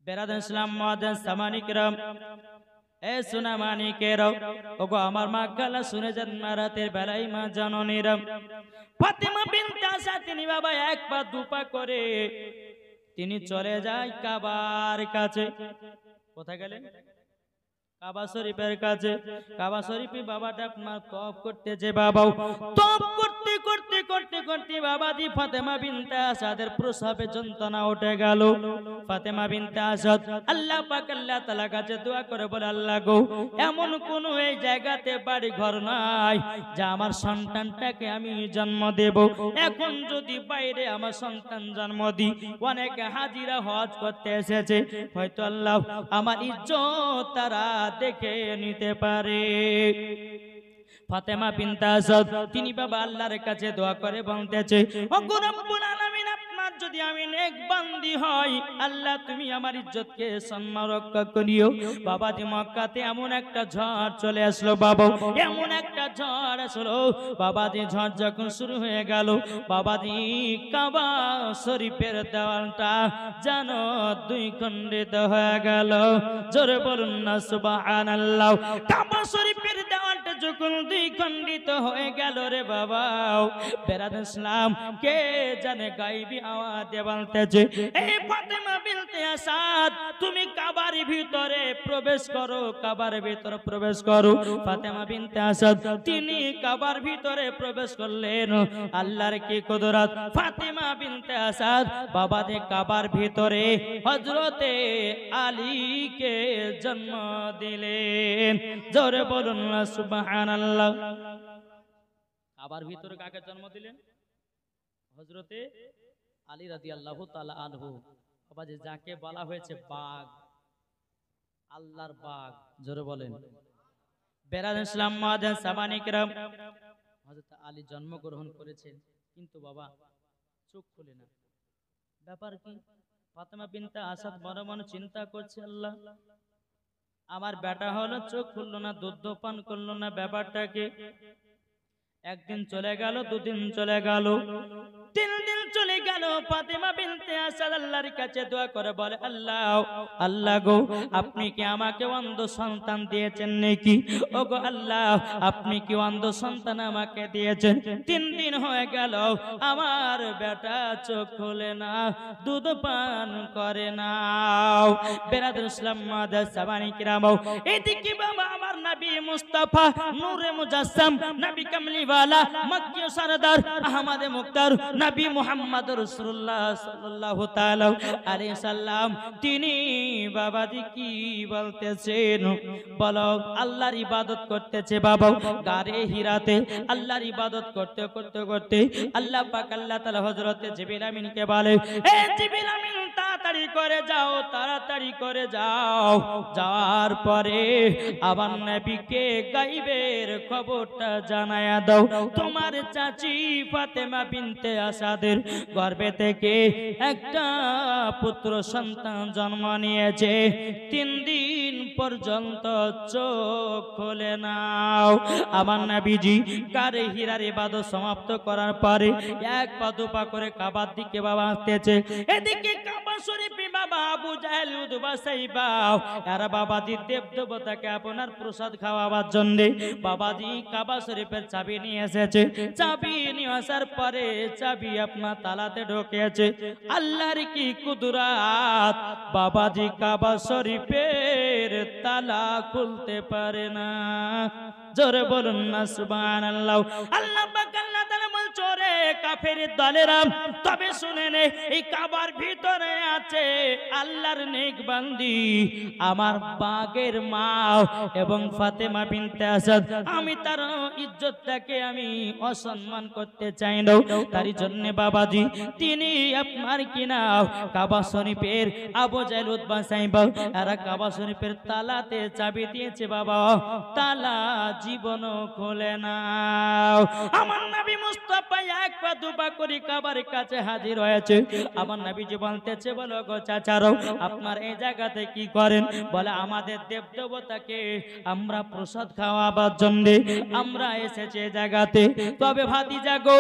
বেরাদান ইসলাম মুআজ্জিন সামানি কিরাম, এ সোনা মানিকেরাও, ওগো আমার মা গালা শুনে যান না, রাতের বেলায় মা জননীরা ফাতেমা বিনতে আসাদ তিনি বাবা এক পা দুপা করে তিনি চলে যায় কাবার কাছে। কোথায় গেলেন? কাবা শরীফের কাছে। কাবা শরীফে বাবাটা আপনার তওয়াফ করতেছে। বাবাও তওয়াফ করতে করতে করতে করতে বাবাজি ফাতেমা বিনতে আসাদের প্রসবে যন্ত্রণা উঠে গেল। ফাতেমা বিনতে আসাদ আল্লাহ পাক আল্লাহ তাআলার কাছে দোয়া করে বলে, আল্লাহ গো, এমন কোন এই জায়গাতে বাড়ি ঘর নাই যা আমার সন্তানটাকে আমি জন্ম দেব। এখন যদি বাইরে আমার সন্তান জন্ম দিই, অনেক হাজিরা হজ করতে এসেছে, হয়তো আল্লাহ আমার ইজ্জত তারা দেখে নিতে পারে। ফাতেমা বিনতে আসাদ তিনি বাবা আল্লাহর কাছে দোয়া করে বলতেছে, ওগো রব্বুল আলামিন, আপনার যদি আমি নেক বান্দি হই, আল্লাহ তুমি আমার ইজ্জতকে সম্মান রক্ষা করিও। বাবাজি মক্কাতে এমন একটা ঝড় চলে আসলো বাবা, এমন একটা ঝড় আসলো বাবাজি। ঝড় যখন শুরু হয়ে গেল বাবাজি, কাবা শরীফের দেওয়ালটা যেন দুই খণ্ডিত হয়ে গেল। জোরে বলুন না সুবহানাল্লাহ। কাবা শরীফের দেওয়ালটা যখন দুই খণ্ডিত হয়ে গেল রে বাবা, বেরাদান ইসলাম কে জানে গায়বী আওয়াজে বলতেছে, এই ফাতেমা বিনতে আসাদ তুমি কাবার ভিতরে প্রবেশ করো, কাবার ভিতরে প্রবেশ করো। ফাতেমা বিনতে আসাদ তিনি কাবার ভিতরে প্রবেশ করলেন। আল্লাহর কি কুদরত! ফাতেমা বিনতে আসাদ বাবাদের কাবার ভিতরে হযরতে আলীকে জন্ম দিলেন। জোরে বলুন না সুবহানাল্লাহ। কাবার ভিতরে কাকে জন্ম দিলেন? হযরতে আলী রাদিয়াল্লাহু তাআলা আনহু। বাবাজি যাকে বলা হয়েছে বাগ, আল্লাহর বাগ। জোরে বলেন। বেরাদান ইসলাম মুআজ্জিন সামানি কিরাম, হযরত আলী জন্মগ্রহণ করেছেন, কিন্তু বাবা চোখ খুলে না। ব্যাপার কি? ফাতেমা বিনতে আসাদ মনে মনে চিন্তা করছে, আল্লাহ আমার বেটা হলো, চোখ খুললো না, দুধ পান করলো না, ব্যাপারটাকে। একদিন চলে গেল, দুদিন চলে গেল, 3 দিন চলে গেল। ফাতেমা বিনতে আসাদ আল্লাহর কাছে দোয়া করে বলে, আল্লাহ আল্লাহ গো, আপনি কি আমাকে অন্ধ সন্তান দিয়েছেন নাকি? ও গো আল্লাহ, আপনি কি অন্ধ সন্তান আমাকে দিয়েছেন? 3 দিন হয়ে গেল, আমার বেটা চোখ খোলে না, দুধ পান করে না। বেরাদার ইসলাম মুআজ্জিন সামানি কিরাম, এদিকে বাবা আমার নবী মুস্তাফা নূরে মুজাসসাম, নবী কামলিওয়ালা, মক্কি সরদার, আহমদে মুক্তার, নবী মুহাম্মদ রাসূলুল্লাহ সাল্লাল্লাহু তাআলা আলাইহি সাল্লাম তিনি বাবাজি কি বলতেছেন? বলো, আল্লাহর ইবাদত করতেছে বাবা গারে হিরাতে। আল্লাহর ইবাদত করতে করতে করতে আল্লাহ পাক আল্লাহ তাআলা হযরতে জিবরিল আমিনকে বলে, এ জিবরিল আমিন তাড়াতাড়ি করে যাও, তাড়াতাড়ি করে যাও। যাওয়ার পরে আবার নবীকে গায়বের খবরটা জানায়া দাও, তোমার চাচি ফাতেমা বিনতে আসাদের গর্ভে থেকে একটা পুত্র সন্তান জন্ম নিয়েছে, 3 দিন পর্যন্ত চোখ খোলে নাও। আমার নবীজি গারে হিরার ইবাদত সমাপ্ত করার পরে এক পা দুপা করে কাবার দিকে বাবা আসতেছে। এদিকে কাবা শরীফে বাবা আবু জাহেল, উতবা, সাইবা এরা বাবাজি দেব দেবতাকে আপনার প্রসাদ খাওয়াবার জন্য বাবাজি কাবা শরীফের চাবি নিয়ে এসেছে। চাবি নিয়ে আসার পরে চাবি আপনার তালাতে ঢোকেছে। আল্লাহর কি কুদরত! বাবাজি কাবা শরীফের তালা খুলতে পারে না। জোরে বলুন না সুবহানাল্লাহ। আল্লাহ পাক আল্লাহ তাআলা বলছে, রে কাফের দলেরা, তবে শুনে নে, এই কাবার ভিতরে আছে আল্লাহর নেক বান্দি আমার বাগের মা এবং ফাতেমা বিনতে আসাদ। আমি তার ইজ্জতটাকে আমি অসম্মান করতে চাই না, তারই জন্য বাবাজি তিনি আপনার কিনা কাবা শরীফের আবু জাহেল, উতবা, সাইবা এরা কাবা শরীফের তালাতে চাবি দিয়েছে বাবা, তালা জীবনও খোলে না। আমার নবী মুস্তাফা এক পা দুপা করে কাবার কাছে হাজির হয়েছে। আমার নবীজি বলতেছে, বলো গো চাচা, চাচারাও আপনার এই জায়গাতে কি করেন? বলে আমাদের দেব দেবতাকে আমরা প্রসাদ খাওয়াবার জন্য আমরা এসেছি এই জায়গাতে। তবে ভাতিজা গো,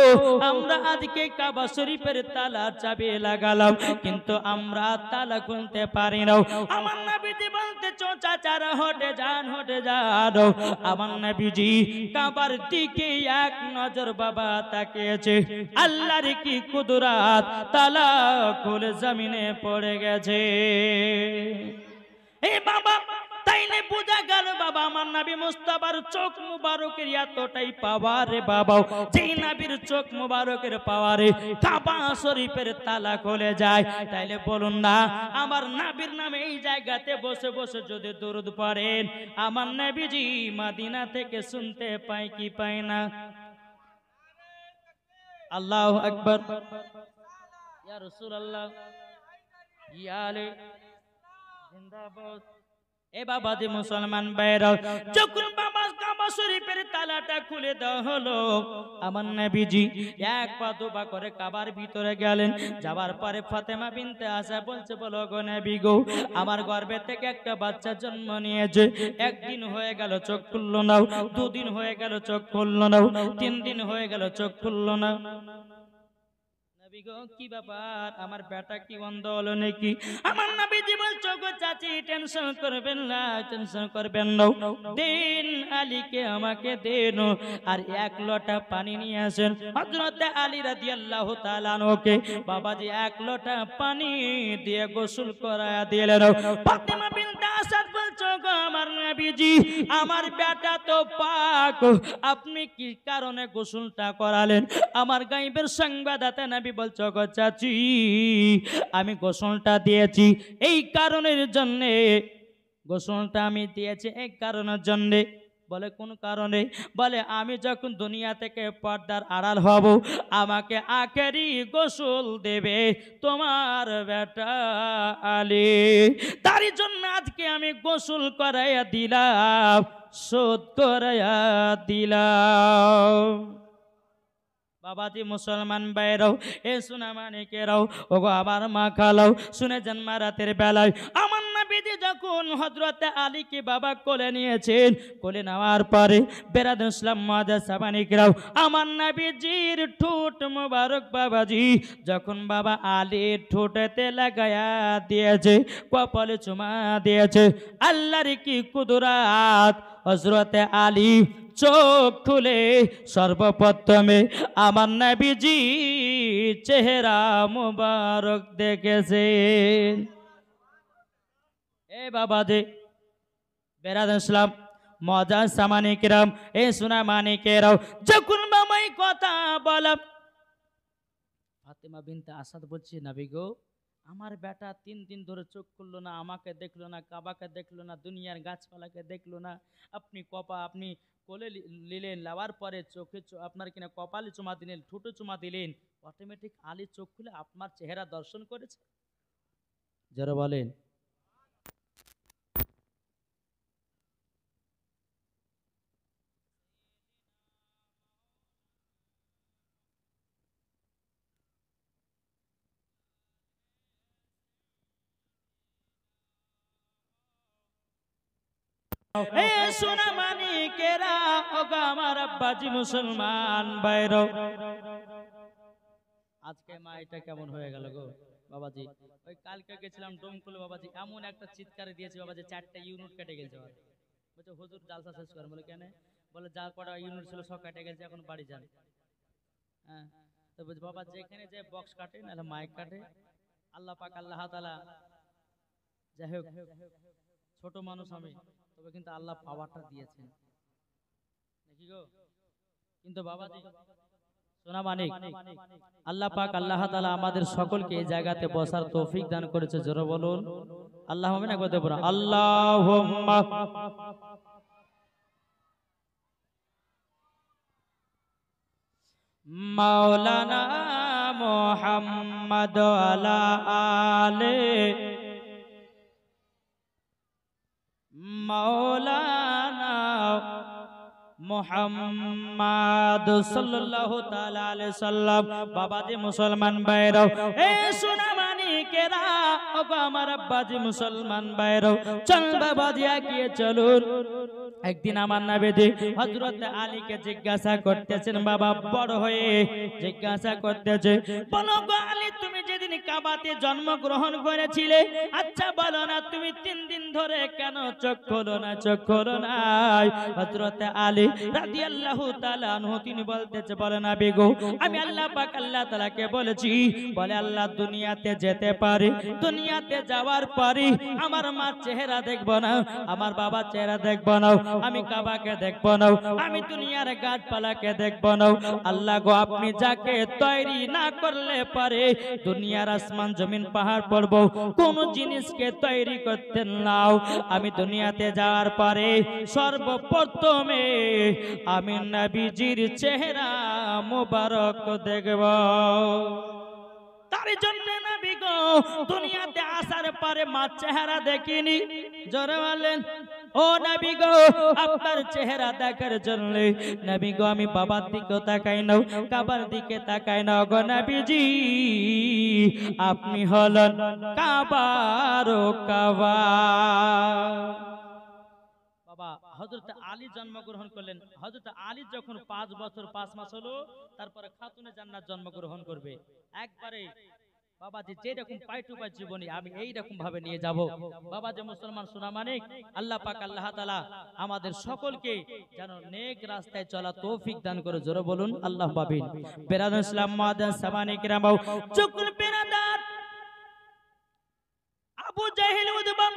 আমরা আজকে কাবা শরীফের তালা চাবি লাগালাম, কিন্তু আমরা তালা খুলতে পারি না। আমার নবীজি বলতেছো চাচারা হটে যান, হটে যান। আমার নবীজি কাবার দিকে এক নজর বাবা তাকিয়েছে, আল্লাহর কি কুদরত, তালা খুলে জমিনে পড়ে গেছে। এই বাবা তাইলে বোঝা গেল বাবা আমার নবী মুস্তাফার চোখ মুবারকের এতটাই পাওয়ার রে বাবা, যেই নবীর চোখ মুবারকের পাওয়ারে কাবা শরীফের তালা খুলে যায়। তাইলে বলুন না, আমার নবীর নামে এই জায়গাতে বসে বসে যদি দরুদ পড়েন, আমার নবীজি মদিনা থেকে শুনতে পায় কি পায় না? আল্লাহু আকবার, ইয়া রাসূলুল্লাহ, ইয়া আলী জিন্দাবাদ। এ বাবা যে মুসলমান ভাইরা, যখন বাবা কাবা শরীফের তালাটা খুলে দেওয়া হলো, আমার নবীজি এক পা দুপা করে কাবার ভিতরে গেলেন। যাবার পরে ফাতেমা বিনতে আয়েশা বলছে, বলো গো নবী গো, আমার গর্ভে থেকে একটা বাচ্চা জন্ম নিয়েছে, একদিন হয়ে গেল চোখ খুললো না, দুদিন হয়ে গেল চোখ খুললো না, 3 দিন হয়ে গেল চোখ খুললো না। কি ব্যাপার, আমার বেটা কি অন্ধ হলো নাকি? আমার নবীজি বলছো গো চাচি টেনশন করবেন না, টেনশন করবেন না, দিন আলীকে আমাকে দেন আর 1 লোটা পানি নিয়ে আসেন। হযরত আলী রাদিয়াল্লাহু তাআলা আনহুকে বাবাজি 1 লোটা পানি দিয়ে গোসল করায়া দিলেন। ফাতেমা বিনতে আসাদ বলছো গো আমার নবীজি, আমার বেটা তো পাক, আপনি কি কারণে গোসলটা করালেন? আমার গায়েবের সংবাদদাতা নবী বলছো গো চাচি, আমি গোসলটা দিয়েছি এই কারণের জন্য, গোসলটা আমি দিয়েছি এই কারণের জন্য। বলে কোন কারণে? বলে আমি যখন দুনিয়া থেকে পর্দার আড়াল হব, আমাকে আখেরি গোসল দেবে তোমার বেটা আলী, তারই জন্য আজকে আমি গোসল করাইয়া দিলাম, শোধ করাইয়া দিলাম। বাবাজি মুসলমান ভাইরাও, এ সোনা মানিকেরাও, ওগো আমার মা খালাও, শুনে জন্ম রাতের বেলায় আমার নবীজি যখন হযরত আলীকে বাবা কোলে নিয়েছেন, কোলে নেওয়ার পরে বেরাদুল ইসলাম মুআজ্জাজ মানিকেরাও, আমার নবীজির ঠোঁট মোবারক বাবাজি যখন বাবা আলীর ঠোঁটেতে লাগায়া দিয়েছে, কপালে চুমা দিয়েছে, আল্লাহর কি কুদরত, হযরত আলী চোখ খুলে সর্বপ্রথমে আমার নবীজি চেহারা মুবারক দেখেছেন। এ বাবা দে বেরাদুল ইসলাম মুআজ্জাজ মানিকেরাম, এ সোনা মানিকেরাও, যখন বাবাই কথা বলা, ফাতেমা বিনতে আসাদ বলছে, নবী গো, আমার বেটা 3 দিন ধরে চোখ খুললো না, আমাকে দেখলো না, কাবাকে দেখলো না, দুনিয়ার গাছপালাকে দেখলো না, আপনি আপনি কোলে নিলেন, লাওয়ার পরে চোখে আপনার কিনা কপালে চুমা দিলেন, ঠোঁটে চুমা দিলেন, অটোমেটিক আলী চোখ খুলে আপনার চেহারা দর্শন করেছে। যারা বলেন এ সোনা মানিকেরা, ওগো আমার আব্বাজি মুসলমান ভাইরা, আজকে মা এটা কেমন হয়ে গেল গো বাবাজি? ওই কালকে গেছিলাম ডোমকুল বাবাজি, এমন একটা চিৎকার দিয়েছে বাবাজি, 4টা ইউনিট কেটে গেছে। বলছে হুজুর জালসা শেষ করেন। বলে কেন? বলে যা কটা ইউনিট ছিল সব কেটে গেছে, এখন বাড়ি যান। হ্যাঁ, তো বলছে বাবা যেখানে যে বক্স কাটে না মাইক কাটে, আল্লাহ পাক আল্লাহ তাআলা, যাই হোক ছোট মানুষ আমি, তবে কিন্তু আল্লাহ পাওয়ারটা দিয়েছেন নাকি গো? কিন্তু বাবাজি সোনা মানিক, আল্লাহ পাক আল্লাহ তাআলা আমাদের সকলকে এই জায়গাতে বসার তৌফিক দান করেছে। জোরে বলুন আল্লাহুম্মা, একবার বলুন আল্লাহুম্মা। মাওলানা মুহাম্মদ আলা আলে মাওলানা মুহাম্মদ সাল্লাল্লাহু তাআলা আলাইহি সাল্লাম। বাবাজি মুসলমান ভাইরাও, এ সোনা মানিক মালিকেরা, ওগো আমার আব্বাজি মুসলমান ভাইরা, চল বাবাজি এগিয়ে চলুন। একদিন আমার নবীজি হযরত আলীকে জিজ্ঞাসা করতেছেন, বাবা বড় হয়ে জিজ্ঞাসা করতেছে, বলো গো আলী, তুমি যেদিন কাবাতে জন্মগ্রহণ করেছিলে, আচ্ছা বলো না তুমি 3 দিন ধরে কেন চোখ খোলো না, চোখ খোলো না? হযরত আলী রাদিয়াল্লাহু তাআলা আনহু তিনি বলতেছে, বলে নবী গো, আমি আল্লাহ পাক আল্লাহ তাআলাকে বলেছি, বলে আল্লাহ দুনিয়াতে যেতে পারি, দুনিয়াতে যাওয়ার পরে আমার মা চেহারা দেখব না, আমার বাবা চেহারা দেখব না, আমি কাবাকে দেখব না, আমি দুনিয়ার গাছপালাকে দেখব না। আল্লাহ গো, আপনি যাকে তৈরি না করলে পারে দুনিয়ার আসমান জমিন পাহাড় পর্বত কোন জিনিসকে তৈরি করতেন নাও, আমি দুনিয়াতে যাওয়ার পরে সর্বপ্রথমে আমি নবীজির চেহারা মোবারক দেখব। তার জন্য নবী গো দুনিয়াতে আসার পরে মা চেহারা দেখিনি। জোরে বলেন, ও নবী গো, আপনার চেহারা দেখার জন্য নবী গো আমি বাবার দিকে তাকাই না, কাবার দিকে তাকাই না গো নবীজি, আপনি হলেন কাবার কাবা। বাবা হযরত আলী জন্মগ্রহণ করলেন। হযরত আলী যখন 5 বছর 5 মাস হলো, তারপরে খাতুনে জান্নাত জন্মগ্রহণ করবে। একবারে বাবাজি যেরকম পাই টু পাই জীবনী আমি এইরকম ভাবে নিয়ে যাব। বাবাজি মুসলমান সোনা মানিক, আল্লাহ পাক আল্লাহ তাআলা আমাদের সকলকে যেন নেক রাস্তায় চলা তৌফিক দান করে। জোরে বলুন আল্লাহ পাবিন। বেরাদার ইসলাম মাদান সামানিক রামাও চুকুল বেরাদার আবু জাহেল উদবা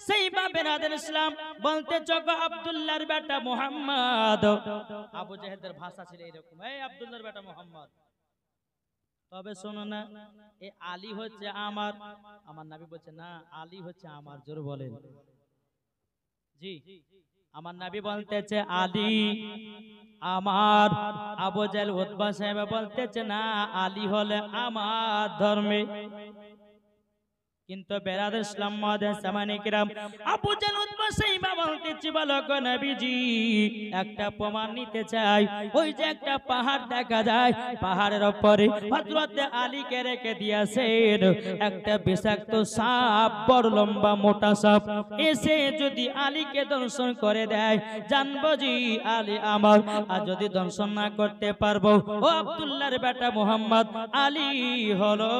সেইবা বেরাদার ইসলাম বলতে চক আব্দুল্লাহর বেটা মুহাম্মদ। আবু জাহেলের ভাষা ছিল এরকম, এই আব্দুল্লাহর বেটা মুহাম্মদ। তবে শোনো না, এ আলী হচ্ছে আমার, আমার নবী বলছে না আলী হচ্ছে আমার। জোরে বলেন জি, আমার নবী বলতেছে আলী আমার। আবু জাহেল উতবা সাহেব বলতেছে না আলী হলে আমার ধর্মে। কিন্তু বেরাদার ইসলাম মাদান সামানিক রাম আবু জাহেল উতবা সাহেব বলতেছে, বলো গো নবীজি একটা প্রমাণ নিতে চাই। ওই যে একটা পাহাড় দেখা যায়, পাহাড়ের উপরে হযরত আলীকে রেখে দিয়েছেন একটা বিষাক্ত সাপ, বড় লম্বা মোটা সাপ, এসে যদি আলীকে দংশন করে দেয় জানবো জি আলী আমার। আর যদি দংশন না করতে পারবো, ও আব্দুল্লাহর বেটা মুহাম্মদ, আলী হলো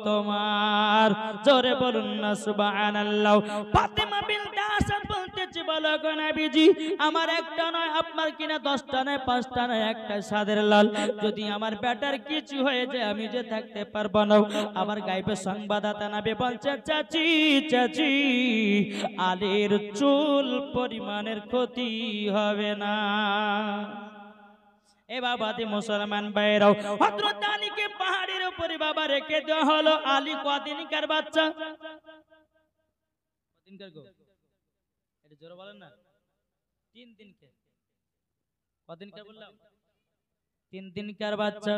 তোমার। জোরে বলুন না সুবহানাল্লাহ। ফাতেমা বিনতে আসাদ বলতেছে, বলো গো নবীজি আমার একটা নয় আপনার কিনা 10টা নয় 5টা নয় একটা সাদের লাল, যদি আমার বেটার কিছু হয়ে যায় আমি যে থাকতে পারবো না। আমার গায়েবে সংবাদদাতা নবী বলছে, চাচি চাচি আলীর চুল পরিমাণের ক্ষতি হবে না। এ বাবাজি মুসলমান ভাইরাও, হযরত আলীকে পাহাড়ের উপরে বাবা রেখে দেওয়া হলো। আলী কদিনকার বাচ্চা? কদিনকার গো? এটা জোরে বলেন না। 3 দিনকার। কদিনকার বললাম? 3 দিনকার বাচ্চা।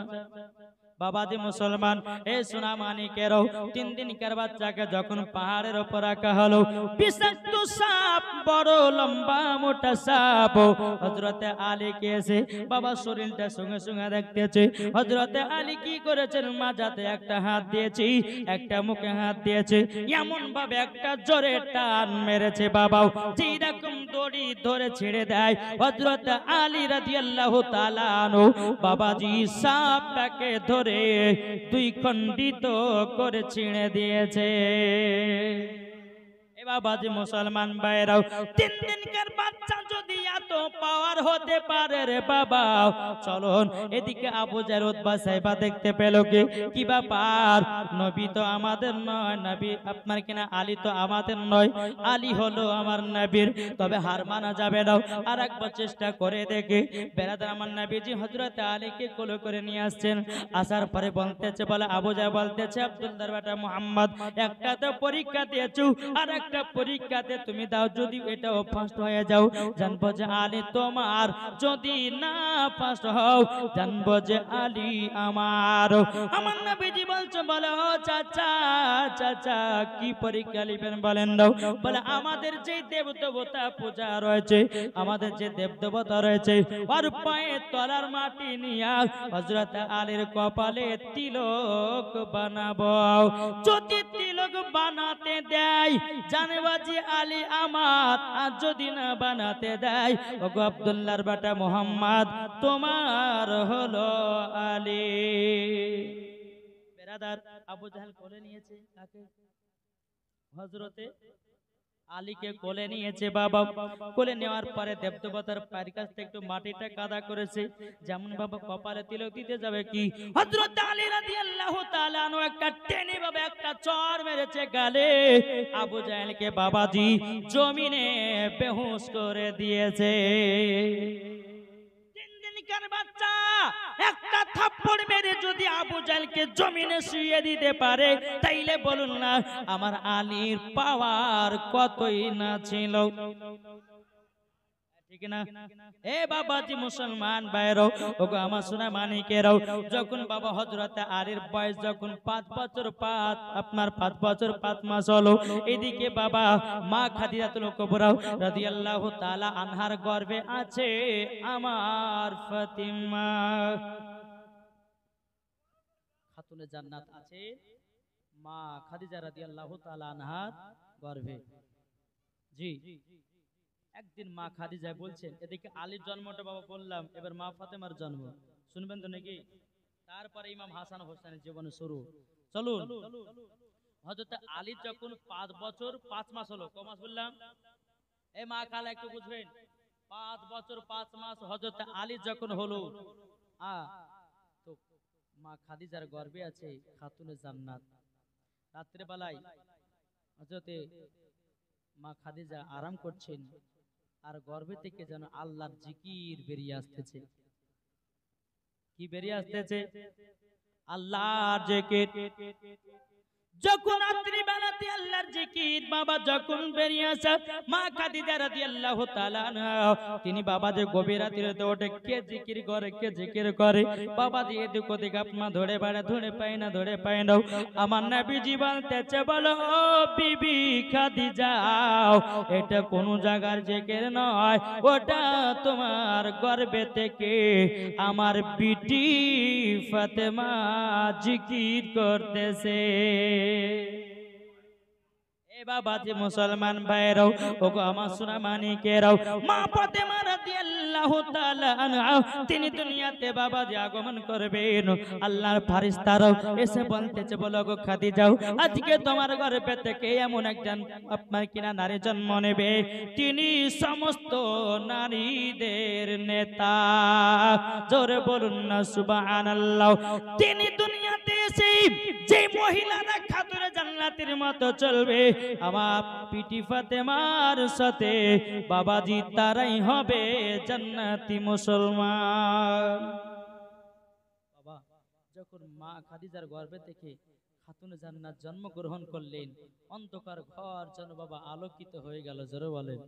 বাবাজি মুসলমান, এ সোনা মানিকেরও 3 দিনকার বাচ্চাকে যখন পাহাড়ের উপর রাখা হলো, বিষাক্ত সাপ, বড় লম্বা মোটা সাপ হযরত আলীকে এসে বাবা শরীরটা সঙ্গে সঙ্গে দেখতেছে। হযরত আলী কি করেছেন, মাজাতে একটা হাত দিয়েছে, একটা মুখে হাত দিয়েছে, এমন ভাবে একটা জোরে টান মেরেছে বাবাও, যেই রকম দড়ি ধরে ছেড়ে দেয় হযরত আলী রাদিয়াল্লাহু তাআলা আনহু বাবাজি সাপটাকে ধরে 2 খণ্ডিত করে ছিঁড়ে দিয়েছে। বাবাজি মুসলমান ভাইরাও 3 দিনকার বাচ্চা যদি এত পাওয়ার হতে পারে রে বাবা, চলুন এদিকে আবু জাহেল উতবা সাহেবা দেখতে পেল কি ব্যাপার, নবী তো আমাদের নয়, নবী আপনার কিনা আলী তো আমাদের নয়, আলী হলো আমার নবীর। তবে হার মানা যাবে না, আর একবার চেষ্টা করে দেখে। বেরাদার আমার নবীজি হযরত আলীকে কোলে করে নিয়ে আসছেন। আসার পরে বলতেছে, বলে আবু জাহেল বলতেছে, আব্দুল্লাহর বেটা মুহাম্মদ একটা তো পরীক্ষা দিয়েছো, আর একটা পরীক্ষাতে তুমি দাও, যদি এটাও ফার্স্ট হয়ে যাও জানবো যে আলী তোমার, যদি না পাস হও জানবো যে আলী আমার। আমার নবীজি বলছে, বলে ও চাচা চাচা কি পরীক্ষা লিবেন বলেন দাও। বলে আমাদের যে দেব দেবতা পূজা রয়েছে, আমাদের যে দেব দেবতা রয়েছে, ওর পায়ে তলার মাটি নিয়ে হযরত আলীর কপালে তিলক বানাবো। যদি তিলক বানাতে দেয় জানবা যে আলী আমার, আর যদি না বানাতে দেয় ওগো আব্দুল্লাহর বেটা মুহাম্মদ তোমার হলো আলী। বেরাদার, আবু জাহেল কোলে নিয়েছে কাকে? হযরতে আলীকে কোলে নিয়েছে বাবা। কোলে নেওয়ার পরে দেবদেবতার পায়ের কাছ থেকে একটু মাটিটা কাদা করেছে, যেমন বাবা কপালে তিলক দিতে যাবে কি হযরত আলী রাদিয়াল্লাহু তাআলা আনহু একটা টেনে বাবা একটা চড় মেরেছে গালে। আবু জাহেলকে বাবাজি জমিনে বেহুশ করে দিয়েছে। বাচ্চা একটা থাপ্পড় মেরে যদি আবু জাহেলকে জমিনে শুইয়ে দিতে পারে, তাইলে বলুন না আমার আলীর পাওয়ার কতই না ছিল, ঠিক না? এ বাবাজি মুসলমান ভাইরাও, ওগো আমার সোনা মানিকেরাও, যখন বাবা হযরত আলীর বয়স যখন 5 বছর 5 বছর 5 মাস হলো, এদিকে বাবা মা খাদিজাতুল কুবরা রাদিয়াল্লাহু তাআলা আনহার গর্ভে আছে আমার ফাতিমা খাতুনে জান্নাত আছে মা খাদিজা রাদিয়াল্লাহু তাআলা আনহার গর্ভে। জি, একদিন মা খাদিজা বলছেন, এদিকে আলীর জন্মটা বাবা বললাম, এবার মা ফাতেমার জন্ম শুনবেন তো নাকি? তারপরে ইমাম হাসান হোসেনের জীবনে শুরু। চলুন, হযরত আলী যখন 5 বছর 5 মাস হলো, ক মাস বললাম? এই মা খালা একটু বুঝবেন, 5 বছর 5 মাস হযরত আলী যখন হলো, তো মা খাদিজার গর্ভে আছে খাতুনে জান্নাত। রাত্রে বেলায় হযরতে মা খাদিজা আরাম করছেন, আর গর্ভে থেকে যেন আল্লাহর জিকির বেরিয়ে আসতেছে। কি বেরিয়ে আসতেছে? আল্লাহর জিকির। যখন রাত্রি বেলাতে আল্লাহর জিকির বাবা যখন বেরিয়ে আসে, মা খাদিজা রাদিয়াল্লাহু তাআলা আনহা তিনি বাবা যে গভীর রাতে ওঠে, কে জিকির করে কে জিকির করে, বাবা দিয়ে এদিক ওদিক আপনা ধরে বেড়া, ধরে পায় না ধরে পায় না। আমার নবীজি বলতেছে, বলো ও বিবি খাদিজা, এটা কোন জায়গার জিকির নয়, ওটা তোমার গর্ভে থেকে আমার বিটি ফাতেমা জিকির করতেছে। বাবাজি মুসলমান ভাইরাও, ওগো আমার সোনা মানিকেরাও, মা ফাতেমা রাদিয়াল্লাহু তাআলা আনহা তিনি দুনিয়াতে বাবাজি আগমন করবেন। আল্লাহর ফেরেশতারা এসে বলতেছে, বলো গো খাদিজা, আজকে তোমার গর্ভে থেকে এমন একজন আপনার কিনা নারী জন্ম নেবে, তিনি সমস্ত নারীদের নেতা। জোরে বলুন না সুবহানাল্লাহ। তিনি দুনিয়াতে এসে যে মহিলারা খাতুনে জান্নাতের মতো চলবে, আমার পিটি ফাতেমার সাথে বাবাজি তারাই হবে জান্নাতি মুসলমান। বাবা যখন মা খাদিজার গর্ভে থেকে খাতুনে জান্নাত জন্মগ্রহণ করলেন, অন্ধকার ঘর যেন বাবা আলোকিত হয়ে গেল। জোরে বলেন,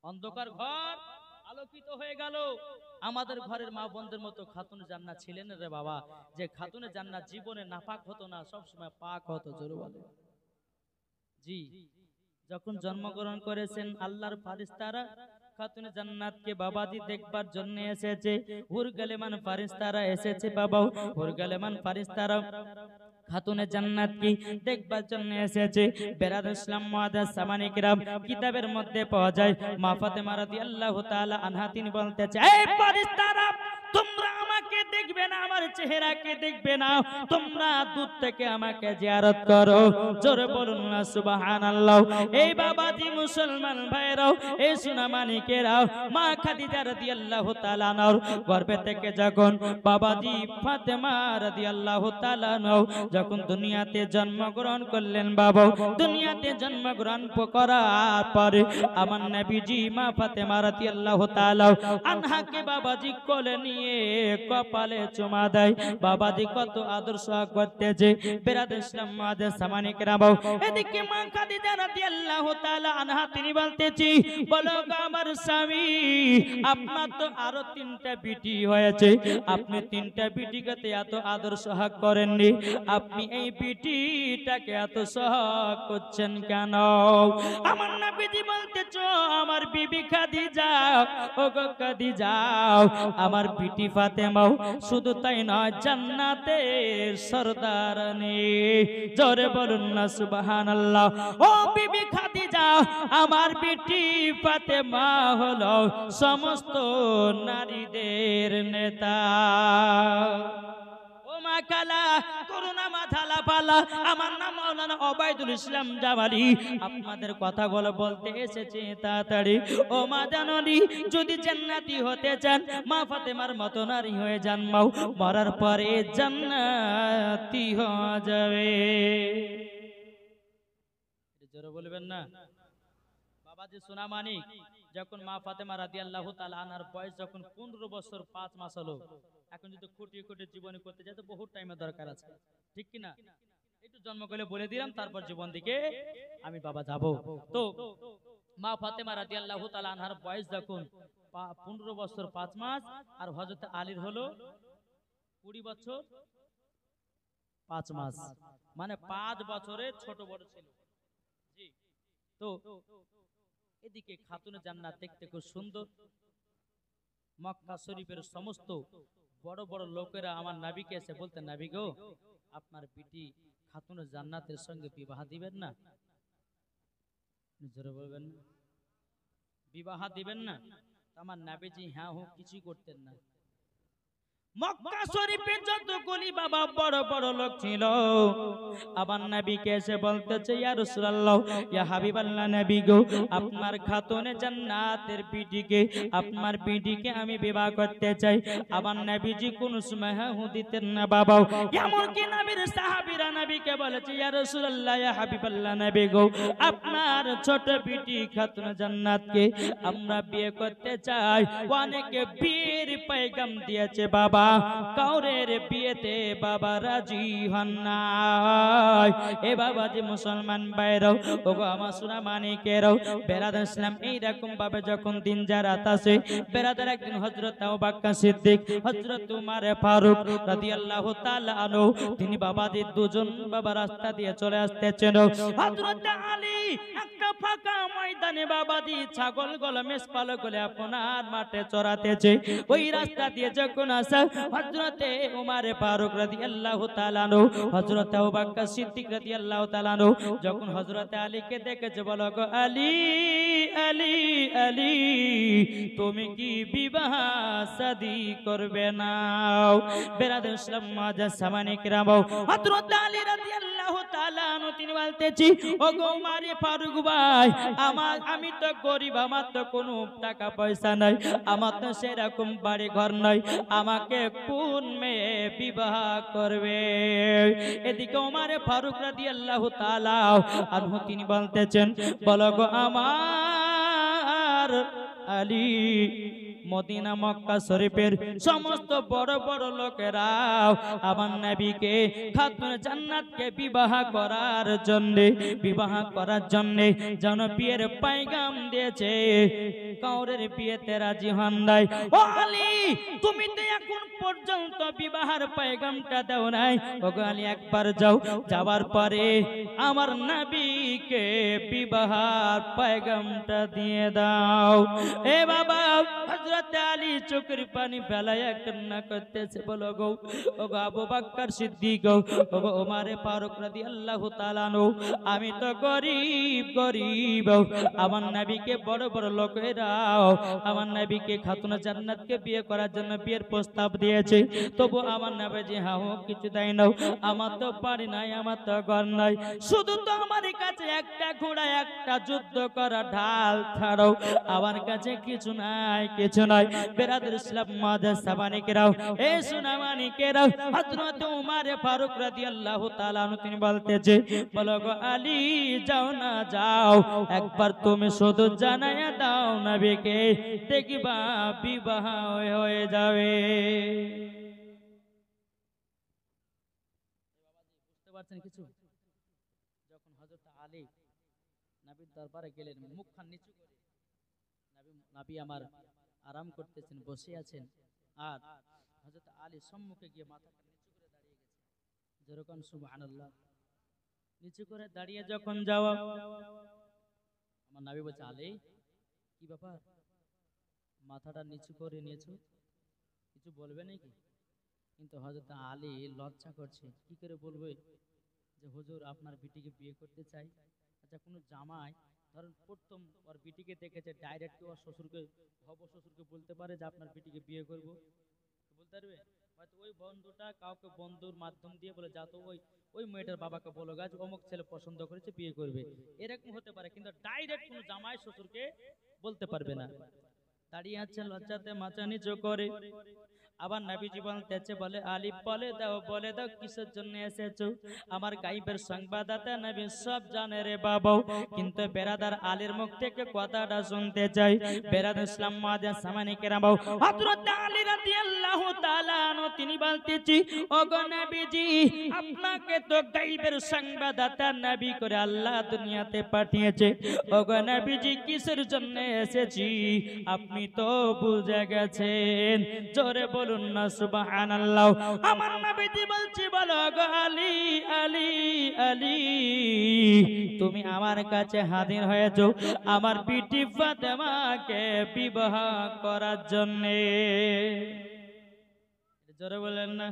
অন্ধকার ঘর আলোকিত হয়ে গেল। আমাদের ঘরের মা বোনদের মতো খাতুনে জান্নাত ছিলেন রে বাবা, যে খাতুনে জান্নাত জীবনে নাপাক হতো না, সবসময় পাক হতো। জোরে বলেন। জি, যখন জন্মগ্রহণ করেছেন আল্লাহর ফেরেশতারা খাতুনে জান্নাতকে বাবাজি দেখবার জন্য এসেছে। হুরগালেমান ফেরেশতারা এসেছে বাবা, হুরগালেমান ফেরেশতারা খাতুনে জান্নাত কি দেখবার জন্য এসেছে। বেরাদর ইসলাম মুআদ্দাস সামানি কিরাম কিতাবের মধ্যে পাওয়া যায়, মা ফাতেমা রাদিয়াল্লাহু তাআলা আনহা তিনি বলতেছে, এই ফেরেশতারা তোমরা আমাকে দেখবে না, আমার চেহারাকে দেখবে না, তোমরা দূর থেকে আমাকে জিয়ারত করো। জোরে বলুন না সুবহানাল্লাহ। এই বাবাজি মুসলমান ভাইরাও, এই সোনা মানিকেরাও, মা খাদিজা রাদিয়াল্লাহু তাআলা আনহার গর্ভে থেকে যখন বাবাজি ফাতেমা রাদিয়াল্লাহু তাআলা আনহা যখন দুনিয়াতে জন্মগ্রহণ করলেন বাবা, দুনিয়াতে জন্মগ্রহণ করার পরে আমার নবীজি মা ফাতেমা রাদিয়াল্লাহু তাআলা আনহাকে বাবাজি কোলে নিয়ে কপালে চুমা দেয়। বাবাজি কত আদর্শ করতেছে বেরাদর ইসলাম মাদের সামানিক রাব। এদিকে মা খাদিজা রাদিয়াল্লাহু তাআলা আনহা তিনি বলতেছি, বলো গো আমার স্বামী, আপনার তো আরো 3টা বিটি হয়েছে, আপনি 3টা বিটিকে এত আদর্শ হক করেননি, আপনি এই বিটিটাকে এত সহগ করছেন কেন? আমার নবীজি বলতেছ, আমার বিবি খাদিজা, ও গো খাদিজা, আমার বিটি ফাতেমাও শুধু তাই নয়, জান্নাতের সরদারানী। জোরে বলুন না সুবহানাল্লাহ। ও বিবি খাদিজা, আমার বিটি ফাতেমা হলো সমস্ত নারীদের নেতা। ও মা কালা করুণা মাথালা পালা, আমার নাম মাওলানা ওবায়দুল ইসলাম জামালি, আপনাদের কথাগুলো বলতে এসেছি তাড়াতাড়ি। ও মা জাননি, যদি জান্নাতি হতে চান মা ফাতেমার মতো নারী হয়ে জন্মাও, মরার পরে জান্নাতি হয়ে যাবে। জোরে বলবেন না। বাবাজি সোনা মানিক যখন মা ফাতেমা রাদিয়াল্লাহু তাআলা আনহার বয়স যখন 15 বছর 5 মাস হলো, এখন যদি কোটি কোটি জীবনী করতে যায় তো বহুত টাইমের দরকার আছে, ঠিক কি না? একটু জন্ম করে বলে দিলাম, তারপর জীবন দিকে আমি বাবা যাব। তো মা ফাতেমা রাদিয়াল্লাহু তাআলা আনহার বয়স যখন 15 বছর 5 মাস, আর হযরত আলীর হলো 20 বছর 5 মাস, মানে 5 বছরের ছোট বড় ছিল। জি। তো এদিকে খাতুনে জান্নাত দেখতে খুব সুন্দর। মক্কা শরীফের সমস্ত বড় বড় লোকেরা আমার নবীকে এসে বলতেন, নবী গো, আপনার বিটি খাতুনে জান্নাতের সঙ্গে বিবাহ দিবেন না? জোরে বলবেন না, বিবাহ দিবেন না? আমার নবীজি হ্যাঁ হোক কিছুই করতেন না। মক্কা শরীফে যতগুলি বাবা বড় বড় লোক ছিল, আমার নবীকে এসে বলতেছে, ইয়া রাসূলুল্লাহ, ইয়া হাবিবাল্লাহ নবী গো, আপনার খাতুনে জান্নাতের বিটিকে, আপনার বিটিকে আমি বিবাহ করতে চাই। আমার নবীজি কোন সময় হ্যাঁ দিতেন না বাবা। এমন কি নবীর সাহাবীরা নবীকে বলেছে, ইয়া রাসূলুল্লাহ, ইয়া হাবিবাল্লাহ নবী গো, আপনার ছোট বিটি খাতুনে জান্নাতকে আমরা বিয়ে করতে চাই। অনেকে বিয়ের পয়গাম দিয়েছে বাবা, কাউরের বিয়েতে বাবা রাজি হন নাই। এ বাবা যে মুসলমান ভাইরাও, ওগো আমার সোনা মানিকেরাও, বেরাদার ইসলাম এইরকম ভাবে যখন দিন যা রাত আসে, বেরাদার একদিন হযরত আবু বকর সিদ্দিক, হযরত উমর ফারুক রাদিয়াল্লাহু তাআলা আনহু, তিনি বাবাদের দুজন বাবা রাস্তা দিয়ে চলে আসতেছেন। হযরত আলী একটা ফাঁকা ময়দানে বাবাদি ছাগল গলা মেষপাল গলে আপনার মাঠে চড়াতেছে। ওই রাস্তা দিয়ে যখন আসা হযরতে উমর ফারুক রাদিয়াল্লাহু তাআলা আনহু, হযরত আবু বকর সিদ্দিক রাদিয়াল্লাহু তাআলা আনহু যখন হযরত আলীকে দেখেছে, বলো গো আলী, আলী, আলী, তুমি কি বিবাহ শাদী করবে না? বেরাদর ইসলাম মাজার সামানে কিরাম, হযরত আলী রাদিয়াল্লাহু তাআলা আনহু তিনি বলতেছি, ও গো উমর ফারুক ভাই, আমি তো গরিব, আমার তো কোনো টাকা পয়সা নাই, আমার তো সেরকম বাড়ি ঘর নাই, আমাকে কোন মেয়ে বিবাহ করবে? এদিকে উমর ফারুক রাদিয়াল্লাহু তাআলা আনহু তিনি বলতেছেন, বলো গো আমার আলী, মদিনা মক্কা শরীফের সমস্ত বড় বড় লোকেরা আমার নবীকে খাতুনে জান্নাতকে বিবাহ করার জন্য যেন বিয়ের পয়গাম দিয়েছে, কাউরের বিয়েতে রাজি হন নাই। ও আলী, তুমি তো এখন পর্যন্ত বিবাহের পয়গামটা দাও নাই। ও আলী, একবার যাও, যাওয়ার পরে আমার নবীকে বিবাহের পয়গামটা দিয়ে দাও। এ বাবা হযরত আলী চোখের পানি ফেলায়া কান্না করতেছে, বলো গো, ও গো আবু বকর সিদ্দিক, ও গো উমর ফারুক রাদিয়াল্লাহু তাআলা আনহু, আমি তো গরিব, আমার নবীকে বড় বড় লোকেরা আমার নবীকে খাতুনে জান্নাতকে বিয়ে করার জন্য বিয়ের প্রস্তাব দিয়েছে, তবু আমার নবীজি হ্যাঁ কিছু দেয় না। আমার তো বাড়ি নাই, আমার তো ঘর নাই, শুধু তো আমার কাছে একটা ঘোড়া, একটা যুদ্ধ করা ঢাল ছাড়াও আমার কাছে কিছু নাই, কিছু নাই। বেরাদর ইসলাম মাদার সাবানিকেরাও, এ সোনা মানিকেরাও, হযরত উমর ফারুক রাদিয়াল্লাহু তাআলা আনহু তিনি বলতেছে, বলো গো আলী, যাও না যাও, একবার তুমি শুধু জানায়া দাও নবীকে, দেখবা বিবাহ হয়ে যাবে। পারছেন কিছু? যখন হযরত আলী নবীর দরবারে গেলেন, মুখখান নিচু করে, নবী আমার আরাম করতেছেন, বসে আছেন, আর হযরত আলী সম্মুখে গিয়ে মাথাটা নিচু করে দাঁড়িয়ে গেছে। যেরকম সুবহানাল্লাহ, নিচু করে দাঁড়িয়ে যখন যাওয়া, আমার নবী বলছে, আলী কি ব্যাপার, মাথাটা নিচু করে নিয়েছো, কিছু বলবে নাকি? কিন্তু হযরত আলী লজ্জা করছে, কি করে বলবে যে হুজুর আপনার বিটিকে বিয়ে করতে চাই। আচ্ছা, কোনো জামাই ধরেন প্রথম ওর বিটিকে দেখেছে, ডাইরেক্ট ওর শ্বশুরকে, হব শ্বশুরকে বলতে পারে যে আপনার বিটিকে বিয়ে করব? বলতে পারবে? হয়তো ওই বন্ধুটা কাউকে বন্ধুর মাধ্যম দিয়ে বলে, যা তো ওই ওই মেয়েটার বাবাকে বলো গাছ অমুক ছেলে পছন্দ করেছে, বিয়ে করবে, এরকম হতে পারে, কিন্তু ডাইরেক্ট কোনো জামাই শ্বশুরকে বলতে পারবে না। দাঁড়িয়ে আছে লজ্জাতে মাথা নিচু করে। আবার নবীজি বলতেছে, বলে আলী বলে দাও কিসের জন্য এসেছো? আমার গায়েবের সংবাদদাতা নবী সব জানে রে বাবা, কিন্তু বেরাদার আলীর মুখ থেকে কথাটা শুনতে চাই। বেরাদার ইসলাম মাদের সামানে কেরাম, হযরত আলী রাদিয়াল্লাহু তাআলা আনহু তিনি বলতেছি, ওগো নবীজি, আপনাকে তো গায়েবের সংবাদদাতা নবী করে আল্লাহ দুনিয়াতে পাঠিয়েছে। ওগো নবীজি, কিসের জন্য এসেছি আপনি তো বুঝে গেছেন, জোরে বলুন না সুবহানাল্লাহ। আমার নবীজি বলছি, বলো গো আলী, আলী, আলী, তুমি আমার কাছে হাজির হয়েছো আমার বিটি ফাতেমাকে বিবাহ করার জন্য। জোরে বলেন না,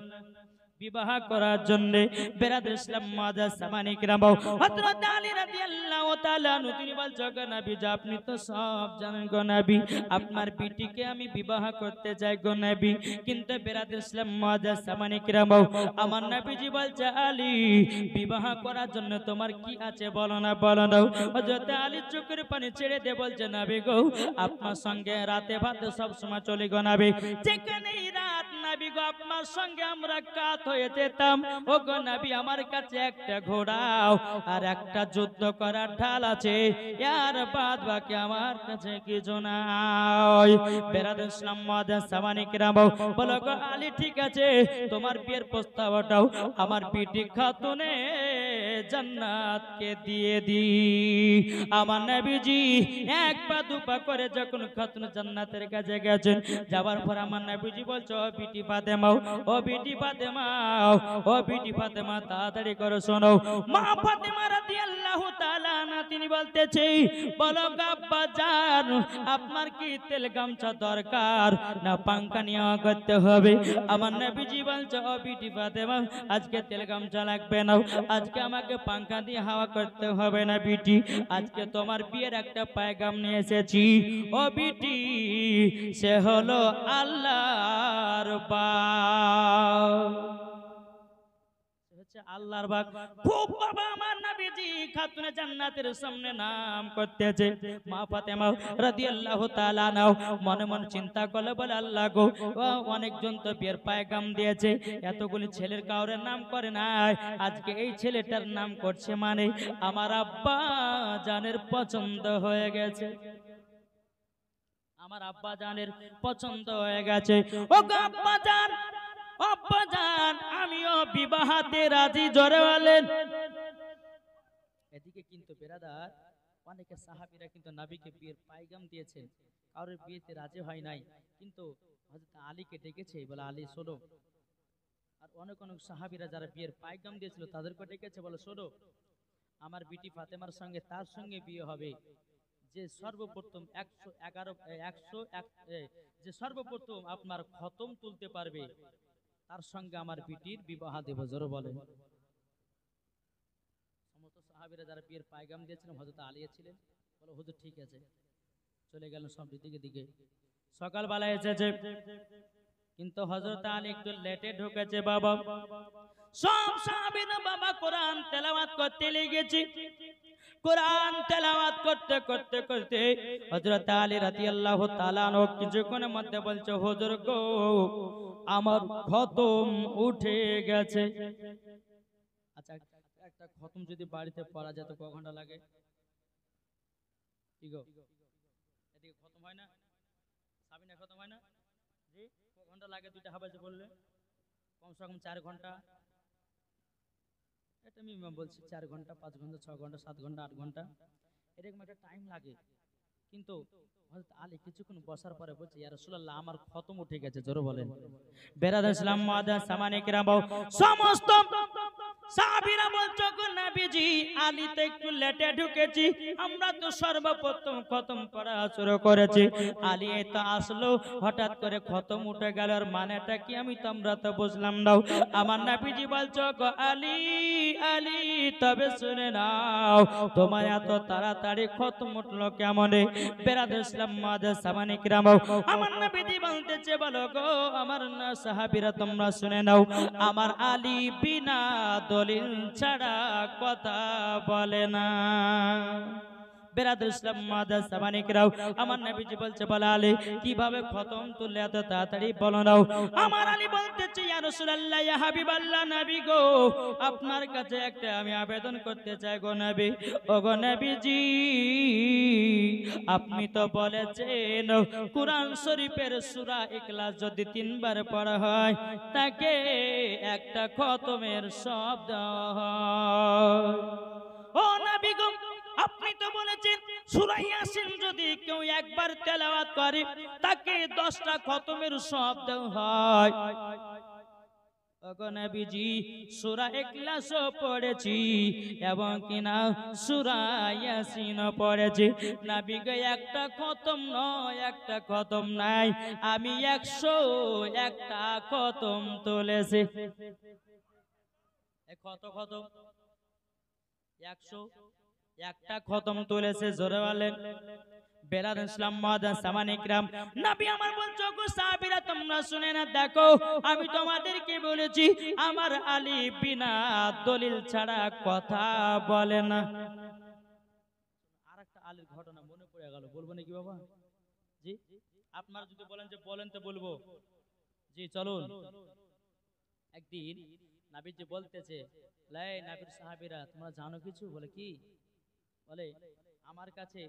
বিবাহ করার জন্য। বেরাদর ইসলাম মাদার সামানি কিরাম, হযরত আলী রাদিয়াল্লাহু তাআলা আনহু তিনি বলছেন, গো নবী, আপনি তো সব জানেন গো নবী, আপনার বিটিকে আমি বিবাহ করতে চাই গো নবী। কিন্তু বেরাদর ইসলাম মাদার সামানি কিরাম, আমার নবীজি বলছে, আলী, বিবাহ করার জন্য তোমার কি আছে বলো না, বলো না। হযরত আলী চোখের পানি ছেড়ে দিয়ে বলছে, নবী গো, আপনার সঙ্গে রাতে ভাতে সব সময় চলে গো নবী, যেখানেই রাত নবী গো আপনার সঙ্গে আমরা কাত হয়ে যেতাম। ও গো নবী, আমার কাছে একটা ঘোড়াও আর একটা যুদ্ধ করার ঢাল আছে, আর বাদ বাকি আমার কাছে কিছু নাই। বেরাদর ইসলাম মাদার সামানি কিরাম, বলো গো আলী, ঠিক আছে, তোমার বিয়ের প্রস্তাবটাও আমার বিটি খাতুনে জান্নাতকে দিয়ে দি। আমার নবীজি এক পা দুপা করে যখন খাতুনে জান্নাতের কাছে গেছেন, যাবার পর আমার নবীজি বলছে, ও বিটি ফাতেমা, ও বিটি ফাতেমা, ও বিটি ফাতেমা, তাড়াতাড়ি করে শোনো। মা ফাতেমা রাদিয়াল্লাহু তাআলা আনহা তিনি বলতেছে, বলো আব্বা জান, আপনার কি তেল গামছা দরকার না পাঙ্খা নিয়ে করতে হবে? আমার নবীজি বলছে, ও বিটি ফাতেমা, আজকে তেল গামছা লাগবে না, আজকে আমাকে পাঙ্খা দিয়ে হাওয়া করতে হবে না বিটি, আজকে তোমার বিয়ের একটা পায়গাম নিয়ে এসেছি। ও বিটি, সে হলো আল্লাহর বাগ, আল্লাহর বাগ। খুব বাবা আমার নবীজি খাতুনে জান্নাতের সামনে নাম করতেছে। মা ফাতেমা রাদিয়াল্লাহু তাআলা আনহা মনে মনে চিন্তা করলে, বলে আল্লাহ গো, অনেকজন তো বিয়ের পায়গাম দিয়েছে, এতগুলি ছেলের কাউরে নাম করে নাই, আজকে এই ছেলেটার নাম করছে, মানে আমার আব্বা জানের পছন্দ হয়ে গেছে, আমার আব্বা জানের পছন্দ হয়ে গেছে। ও গো আব্বা জান, আব্বা জান, আমিও বিবাহতে রাজি, জোরে বলেন। এদিকে কিন্তু বেরাদার অনেকে সাহাবীরা কিন্তু নবীকে বিয়ের পায়গাম দিয়েছেন, কারোর বিয়েতে রাজি হয় নাই, কিন্তু হযরত আলীকে ডেকেছে, বলে আলী শোনো। আর অনেক অনেক সাহাবীরা যারা বিয়ের পায়গাম দিয়েছিল তাদেরকে ডেকেছে, বলে শোনো, আমার বিটি ফাতেমার সঙ্গে তার সঙ্গে বিয়ে হবে যে সর্বপ্রথম 111 যে সর্বপ্রথম আপনার খতম তুলতে পারবে, তার সঙ্গে আমার বিটির বিবাহ দেব, জোরে বলেন। সমস্ত সাহাবীরা যারা বিয়ের পায়গাম দিয়েছিলেন, হযরত আলী ছিলেন, বলে হুজুর ঠিক আছে, চলে গেলেন সব দিকে দিকে। সকালবেলা এসেছে, কিন্তু হযরত আলী একটু লেটে ঢুকেছে বাবা। সব সাহাবীরা বাবা কোরআন তেলাওয়াত করতে লেগেছে। কোরআন তেলাওয়াত করতে করতে করতে হযরত আলী রাদিয়াল্লাহু তাআলা আনহু কিছুক্ষণের মধ্যে বলছে, হুজুর গো, আমার খতম উঠে গেছে। আচ্ছা, একটা খতম যদি বাড়িতে পড়া যায় তো ক ঘন্টা লাগে? কি গো, এদিকে খতম হয় না? সাবিনা খতম হয় না? জি, ক ঘন্টা লাগে দুইটা হাফেজে বললে? কমসে কম 4 ঘন্টা। এটা মিনিমাম বলছি 4 ঘন্টা 5 ঘন্টা 6 ঘন্টা 7 ঘন্টা 8 ঘন্টা এরকম একটা টাইম লাগে। কিন্তু হযরত আলী কিছুক্ষণ বসার পরে বলছে, ইয়া রাসূলুল্লাহ আমার খতম উঠে গেছে। জোরে বলেন। বেরাদার ইসলাম মুআদ্দাস সামানে কিরাম, সমস্ত সাহাবীরা বলছে, গো নবীজি আলী তো একটু লেটে ঢুকেছি, আমরা তো সর্বপ্রথম খতম পড়া শুরু করেছি, আলী এই তো আসলো, হঠাৎ করে খতম উঠে গেল, আর মানেটা কি আমি তো আমরা তো বুঝলাম না। আমার নবীজি বলছে, গো আলী আলী তবে শুনে নাও, তোমার এত তাড়াতাড়ি খতম উঠলো কেমন? বেরাদার ইসলাম মুআদ্দাস সামানে কিরাম, আমার নবীজি বলতেছে, বলো গো আমার না সাহাবীরা তোমরা শুনে নাও, আমার আলী বিনা দলিল ছাড়া কথা বলে না। বেরাদার ইসলাম মুআদ্দাস সামানে কিরাম, আমার নবীজি বলছে, বলো আলী কিভাবে খতম তুললে এত তাড়াতাড়ি বলো নাও। আমার আলী বলতেছে, ইয়া রাসূলুল্লাহ ইয়া হাবিবাল্লাহ, নবী গো আপনার কাছে একটা আমি আবেদন করতে চাই গো নবী। ও গো নবীজি আপনি তো বলেছেন কুরআন শরীফের সূরা ইখলাস যদি 3 বার পড়া হয় তাকে একটা খতমের সব দেওয়া হয়। ও নবী গো আপনি তো বলেছেন সূরা ইয়াসিন যদি কেউ একবার তেলাওয়াত করে তাকে 10টা খতমের সব দেওয়া হয়। ওগো নবীজি সূরা ইখলাসও পড়েছি এবং কিনা সূরা ইয়াসিনও পড়েছি, নবী গো একটা খতম নয়, একটা খতম নাই, আমি 101টা খতম তুলেছি। কত খতম? 101টা খতম তুলেছে। জোরে বলেন। বেরাদার ইসলাম মুআদ্দাস সামানে কিরাম, নবী আমার বলছো, গো সাহাবীরা তোমরা শুনে না, দেখো আমি তোমাদেরকে বলেছি আমার আলী বিনা দলিল ছাড়া কথা বলে না। আরেকটা আলীর ঘটনা মনে পড়ে গেল, বলবো নাকি বাবা? জি আপনারা যদি বলেন যে বলেন তো বলবো। জি চলুন। একদিন নবীজি বলতেছে, লাই নবীর সাহাবীরা তোমরা জানো কিছু? বলে কি? বলে আমার কাছে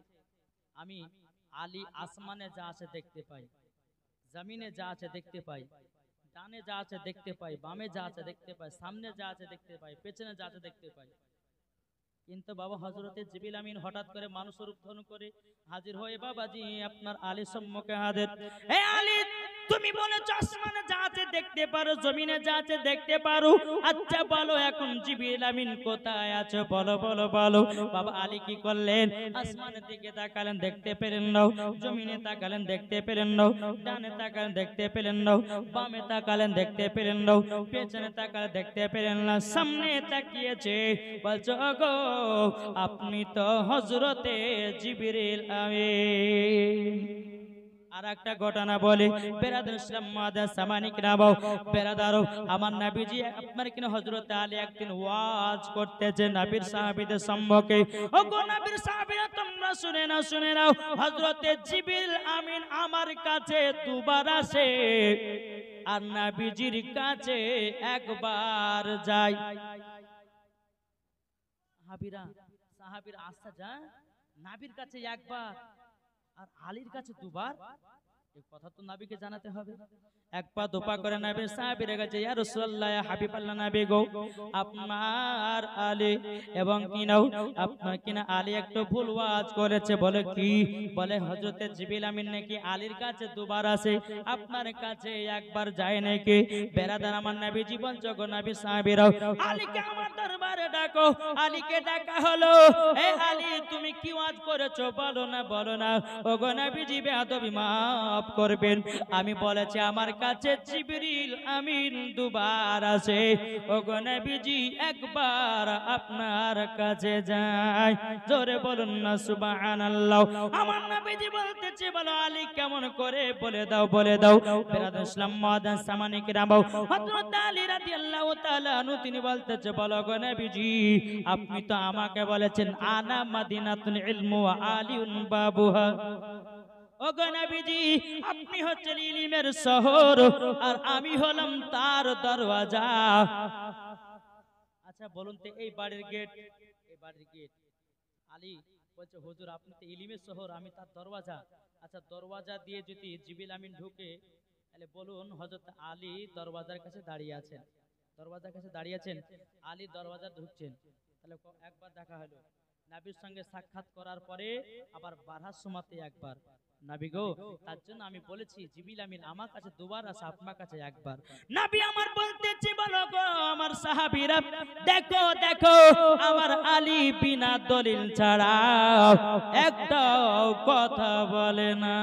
আমি আলী আসমানে যা আছে দেখতে পাই, জমিনে যা আছে দেখতে পাই, ডানে যা আছে দেখতে পাই, বামে যা আছে দেখতে পাই, সামনে যা আছে দেখতে পাই, পেছনে যা আছে দেখতে পাই। কিন্তু বাবা হযরতে জিবরিল আমিন হঠাৎ করে মানুষের রূপ ধারণ করে হাজির হয়ে বাবাজি আপনার আলী সম্মুখে হাজির। হে আলী তুমি বলেছো আসমানে যা আছে দেখতে পারো, জমিনে যা আছে দেখতে পারো, আচ্ছা বলো এখন জিবরিল আমিন কোথায় আছে? বলো বলো বলো। বাবা আলী কি করলেন? আসমানের দিকে তাকালেন, দেখতে পেলেন না, জমিনে তাকালেন, দেখতে পেলেন না, ডানে তাকালেন, দেখতে পেলেন না, বামে তাকালেন, দেখতে পেলেন না, পেছনে তাকালেন, দেখতে পেলেন না, সামনে তাকিয়েছে, বলছো গো আপনি তো হযরতে জিবরিল আমিন। আর একটা ঘটনা বলে, বেরাদার ইসলাম মুআদ্দাস সামানে কিরাম, বেরাদারও আমার নবীজি আপনার কিনা হযরত আলী একদিন ওয়াজ করতেছে নবীর সাহাবীদের সম্মুখে। ও গো নবীর সাহাবীরা তোমরা শুনে নাও, শুনে নাও, হযরতে জিবরিল আমিন আমার কাছে দুবার আসে আর নবীজির কাছে একবার যায়। সাহাবীরা আসতে যায়, নবীর কাছে একবার আর আলীর কাছে দুবার। এই কথা তো নবীকে জানাতে হবে। এক পা দুপা করে নবীর সাহাবীরা কাছে, ইয়া রাসূলুল্লাহ ইয়া হাবিবাল্লাহ, নবী গো আপনার আলী এবং কিনাও আপনার কিনা আলী একটু ভুল ওয়াজ করেছে। বলে কি? বলে হযরতে জিবরিল আমিন নাকি আলীর কাছে দুবার আসে, আপনার কাছে একবার যায় নাকি। বেরাদার আমার নবীজি বলছো, গো নবী সাহাবীরা আলীকে আমার দরবারে ডাকো। আলীকে ডাকা হলো। এ আলী তুমি কি ওয়াজ করেছো? বলো না বলো না। ও গো নবীজি বেয়াদবি মাফ করবেন, আমি বলেছি আমার কাছে জিবরিল আমিন দুবার আসে। ও গো নবীজি একবার আপনার কাছে যায়। জোরে বলুন না সুবহানাল্লাহ। আমার নবীজি বলতেছে, বলো আলী কেমন করে? বলে দাও বলে দাও। বেরাদার ইসলাম মুআদ্দাস সামানে কিরাম, হযরত আলী রাদিয়াল্লাহু তাআলা আনহু তিনি বলতেছে, বলো গো নবীজি আপনি তো আমাকে বলেছেন আনা মাদিনাতুল ইলম ওয়া আলিউন বাবুহা। ও গো নবীজি আপনি হচ্ছেন ইলমের শহর আর আমি হলাম তার দরওয়াজা। আচ্ছা বলুন তো এই বাড়ির গেট, এই বাড়ির গেট। আলী বলছে, হুজুর আপনি তো ইলমের শহর, আমি তার দরওয়াজা। আচ্ছা দরওয়াজা দিয়ে যদি জিবরিল আমিন ঢুকে, তাহলে বলুন হযরত আলী দরওয়াজার কাছে দাঁড়িয়ে আছেন, দরওয়াজার কাছে দাঁড়িয়েছেন, আলী দরওয়াজা ঢুকছেন, তাহলে একবার দেখা হলো। নবীর সঙ্গে সাক্ষাৎ করার পরে আবার বারহার সময়তে একবার। নবী গো, তার জন্য আমি বলেছি জিবরিল আমিন আমার কাছে দুবার আসে, আপনার কাছে একবার। নবী আমার বলতেছি, বলো গো আমার সাহাবীরা, দেখো দেখো আমার আলী বিনা দলিল ছাড়া একটাও কথা বলে না।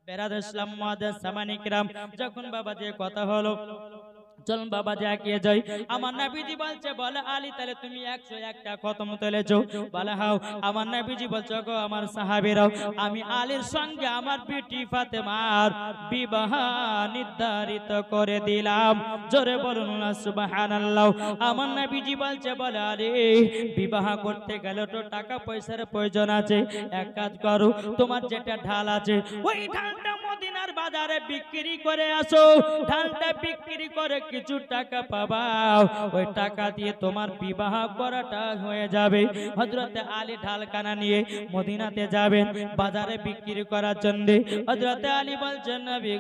বেরাদর ইসলাম মুআজ্জাজ সামানি কিরাম, যখন বাবা যে কথা হলো, চলুন বাবা যে এগিয়ে যাই। আমার নবীজি বলছে, বলে আলী তাহলে তুমি 101টা খতম তুলেছো? বলে হাও। আমার নবীজি বলছে, গো আমার সাহাবীরাও, আমি আলীর সঙ্গে আমার বিটি ফাতেমার বিবাহ নির্ধারিত করে দিলাম। জোরে বলুন না সুবহানাল্লাহ। আমার নবীজি বলছে, বলে আলী বিবাহ করতে গেলে তো টাকা পয়সার প্রয়োজন আছে, এক কাজ করো, তোমার যেটা ঢাল আছে ওই ঢালটা মদিনার বাজারে বিক্রি করে আসো, ঢালটা বিক্রি করে কিছু টাকা পাবা, ওই টাকা দিয়ে তোমার বিবাহ করাটা হয়ে যাবে। হযরতে আলী ঢালখানা নিয়ে মদিনাতে যাবেন বাজারে বিক্রি করার জন্য। হযরতে আলী বলছেন, নবী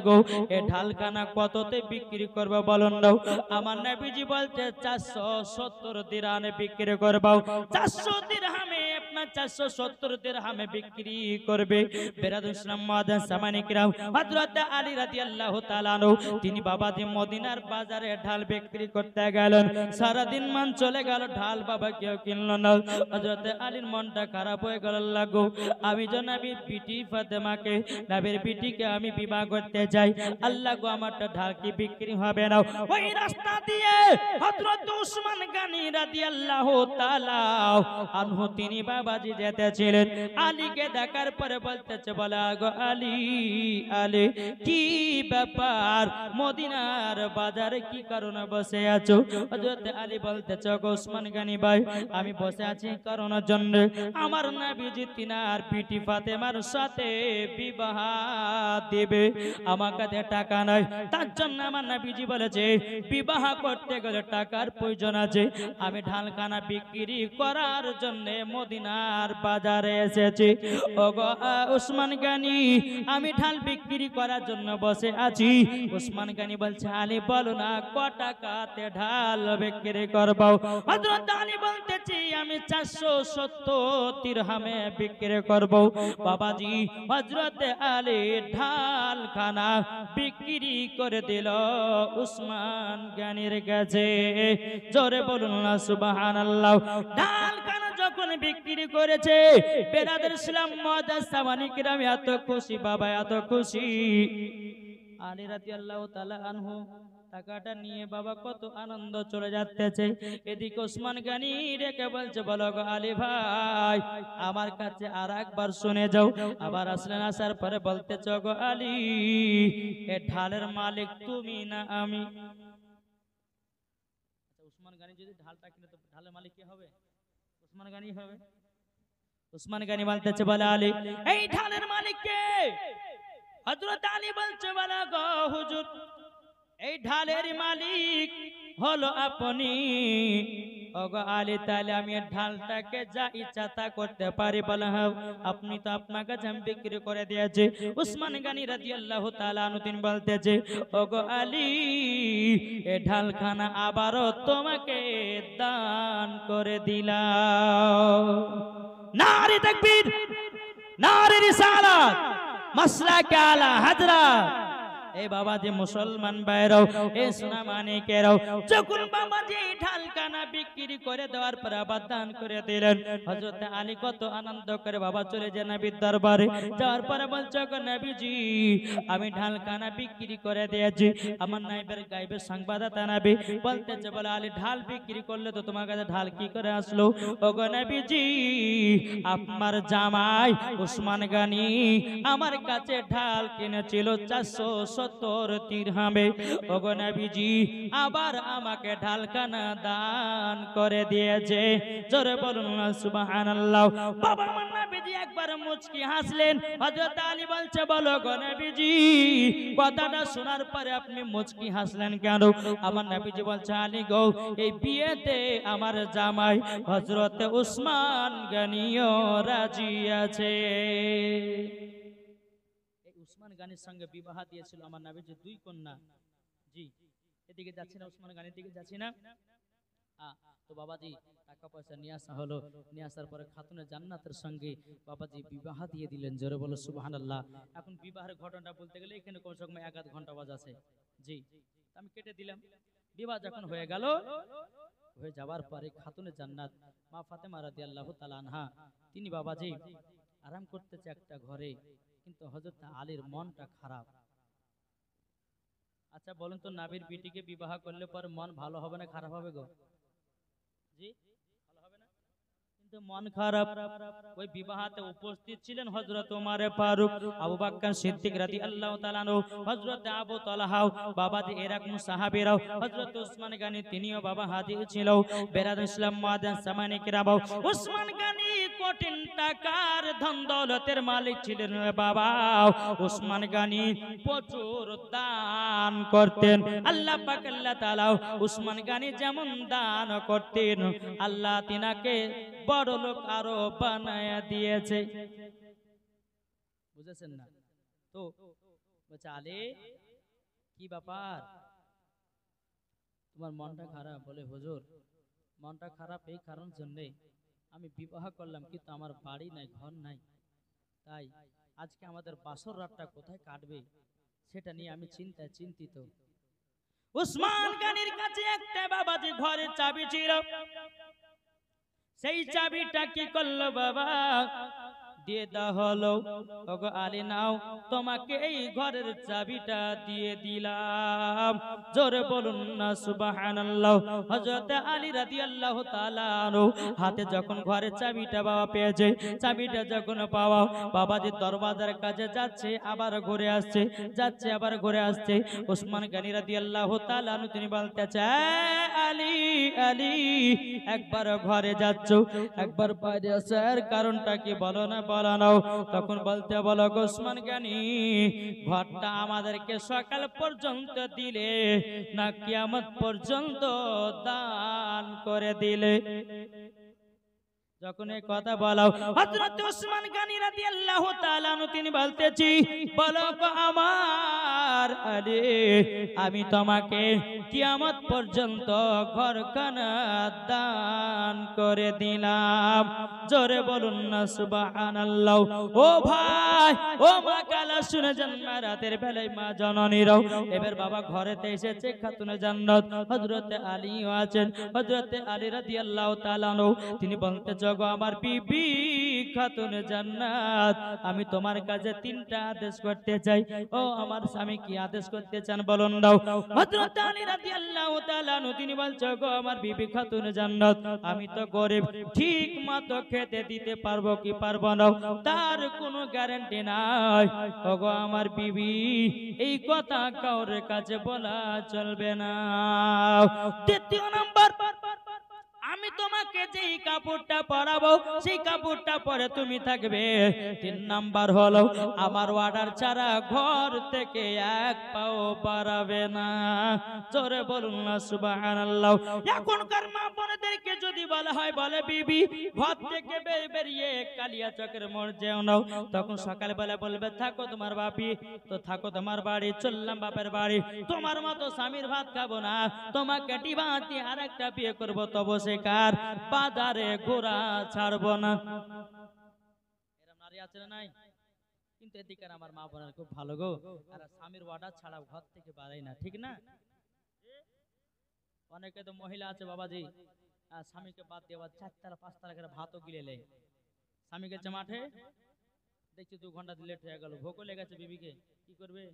গো এই ঢালখানা কততে বিক্রি করবে বলুন দাও। আমার নবীজি বলছে 470 দিরহামে বিক্রি করবাও। 400 দিরহামে, আপনার 470 দিরহামে বিক্রি করবে। বেরাদর ইসলাম মুআজ্জাজ সামানি কিরাম, হযরত আলী রাদিয়াল্লাহু তাআলা আনহু তিনি বাবাজি মদিনার বাজারে ঢাল বিক্রি করতে গেলেন। সারা দিন মান চলে গেল, ঢাল বাবা কেউ কিনলো না। হযরত আলীর মনটা খারাপ হয়ে গেল, লাগো আমি যে নবীর বিটি ফাতেমাকে, নবীর বিটিকে আমি বিবাহ করতে যাই, আল্লাহ গো আমারটা ঢাল কি বিক্রি হবে না? ওই রাস্তা দিয়ে হযরত উসমান গনি রাদিয়াল্লাহু তাআলা আনহু তিনি বাবাজি যেতেছিলেন। আলীকে দেখার পরে বলতেছে, বলা গো আলী, আলী কি ব্যাপার, মদিনার বাজারে কি কারণে বসে আছো? হযরত আলী বলতেছে, গো উসমান গনি ভাই, আমি বসে আছি কারণের জন্য, আমার নবীজি তিনার বিটি ফাতেমার সাথে বিবাহ দেবে, আমার কাছে টাকা নাই, তার জন্য আমার নবীজি বলেছে বিবাহ করতে গেলে টাকার প্রয়োজন আছে, আমি ঢালখানা বিক্রি করার জন্য মদিনার বাজারে এসেছি। ওগো উসমান গনি, আমি ঢাল বিক্রি করার জন্য বসে আছি। উসমান গনি বলছে, আলী বলো না ক টাকাতে ঢাল বিক্রি করবো? হযরত আলী বলতেছি, আমি 470 দিরহামে বিক্রি করব। বাবাজি হযরত আলী ঢালখানা বিক্রি করে দিল উসমান গনির কাছে। জোরে বলুন না সুবহানাল্লাহ। ঢালখানা যখন বিক্রি করেছে, বেরাদর ইসলাম মুআজ্জাজ সামানি কিরাম এত খুশি, বাবা এত খুশি। আলী রাদিয়াল্লাহু তাআলা আনহু টাকাটা নিয়ে বাবা কত আনন্দ চলে যাচ্ছে। এদিকে ওসমান গনি রেখে বলছে, বলো গো আলী ভাই, আমার কাছে আর একবার শুনে যাও। আবার আসলেন, আসার পরে বলতেছ, গো আলী এ ঢালের মালিক তুমি না আমি? ওসমান গনি যদি ঢালটা কিনে, তো ঢালের মালিক কে হবে? ওসমান গনি হবে। ওসমান গনি বলতেছে, বলে আলী এই ঢালের মালিক কে? হযরত আলী বলছে, বলো গো হুজুর, এই ঢালের মালিক হলো আপনি। ওগো আলী তাহলে আমি ঢালটাকে যা ইচ্ছা তা করতে পারি? বলে হ্যাঁ, আপনি তো আপনার কাছে আমি বিক্রি করে দিয়েছি। উসমান গনি রাদিয়াল্লাহু তাআলা আনহু তিনি বলতেছে, ওগো আলী এই ঢালখানা আবারও তোমাকে দান করে দিলাম। নারে তাকবীর, নারে রিসালাত, মাসলাকে আলা হাজরাত। এই বাবা যে মুসলমান ভাইরাও, এই সোনা মানিকেরাও, যখন বাবা যে ঢালখানা বিক্রি করে দেওয়ার পর আবার দান করে দিলেন, হযরত আলী কত আনন্দ করে বাবা চলে যায় নবীর দরবারে। যাওয়ার পরে বলছে, গো নবীজি আমি ঢালখানা বিক্রি করে দিয়েছি। আমার নাইবের গাইবের সংবাদদাতা নবী বলতেছে, বলে আলী ঢাল বিক্রি করলে তো তোমার কাছে ঢাল কি করে আসলো? ও গো নবীজি আপনার জামাই উসমান গনি আমার কাছে ঢাল কিনেছিল 470 দিরহামে। ওগো নবীজি আবার আমাকে ঢালখানা দান করে দিয়েছে। জোরে বলুন না সুবহানাল্লাহ। বাবা আমার নবীজি একবার মুচকি হাসলেন। হযরত আলী বলছে, বলো গো নবীজি কথাটা শোনার পরে আপনি মুচকি হাসলেন কেন? আমার নবীজি বলছে, আলী গো এই বিয়েতে আমার জামাই হযরত উসমান গনিও রাজি আছে। উসমান গনির সঙ্গে বিবাহ দিয়েছিল আমার নবীজি দুই কন্যা, জি, এদিকে যাচ্ছি না, ওসমান গানের দিকে যাচ্ছি না। তো বাবাজি টাকা পয়সা নিয়ে আসা হলো, নিয়ে আসার পরে খাতুনে জান্নাতের সঙ্গে বাবাজি বিবাহ দিয়ে দিলেন। জোরে বলো সুবহানাল্লাহ। এখন বিবাহের ঘটনাটা বলতে গেলে এখানে কমসে কম 1-1.5 ঘন্টা বাজ আছে। জি, আমি কেটে দিলাম। বিবাহ যখন হয়ে গেল, হয়ে যাওয়ার পরে খাতুনে জান্নাত মা ফাতেমা রাদিয়াল্লাহু তাআলা আনহা তিনি বাবাজি আরাম করতেছে একটা ঘরে, কিন্তু হযরত আলীর মনটা খারাপ। আচ্ছা বলুন তো, নাবির বিটিকে বিবাহ করলে পরে মন ভালো হবে না খারাপ হবে গো? জি, ভালো হবে না? কিন্তু মন খারাপ। ওই বিবাহতে উপস্থিত ছিলেন হযরত ওমর ফারুক, আবু বকর সিদ্দিক রাদিয়াল্লাহু তাআলা আনহু, হযরত আবু তালহা, বাবাজি এরকম সাহাবীরাও, হযরত ওসমান গনি তিনিও বাবা হাজির ছিল। বেরাদুল ইসলাম মুআদ্দিন সামানে কিরাম, ওসমান গনি কোটি টাকার ধন দৌলতের মালিক ছিলেন বাবা। ওসমান গনি প্রচুর দান করতেন। আল্লাহ পাক আল্লাহ তাআলা ওসমান গনি যেমন দান করতেন, আল্লাহ তিনাকে বড় লোক আরো বানায়া দিয়েছে। বুঝেছেন না? তো বলছে আলে কি ব্যাপার, তোমার মনটা খারাপ? বলে হুজুর মনটা খারাপ এই কারণ জন্যে, আমি বিবাহ করলাম কিন্তু আমার বাড়ি নাই, ঘর নাই, তাই আজকে আমাদের বাসর রাতটা কোথায় কাটবে সেটা নিয়ে আমি চিন্তিত। ওসমান গনির কাছে একটা বাবাজি ঘরের চাবি ছিল, সেই চাবিটা কি করলো বাবা দিয়ে দেওয়া হলো। ওগো আলী নাও, তোমাকে এই ঘরের চাবিটা দিয়ে দিলাম। জোরে বলুন না সুবহানাল্লাহ। হযরত আলী রাদিয়াল্লাহু তাআলা আনহু হাতে যখন ঘরের চাবিটা বাবা পেয়েছে, চাবিটা যখন পাওয়া বাবাজি দরওয়াজার কাছে যাচ্ছে, আবার ঘুরে আসছে, যাচ্ছে আবার ঘুরে আসছে। ওসমান গনি রাদিয়াল্লাহু তাআলা আনহু তিনি বলতেছে আলী আলী একবার ঘরে যাচ্ছ, একবার বাইরে আসো, এর কারণটা কি বলো না বলো নাও। তখন বলতে বলো ওসমান গনি ঘরটা আমাদেরকে সকাল পর্যন্ত দিলে না কিয়ামত পর্যন্ত দান করে দিলে? যখন এই কথা বলো হযরত ওসমান গনি রাদিয়াল্লাহু তাআলা আনহু তিনি বলতেছি বলো গো আমার আলী, আমি তোমাকে কিয়ামত পর্যন্ত ঘরখানা দান করে দিলাম। জোরে বলুন না সুবহানাল্লাহ। ও ভাই ও মা কালা শুনে যান, মা রাতের বেলায় মা জননীরাও এবার বাবা ঘরেতে এসেছে খাতুনে জান্নাত হযরত আলীও আছেন। হযরত আলী রাদিয়াল্লাহু তাআলা আনহু তিনি বলতে গো আমার বিবি খাতুনে জান্নাত, আমি তোমার কাছে 3টা আদেশ করতে চাই। ও আমার স্বামী কি আদেশ করতে চান বলুন দাও। হযরত আলী রাদিয়াল্লাহু তাআলা আনহু তিনি বলছে গো আমার বিবি খাতুনে জান্নাত, আমি তো গরিব, ঠিক মতো খেতে দিতে পারবো কি পারবো না তার কোনো গ্যারান্টি নাই। ওগো আমার বিবি এই কথা কাউরে কাছে বলা চলবে না। দ্বিতীয় নাম্বার, আমি তোমাকে যেই কাপড়টা পরাবো সেই কাপড়টা পরে তুমি থাকবে। 3 নাম্বার হলো আমার অর্ডার ছাড়া ঘর থেকে এক পাও বাড়াবে না। জোরে বলুন না সুবহানাল্লাহ। এখনকার মা বোনদেরকে যদি বলা হয় বলে বিবি ঘর থেকে বেরিয়ে কালিয়া চকের মোড় যেও না, তখন সকালবেলা বলবে থাকো তোমার বাপি, তো থাকো তোমার বাড়ি, চললাম বাপের বাড়ি, তোমার মতো স্বামীর ভাত খাবো না, তোমাকে ডিবাতি আর একটা বিয়ে করবো, তবে কার বাজারে ঘোরা ছাড়বো না। এরকম নারী আছে না নাই? কিন্তু এদিকের আমার মা বোনের খুব ভালো গো, আর স্বামীর অর্ডার ছাড়া ঘর থেকে বাড়াই না, ঠিক না? অনেকে তো মহিলা আছে বাবাজি স্বামীকে বাদ দিয়ে 4 তালা 5 তালা করে ভাতও গিলে লে। স্বামী গেছে মাঠে, দেখছি 2 ঘন্টা লেট হয়ে গেল, ভোকও লেগেছে বিবিকে, কি করবে?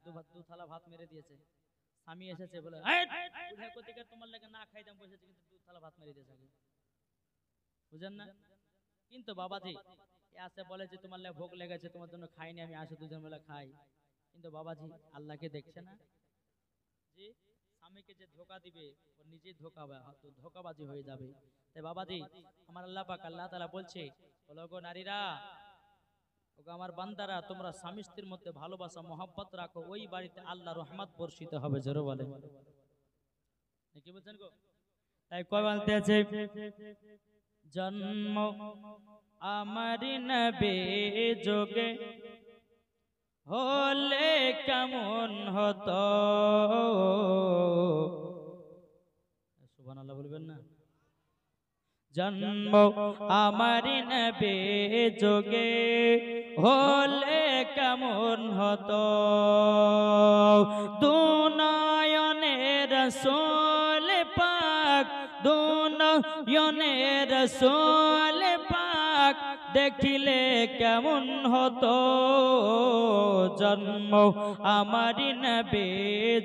2 থালা ভাত মেরে দিয়েছে। স্বামী এসেছে বলে তোমার লেগে না খাইতাম বসেছে, কিন্তু 2 থালা ভাত মেরে দিয়েছে। বুঝেন না? কিন্তু বাবাজি আসে বলে যে তোমার লেগে ভোগ লেগেছে, তোমার জন্য খাইনি, আমি আসে 2 জন মিলে খাই। কিন্তু বাবাজি আল্লাহকে দেখছে না যে স্বামীকে যে ধোকা দিবে ও নিজেই ধোকাবাজি হয়ে যাবে। তাই বাবাজি আমার আল্লাহ পাক আল্লাহ তাআলা বলছে বলো গো নারীরা, ওগো আমার বান্দারা, তোমরা স্বামী স্ত্রীর মধ্যে ভালোবাসা মহব্বত রাখো, ওই বাড়িতে আল্লাহর রহমত বর্ষিত হবে। জোরে বলে কি বলছেন গো? তাই কয় বলতেছে জন্ম আমার নবী যোগে হলে কেমন হতো, সুবহানাল্লাহ বলবেন না। জন্ম আমার নবী যোগে হলে কেমন হতো, দুনয়নে রাসূল পাক, দুনয়নে রাসূল পাক দেখিলে কেমন হতো, জন্ম আমার নবী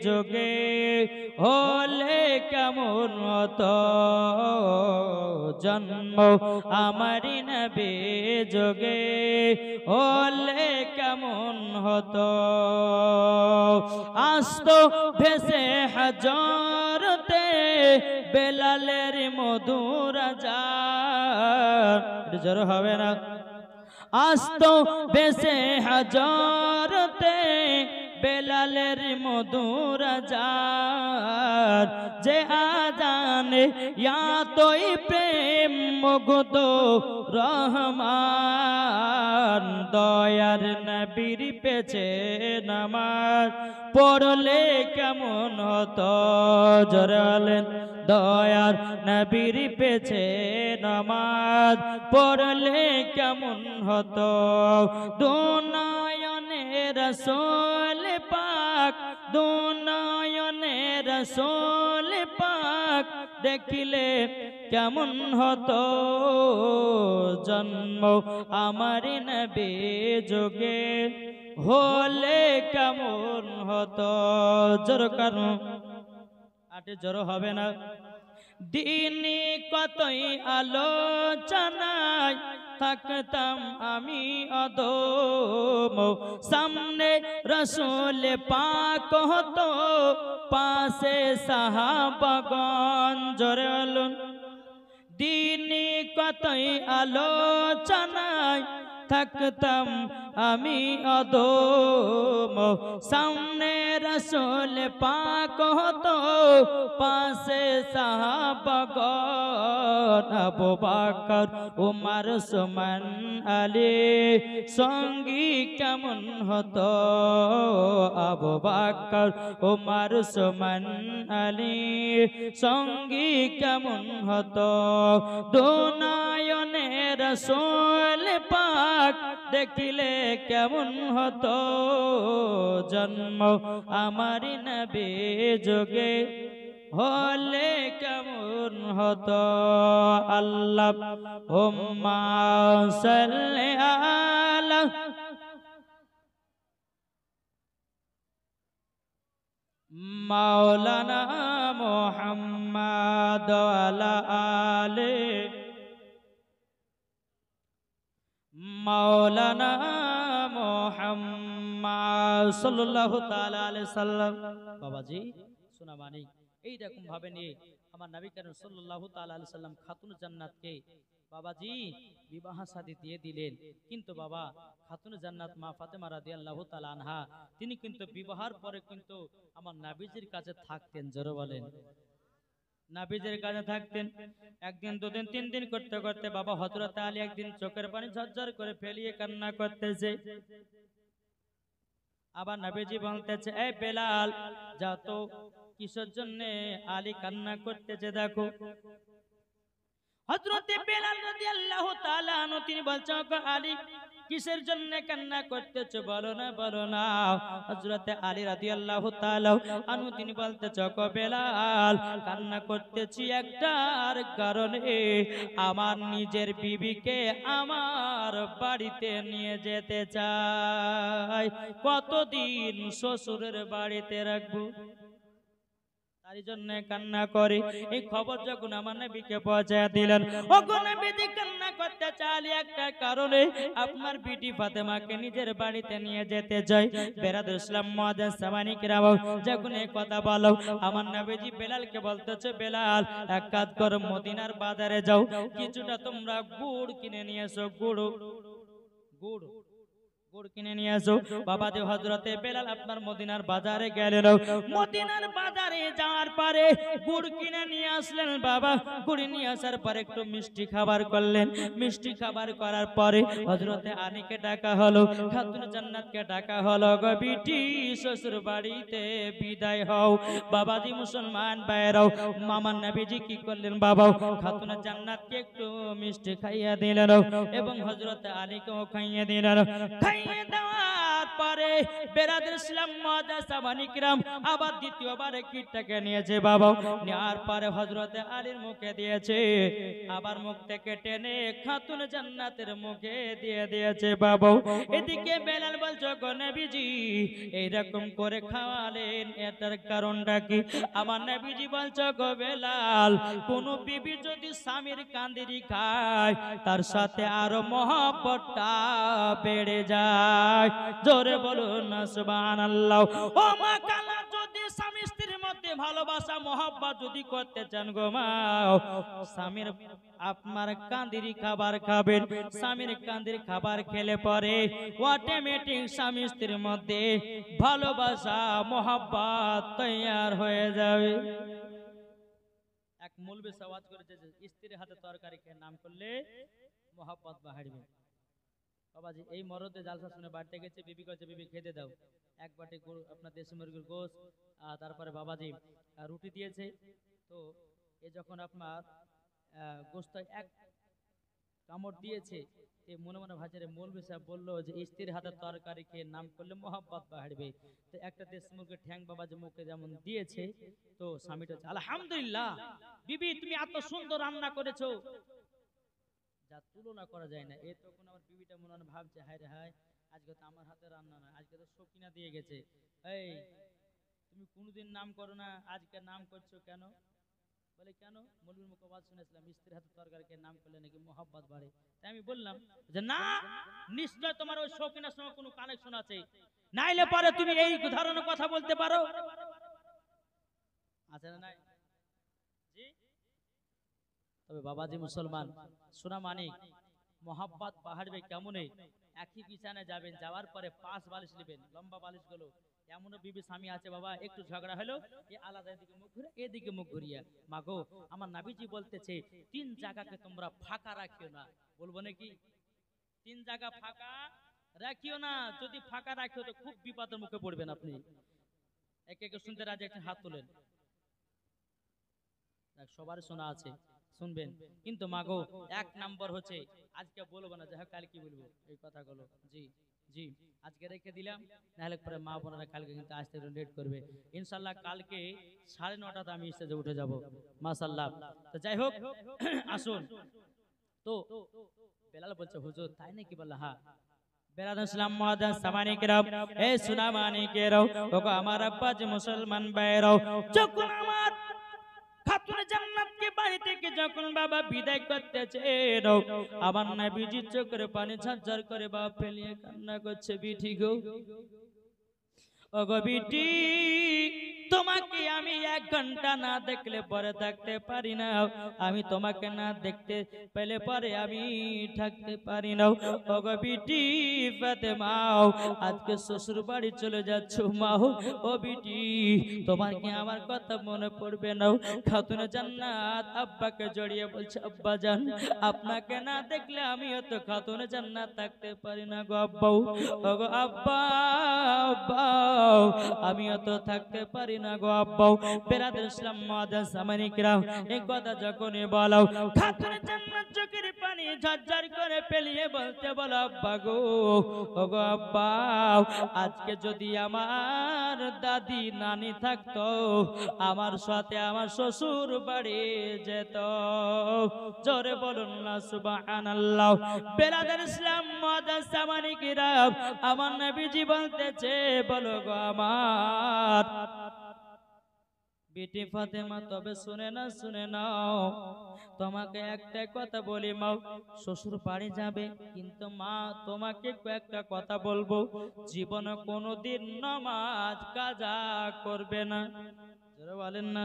যোগে হলে কেমন হতো, জন্ম আমার নবী যোগে হলে কেমন হতো। আসতো ভেসে হাজরতে বেলালের মধুর আজান, জোর হবে না। আসতো ভেসে হাজরতে বেলালের মধুর আজান, যে আজানে ইয়াতই প্রেম মুগ্ধ রহমান, দয়ার নবীর পেছে নামাজ পড়লে কেমন হতো, জোরে বলেন। দয়ার নবীর পেছে নামাজ পড়লে কেমন হতো, দুনয়নে রাসূল পাক, দুনয়নে রাসূল পাক দেখিলে কেমন হতো, জন্ম আমার নবী যোগে হলে কেমন হতো। জোর কারণ আটে জোর হবে না। দিনে কতই আলোচনায় থাকতাম আমি অদম, সামনে রাসূল পাক হতো, পাশে সাহাবাগণ, জোরে বলুন। দিনে কতই আলোচনায় থাকতাম আমি অদম, সামনে রাসূল পাক হতো, পাশে সাহাবাগণ, আবু বকর উমর উসমান আলী সঙ্গী কেমন হতো, আবু বকর উমর উসমান আলী সঙ্গী কেমন হতো, দুনয়নে রাসূল পাক দেখিলে কেমন হতো, জন্ম আমার নবী যোগে হলে কেমন হতো। আল্লাহুম্মা সাল্লি আলা মাওলানা মুহাম্মদ ওয়ালা আলে মাওলানা মুহাম্মদ সাল্লাল্লাহু তাআলা আলাইহি সাল্লাম। বাবাজি শোনা মানি এইরকম ভাবে নিয়ে আমার নবী করিম সাল্লাল্লাহু তাআলা আলাইহি সাল্লাম খাতুন জান্নাতকে বাবাজি বিবাহ শাদী দিয়ে দিলেন। কিন্তু বাবা খাতুন জান্নাত মা ফাতেমা রাদিয়াল্লাহু তাআলা আনহা তিনি কিন্তু বিবাহের পরে কিন্তু আমার নবীজির কাছে থাকতেন, জোরে বলেন। নবীজির কাছে থাকতেন, একদিন দুদিন তিন দিন করতে করতে বাবা হযরত আলী একদিন চোখের পানি ঝরঝর করে ফেলিয়ে কান্না করতেছে। আবার নবীজি বলতেছে, এই বেলাল যা তো কিসের জন্য আলী কান্না করতেছে দেখো। হযরত বেলাল রাদিয়াল্লাহু তাআলা আনহু তিনি বলছেন, আলী কিসের জন্য কান্না করতেছো বলো না বলো না। হযরত আলী রাদিয়াল্লাহু তাআলা আনহু তিনি বলতেছে, বেলাল কান্না করতেছি একটার কারণে, আমার নিজের বিবিকে আমার বাড়িতে নিয়ে যেতে চাই, কতদিন শ্বশুরের বাড়িতে রাখবো, তার জন্য কান্না করে। এই খবর যখন আমার নবীকে পৌঁছায় দিলেন, ওগো নবীজি কান্না করতে চাইলে একটা কারণে, আপনার বিটি ফাতেমাকে নিজের বাড়িতে নিয়ে যেতে চাই। বেরাদুল ইসলাম মুআজ্জিজ সামানি কিরাম যখন এই কথা বলো, আমার নবীজি বেলালকে বলতেছে, বেলাল এক কাজ করো, মদিনার বাজারে যাও, কিছুটা তোমরা গুড় কিনে নিয়ে এসো। গুড় গুড় গুড় কিনে নিয়ে আসো। বাবা যে হযরতে বেলাল আপনার মদিনার বাজারে গেলেন, মদিনার বাজারে যাওয়ার পরে গুড় কিনে নিয়ে আসলেন। বাবা গুড় নিয়ে আসার পরে একটু মিষ্টি খাবার করলেন। মিষ্টি খাবার করার পরে হযরতে আলীকে ডাকা হলো, খাতুন জান্নাতকে ডাকা হলো, গো বিটি শ্বশুর বাড়িতে বিদায় হও। বাবাজি মুসলমান ভাইরাও, মামার নবীজি কি করলেন বাবা, খাতুন জান্নাতকে একটু মিষ্টি খাইয়ে দিলেন এবং হযরতে আলীকেও খাইয়ে দিলেন। খাইয়ে দেওয়ার পরে বেরাদের ইসলাম মুআজ্জাজ সাহাবায়ে কিরাম আবার দ্বিতীয়বার কিটটাকে নিয়েছে বাবা, নেওয়ার পরে হযরতে আলীর মুখে দিয়েছে, আবার মুখ থেকে টেনে খাতুন জান্নাতের মুখে দিয়ে দিয়েছে বাবা। এদিকে বেলাল বলছো, গো নবীজি এইরকম করে খাওয়ালেন, এটার কারণটা কি? আমার নবীজি বলছো, গো বেলাল কোন বিবি যদি স্বামীর কান্দিরি খায় তার সাথে আরো মহব্বতটা বেড়ে যায়। জোরে বলুন না সুবহানাল্লাহ। ও মা কালা, যদি স্বামী স্ত্রীর মধ্যে ভালোবাসা মহব্বত যদি করতে চান গো মা, স্বামীর আপনার কান্দিরি খাবার খাবেন। স্বামীর কান্দির খাবার খেলে পরে অটোমেটিক স্বামী স্ত্রীর মধ্যে ভালোবাসা মহব্বত তৈয়ার হয়ে যাবে। এক মৌলবি সওয়াজ করেছে যে স্ত্রীর হাতে তরকারি খেয়ে নাম করলে মহব্বত বাড়বে। বাবাজি এই মরদে জালসা শুনে বাড়তে গেছে, বিবি কইছে বিবি খেতে দাও, এক বাটি আপনার দেশি মুরগির গোশত, তারপরে বাবাজি রুটি দিয়েছে। তো এ যখন আপনার গোশত এক কামড় দিয়েছে, মনে মনে ভাজরে মৌলবি সাহেব বললো যে স্ত্রীর হাতে তরকারি খেয়ে নাম করলে মহব্বত বাড়বে। তো একটা দেশি মুরগির ঠ্যাং বাবাজি মুখে যেমন দিয়েছে, তো স্বামীটা আলহামদুলিল্লাহ বিবি তুমি এত সুন্দর রান্না করেছো, যা তুলনা করা যায় না। এ তখন আমার বিবিটা মনে মনে ভাবছে, হায় রে হায়, আজকে তো আমার হাতে রান্না নয়, আজকে তো সকিনা দিয়ে গেছে। এই তুমি কোনোদিন নাম করো না, আজকে নাম করছো কেন? বলে কেন? মৌলবীর মুখে আওয়াজ শুনেছিলাম স্ত্রীর হাতে তরকারিকে নাম করলে নাকি মহব্বত বাড়ে। তাই আমি বললাম যে না, নিশ্চয় তোমার ওই সকিনার সঙ্গে কোনো কানেকশন আছে, নাইলে পারে তুমি এই ধরনের কথা বলতে পারো। আছে না নাই? জি। তবে বাবাজি মুসলমান সোনা মানিক, মহাব্বত বাড়বে কেমনে? একই বিছানে যাবেন, যাওয়ার পরে পাঁচ বালিশ নেবেন, লম্বা বালিশ গুলো। এমনও বিবি স্বামী আছে বাবা, একটু ঝগড়া হলো এ আলাদা এদিকে মুখ ঘুরে এদিকে মুখ ঘুরিয়া, মাগো আমার নাবিজি বলতেছে তিন জায়গাকে তোমরা ফাঁকা রাখিও না। বলবো নাকি? তিন জায়গা ফাঁকা রাখিও না, যদি ফাঁকা রাখিও তো খুব বিপদের মুখে পড়বেন আপনি। একে একে শুনতে রাজি একটা হাত তোলেন, সবার শোনা আছে, শুনবেন। কিন্তু মাগো এক নাম্বার হচ্ছে, আজকে বলবো না, যাই হোক কাল কি বলবো এই কথাগুলো। জি জি, আজকে রেখে দিলাম, নাহলে পরে মা বোনেরা কালকে কিন্তু আসতে লেট করবে। ইনশাল্লাহ কালকে 9:30টাতে আমি স্টেজে উঠে যাব মাশাআল্লাহ। তো যাই হোক আসুন। তো বেলাল বলছে হুজুর তাই নাকি? বললা হ্যাঁ। বেলাল ইসলাম মুআজ্জাজ সাহাবায়ে কিরাম, এই সোনা মানিকেরাও, ওগো আমার আব্বা যে মুসলমান ভাইরাও, যখন আমার খাতুন জান্নাতকে বাড়ি থেকে যখন বাবা বিদায় করতেছে, আমার নবীজির চোখের পানি ঝরঝর করে বাবা ফেলিয়ে কান্না করছে, বিটি গো, ওগো বিটি, তোমাকে আমি 1 ঘন্টা না দেখলে পরে থাকতে পারি না, আমি তোমাকে না দেখতে পেলে পরে আমি থাকতে পারি না। ওগো বিটি ফাতেমা, আজকে শ্বশুর বাড়ি চলে যাচ্ছ মা, ও বিটি তোমার কি আমার কথা মনে পড়বে না? খাতুন জান্নাত আব্বাকে জড়িয়ে বলছে, আব্বা জান আপনাকে না দেখলে আমিও তো খাতুন জান্নাত থাকতে পারি না গো আব্বা। ওগো আব্বা, আব্বা আমিও তো থাকতে পারি না গো আব্বা। বেরাদের ইসলাম মুআজ্জাজ সাহাবায়ে কিরাম এই কথা যখনই বলো, খাতুন জান্নাত চোখের পানি ঝরঝর করে ফেলিয়ে বলতে বলো, আব্বা গো, ওগো আব্বা, আজকে যদি আমার দাদি নানি থাকতো, আমার সাথে আমার শ্বশুর বাড়ি যেত। জোরে বলুন না সুবহানাল্লাহ। বেরাদের ইসলাম মুআজ্জাজ সাহাবায়ে কিরাম, আমার নবীজি বলতেছে, বলো গো আমার বেটি ফাতেমা, তবে শুনে না, শুনে নাও, তোমাকে একটা কথা বলি মা, শ্বশুর বাড়ি যাবে কিন্তু মা তোমাকে কয়েকটা কথা বলবো, জীবনে কোনোদিন নামাজ কাজা করবে না। যারা বলেন না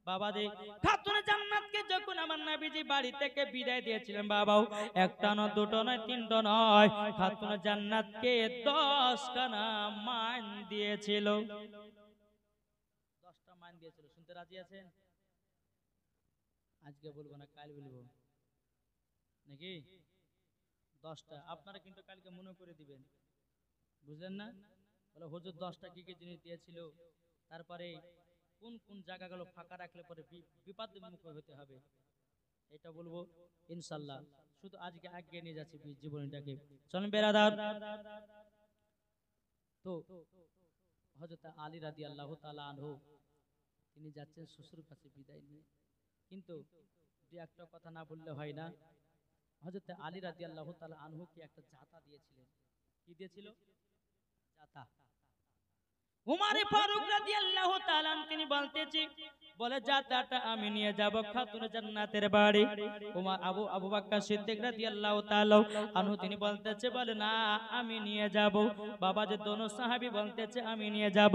বাবাজি খাতুনে জান্নাতকে যখন আমার নবীজি বাড়ি থেকে বিদায় দিয়েছিলেন বাবাও, একটা নয়, দুটো নয়, তিনটা নয়, খাতুনে জান্নাতকে 10 খানা মান দিয়েছিল। 10টা মান দিয়েছিল। শুনতে রাজি আছেন? আজকে বলবো না, কাল বলবো নাকি? 10টা। আপনারা কিন্তু কালকে মনে করে দিবেন, বুঝলেন না? বলে হুজুর 10টা কি কি জিনিস দিয়েছিল, তারপরে কোন কোন জায়গাগুলো ফাঁকা রাখলে পরে বিপদের মুখে হতে হবে, এটা বলবো ইনশাআল্লাহ। শুধু আজকে আগে নিয়ে যাচ্ছি জীবনটাকে। চলেন বেরাদার, তো হযরত আলী রাদিয়াল্লাহু তাআলা আনহু তিনি যাচ্ছেন শ্বশুর কাছে বিদায় নিয়ে, কিন্তু দুই একটা কথা না বললে হয় না। হযরত আলী রাদিয়াল্লাহু তাআলা আনহুকে একটা জাতা দিয়েছিলেন। কি দিয়েছিল? জাতা। উমর ফারুক রাদিয়াল্লাহু তাআলা তিনি বলতেছি, বলে জাতাটা আমি নিয়ে যাব খাতুনে জান্নাতের বাড়ি। উমর আবু বকর সিদ্দিক রাদিয়াল্লাহু তাআলা আনহু তিনি বলতেছে, বলে না আমি নিয়ে যাব। বাবা যে দোনো সাহাবী বলতেছে আমি নিয়ে যাব।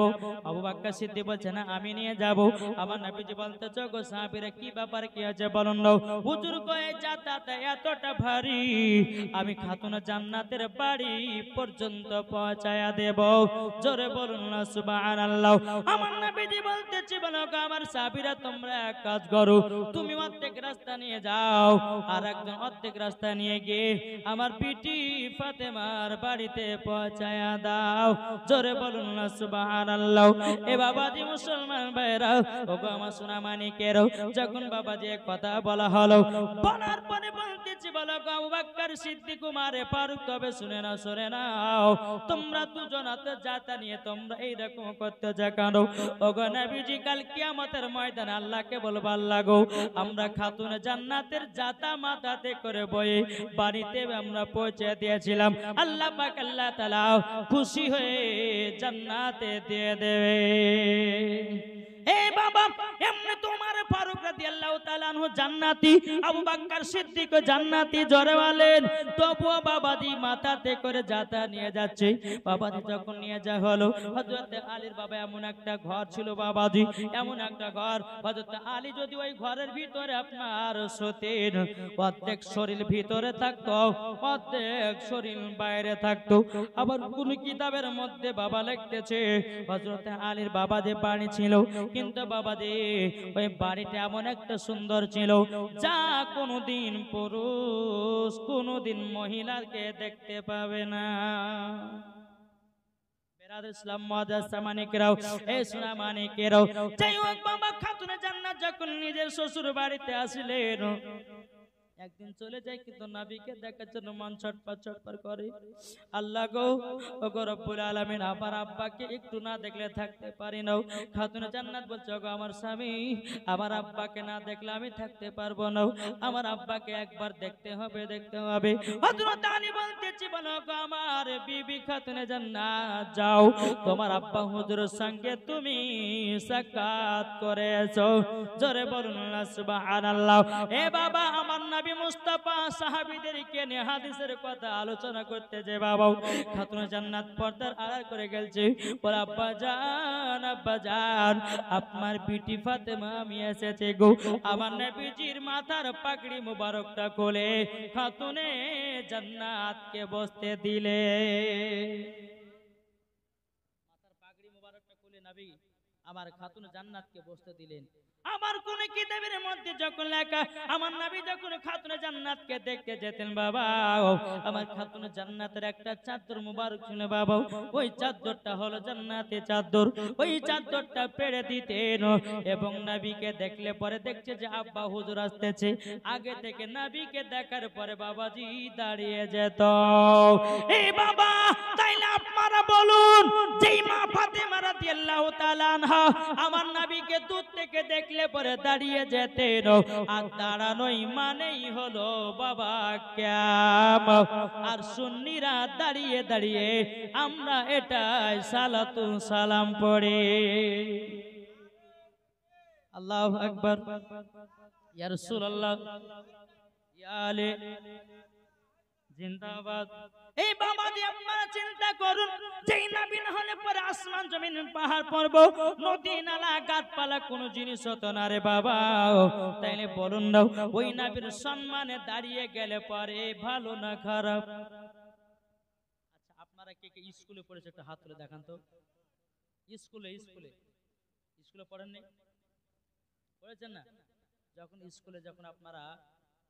আবু বকর সিদ্দিক বলছে না আমি নিয়ে যাব। আমার নবীজি বলতেছে, গো সাহাবীরা কি ব্যাপার, কি আছে বলুন না। হুজুর কয়ে জাতাটা এতটা ভারী, আমি খাতুনে জান্নাতের বাড়ি পর্যন্ত পৌঁছায়া দেব। জোরে বলুন না সুবহানাল্লাহ। আমার নবীজি বলতেছে, বলো আমার সাহাবীরা তোমরা এক কাজ করো, তুমি অর্ধেক রাস্তা নিয়ে যাও, আর একজন অর্ধেক রাস্তা নিয়ে গিয়ে আমার বিটি ফাতেমার বাড়িতে পৌঁছায়া দাও। জোরে বলুন না সুবহানাল্লাহ। এ বাবাজি মুসলমান ভাইরা, ওগো আমার সোনা মানিকেরও, যখন বাবাজি এক কথা বলা হলো, বলার পরে বলতেছি, বলো আবু বকর সিদ্দিক উমর ফারুক, তবে শুনে না, শুনে নাও, তোমরা দুজন হাতে জাতা নিয়ে তোমরা এইরকম করতে যা কেন? ওগো নবীজি কাল কিয়ামতের ময়দানে আল্লাহকে বলবো, আল্লাহ গো আমরা খাতুনে জান্নাতের জাতা মাথাতে করে বয়ে বাড়িতে আমরা পৌঁছে দিয়েছিলাম, আল্লাহ পাক আল্লাহ তাআলা খুশি হয়ে জান্নাতে দিয়ে দেবে। এ বাবা এমনি তোমার ফারুক রাদিয়াল্লাহু তাআলা আনহু জান্নাতি, আবু বকর সিদ্দিক জান্নাতি, জোরে বলেন। তবুও বাবাজি মাথাতে করে জাতা নিয়ে যাচ্ছে। বাবাজি যখন নিয়ে যা হলো, হযরত আলীর বাবা এমন একটা ঘর ছিল বাবাজি, এমন একটা ঘর, হযরত আলী যদি ওই ঘরের ভিতরে আপনার সতেন, অর্ধেক শরীর ভিতরে থাকতো, অর্ধেক শরীর বাইরে থাকতো। আবার কোন কিতাবের মধ্যে বাবা লিখতেছে, হযরত আলীর বাবা যে বাড়ি ছিল, কিন্তু বাবাজি ওই বাড়িটা এমন একটা সুন্দর ছিল, যা কোনোদিন পুরুষ কোনোদিন মহিলাকে দেখতে পাবে না। ইসলাম মাদ্রাসা মানিকেরাও, এই সোনা মানিকেরাও, যাই হোক বাবা খাতুনে জান্নাত যখন নিজের শ্বশুর বাড়িতে আসলেন, একদিন চলে যায়, কিন্তু নবীকে দেখার জন্য মন ছটফট করে। আল্লাহ গো, ওগো রব্বুল আলামিন, আমার আব্বাকে একটু না দেখলে থাকতে পারি না। খাতুনে জান্নাত বলছে, ওগো আমার স্বামী, আমার আব্বাকে না দেখলে আমি থাকতে পারবো না, আমার আব্বাকে একবার দেখতে হবে, দেখতে হবে। হযরত আলী বলতেছি, বলো গো আমার বিবি খাতুনে জান্নাত, যাও তোমার আব্বা হুজুরের সঙ্গে তুমি সাক্ষাৎ করেছো। জোরে বলুন না সুবহানাল্লাহ। এ বাবা আমার নবী মুস্তাফা সাহাবীদেরকে নিয়ে হাদিসের কথা আলোচনা করতে যে বাবা খাতুনে জান্নাত পর্দার আড়াল করে গেছে, বলে আব্বা জান, আব্বা জান, আপনার বিটি ফাতেমা আমি এসেছে গো। আমার নবীজির মাথার পাগড়ি মুবারকটা খুলে খাতুনে জান্নাতকে বসতে দিলে। মাথার পাগড়ি মুবারকটা খুলে নবী আমার খাতুনে জান্নাতকে বসতে দিলেন। আমার কোন কিতাবের মধ্যে যখন লেখা, আমার নবী যখন খাতুনে জান্নাতকে দেখতে যেতেন বাবা, আমার খাতুনে জান্নাতের একটা চাদর মুবারক ছিল বাবা, ওই চাদরটা হলো জান্নাতের চাদর, ওই চাদরটা পেড়ে দিতেন, এবং নবীকে দেখলে পরে দেখছে যে আব্বা হুজুর আসতেছে, আগে থেকে নবীকে দেখার পরে বাবাজি দাঁড়িয়ে যেত। এই বাবা তাইলে আপনারা বলুন, যেই মা ফাতেমা রাদিয়াল্লাহু তাআলা আনহা আমার নবীকে দূর থেকে দেখলে পরে দাঁড়িয়ে যেতেন, আর দাঁড়ানোই মানেই হলো বাবা কিয়ামত। আর সুন্নিরা দাঁড়িয়ে দাঁড়িয়ে আমরা এটাই সালাতু সালাম পড়ে। আল্লাহু আকবার, ইয়া রাসূলুল্লাহ, ইয়া আলী। জিন্দাবাদ। এই বাবাজি আপনারা চিন্তা করুন, যেই নবী না হলে পরে আসমান জমিন পাহাড় পর্বত নদী নালা গাছপালা কোনো জিনিস হতো না রে বাবা। তাইলে বলুন না, ওই নবীর সম্মানে দাঁড়িয়ে গেলে পরে ভালো না খারাপ? আচ্ছা, আপনারা কে কে স্কুলে পড়েছে একটু হাত তুলে দেখান তো। স্কুলে স্কুলে স্কুলে পড়েননি? পড়েছেন না? যখন স্কুলে যখন আপনারা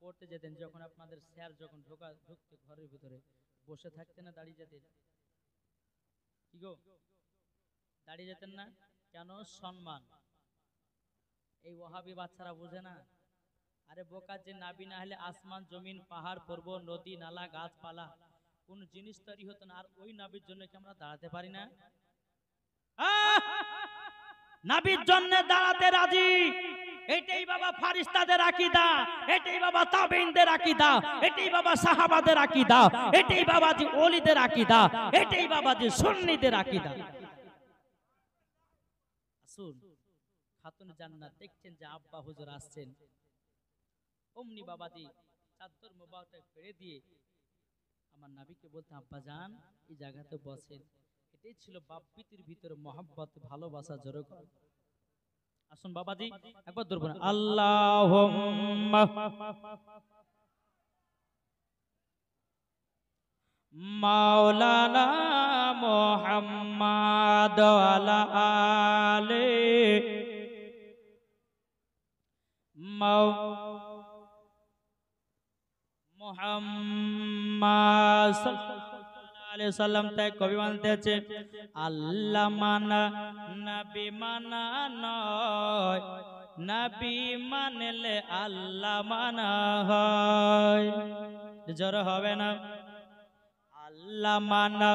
পড়তে যেতেন, যখন আপনাদের স্যার যখন ঢুকতে ঘরের ভিতরে, বসে থাকতেন না দাঁড়িয়ে যেতেন? কি গো, দাঁড়িয়ে যেতেন না কেন? সম্মান। এই ওহাবি বাচ্চারা বোঝে না। আরে বোকা, যে নাবি না হলে আসমান জমিন পাহাড় পর্বত নদী নালা গাছপালা কোন জিনিস তৈরি হতো না। আর ওই নাবির জন্য কি আমরা দাঁড়াতে পারি না? নাবির জন্য দাঁড়াতে রাজি। এটাই বাবা ফারিস্তাদের আকীদা, এটাই বাবা তাবেঈনদের আকীদা, এটাই বাবা সাহাবাদের আকীদা, এটাই বাবাজি ওলিদের আকীদা, এটাই বাবাজি সুন্নিদের আকীদা। আসুন, খাতুন জান্নাত দেখছেন যে আব্বা হুজুর আসছেন, অমনি বাবাজি চাদর মোবারক ফেলে দিয়ে আমার নবীকে বলতে, আব্বা জান এই জায়গাতে বসেন। এটাই ছিল বাপ্পিতির ভিতরে মহব্বত, ভালোবাসা জড়ো করে। আসুন বাবাজি একবার ধরবো না, আল্লাহুম্মা মাওলানা মুহাম্মাদ ওয়ালা আলে মুহাম্মাদ সাল্লাল্লাহু আলাইহি সাল্লাম। তাই কবি বলতেছে, আল্লাহ মানা নবী মানা নয়, নবী মানলে আল্লাহ মানা হয়। জোরে হবে না? আল্লাহ মানা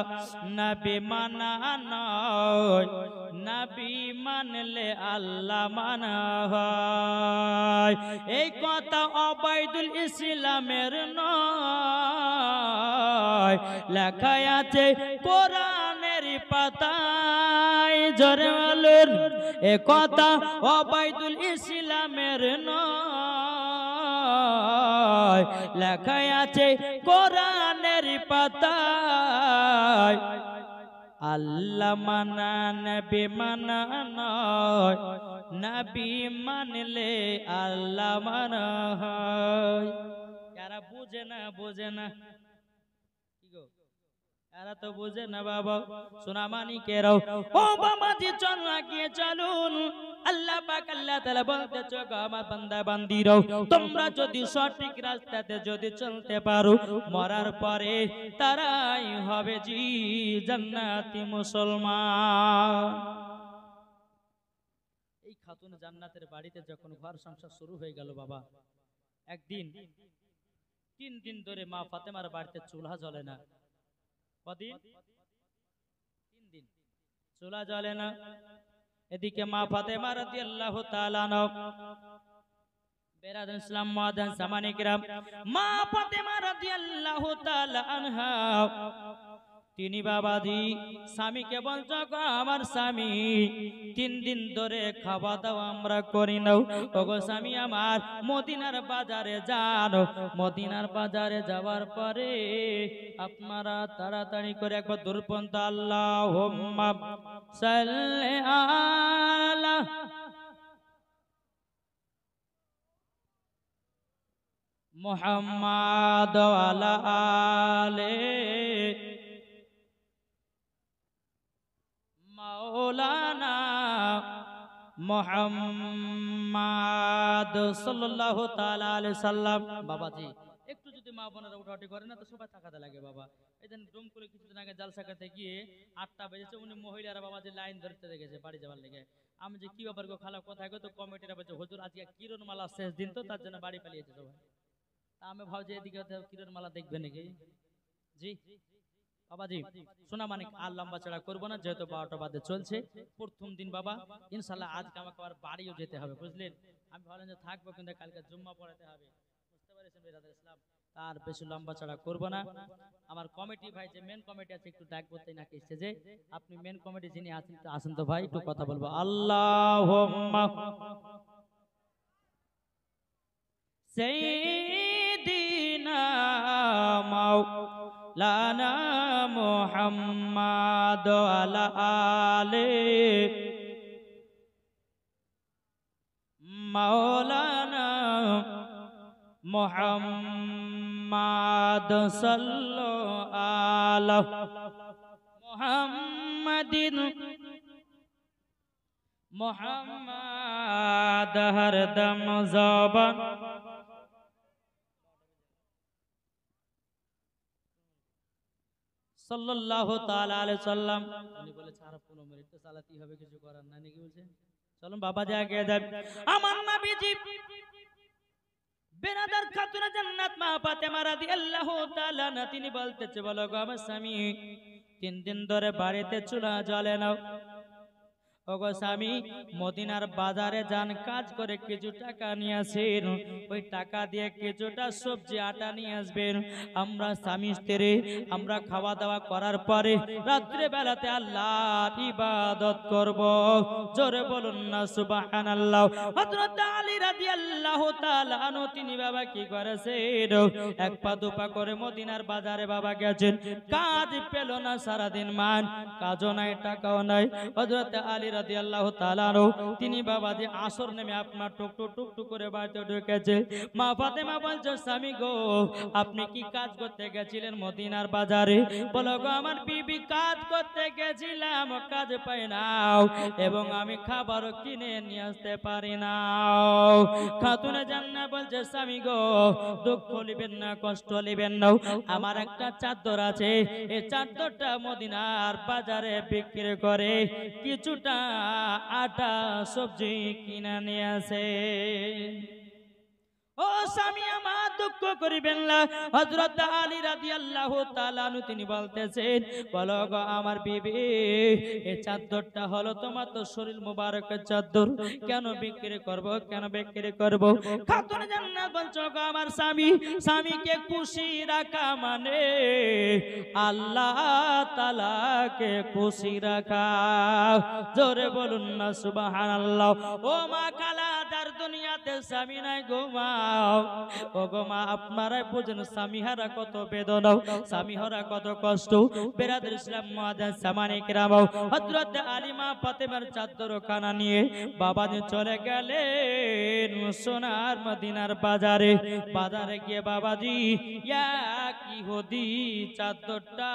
নবী মানা নয়, নবী মানলে আল্লাহ মানা হয়। এই কথা ওবায়দুল ইসলামের নয়, লেখা আছে কোরআনের পাতায়। জোরে বলুন, এ কথা ওবায়দুল ইসলামের নয়, লেখা আছে কোরআনের পাতায়। আল্লাহ মানা নবী মানা নয়, নবী মানলে আল্লাহ মানা হয়। যারা বুঝে না বোঝে না, কি গো, এরা তো বুঝে না বাবা। সোনামানি কেরাও, ও বাবাজি চলো আগিয়ে চলুন। আল্লাহ পাক আল্লাহ তাআলা বলতেছে, গো আমার বান্দা বান্দিরাও, তোমরা যদি সঠিক রাস্তাতে যদি চলতে পারো, মরার পরে তারাই হবে জি জান্নাতি মুসলমান। এই খাতুন জান্নাতের বাড়িতে যখন ঘর সংসার শুরু হয়ে গেল বাবা, একদিন 3 দিন ধরে মা ফাতেমার বাড়িতে চুলা জ্বলে না। কদিন? 3 দিন চুলা জ্বলে না। এদিকে মা ফাতেমা রাদিয়াল্লাহু তাআলা আনহা, বেরাদান ইসলাম মুআদ্দান জামানে কিরাম, মা ফাতেমা রাদিয়াল্লাহু তাআলা আনহা তিনি বাবাজি স্বামীকে বলছো, গো আমার স্বামী 3 দিন ধরে খাওয়া দাওয়া আমরা করি নাও। ওগো স্বামী আমার, মদিনার বাজারে যান, মদিনার বাজারে যাওয়ার পরে আপনারা তাড়াতাড়ি করে একবার দুরপন্ত আল্লাহুম্মা সাল্লি আলা মুহাম্মাদ ওয়ালা আলে মাওলানা মুহাম্মাদ সাল্লাল্লাহু তাআলা আলাইহি সাল্লাম। বাবাজি একটু যদি মা বোনেরা উঠাউঠি করে না তো সবাই তাকাতে লাগে বাবা। এই যে ডুম করে কিছুদিন আগে জালসা করতে গিয়ে 8টা বেজেছে, উনি মহিলারা বাবাজি লাইন ধরতে দেখেছে বাড়ি যাওয়ার লেগে। আমি যে কি ব্যাপার গো খালা কোথায় গো, তো কমিটিরা বলছে হুজুর আজকে কিরণমালা শেষ দিন, তো তার জন্য বাড়ি পালিয়েছে সবাই। তা আমি ভাবছি এদিকে কিরণমালা দেখবে নাকি। জি বাবাজি শোনা মানিক আর লম্বা চড়া করবো না, যেহেতু 12টা বাজে চলছে প্রথম দিন বাবা। ইনশাল্লাহ আজকে আমাকে আবার বাড়িও যেতে হবে, বুঝলেন। আমি ভাবলাম যে থাকবো, কিন্তু কালকে জুম্মা পড়াতে হবে, বুঝতে পারছেন বিরাদার ইসলাম। তার বেশি লম্বা চড়া করবো না। আমার কমিটি ভাই যে মেন কমিটি আছে একটু ডাকবো তাই নাকি স্টেজে। আপনি মেন কমিটি যিনি আছেন তো আসেন তো ভাই, একটু কথা বলবো। আল্লাহুম্মা সাইয়্যিদিনা লানা মুহাম্মাদ আলা আলে মাওলানা মুহাম্মাদ সাল্লাল্লাহু আলা মুহাম্মাদিন মুহাম্মাদ হরদম জবান সাল্লাল্লাহু তাআলা আলাইহি সাল্লাম। উনি বলেছে আর 15 মিনিট তো চালাতেই হবে, কিছু করার নাই নাকি বলছেন। চলুন বাবা যা আগে যাবে। আমার নবীজি বেনাদার খাতুনে জান্নাত মা ফাতেমা রাদিয়াল্লাহু তাআলা না তিনি বলতেছে, বলো গো আমার স্বামী 3 দিন ধরে বাড়িতে চুলা জ্বলে না। ওগো স্বামী মদিনার বাজারে যান, কাজ করে কিছু টাকা নিয়ে আসেন, ওই টাকা দিয়ে কিছুটা সবজি আটা নিয়ে আসবেন। আমরা স্বামী স্ত্রী আমরা খাওয়া দাওয়া করার পরে রাত্রে বেলাতে আল্লাহর ইবাদত করব। জোরে বলুন না সুবহানাল্লাহ। হযরত আলী রাদিয়াল্লাহু তাআলা আনহু তিনি বাবা কি করেছেন, এক পা দুপা করে মদিনার বাজারে বাবা গেছেন, কাজ পেল না সারাদিন মান, কাজও নাই টাকাও নাই। হযরত আলী রাদিয়াল্লাহু তাআলা আনহু তিনি বাবা যে আসর নেমে আপনার টুকটুক টুকটুক করে বাড়িতে ঢুকেছে। মা ফাতেমা বলছে, স্বামী গো আপনি কি কাজ করতে গেছিলেন মদিনার বাজারে? বলো গো আমার বিবি কাজ করতে গেছিলাম, কাজ পাই নাও এবং আমি খাবারও কিনে নিয়ে আসতে পারি না। খাতুনে জান্নাত বলছে, স্বামী গো দুঃখ নেবেন না, কষ্ট নেবেন না, আমার একটা চাদর আছে, এই চাদরটা মদিনার বাজারে বিক্রি করে কিছুটা আটা সবজি কিনে নিয়ে আসে। ও স্বামী আমার দুঃখ করিবেন না। হযরত আলী রাদিয়াল্লাহু তাআলা আনহু তিনি বলতেছেন, বলো গো আমার বিবি এই চাদরটা হলো তোমার তো শরীর মুবারকের চাদর, কেন বিক্রি করব, কেন বিক্রি করব? খাতুনে জান্নাত বলছো গো আমার স্বামী, স্বামীকে খুশি রাখা মানে আল্লাহ তাআলাকে খুশি রাখা। জোরে বলুন না সুবহানাল্লাহ। ও মা কালা যার দুনিয়াতে স্বামী নাই গো মা, ও গো মা আপনারাই বুঝেন স্বামীহারা কত বেদনা, স্বামীহারা কত কষ্ট। বেরাদর ইসলাম মুআজ্জাজ সামানে কিরাম, হযরত আলী মা ফাতেমার চাদর কানা নিয়ে বাবা যে চলে গেলেন সোনার মদিনার বাজারে। বাজারে গিয়ে বাবাজি এক ইহুদি চাদরটা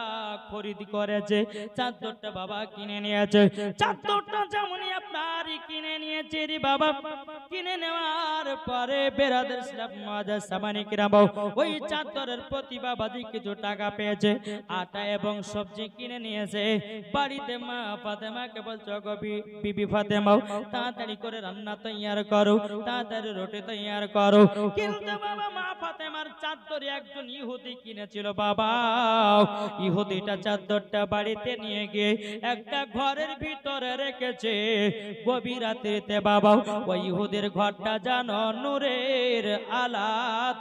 খরিদ করেছে, চাদরটা বাবা কিনে নিয়েছে। চাদরটা যেমনই আপনার কিনে নিয়েছে রে বাবা, কিনে নেওয়ার পরে বেরাদর ইসলাম মুআজ্জাজ সামানে কিরাম ওই চাদরের প্রতি বাবাজি কিছু টাকা পেয়েছে, আটা এবং সবজি কিনে নিয়েছে। বাড়িতে মা ফাতেমাকে বলছো গো বিবি ফাতেমা তাড়াতাড়ি করে রান্না তৈয়ার করো, তাড়াতাড়ি রুটি তৈয়ার করো। কিন্তু বাবা মা ফাতেমার চাদর একজন ইহুদি কিনেছিল বাবা, ইহুদিটা চাদরটা বাড়িতে নিয়ে গিয়ে একটা ঘরের ভিতরে রেখেছে। গভীর রাত্রিতে বাবা ওই ইহুদির ঘরটা জানো নূরের আলা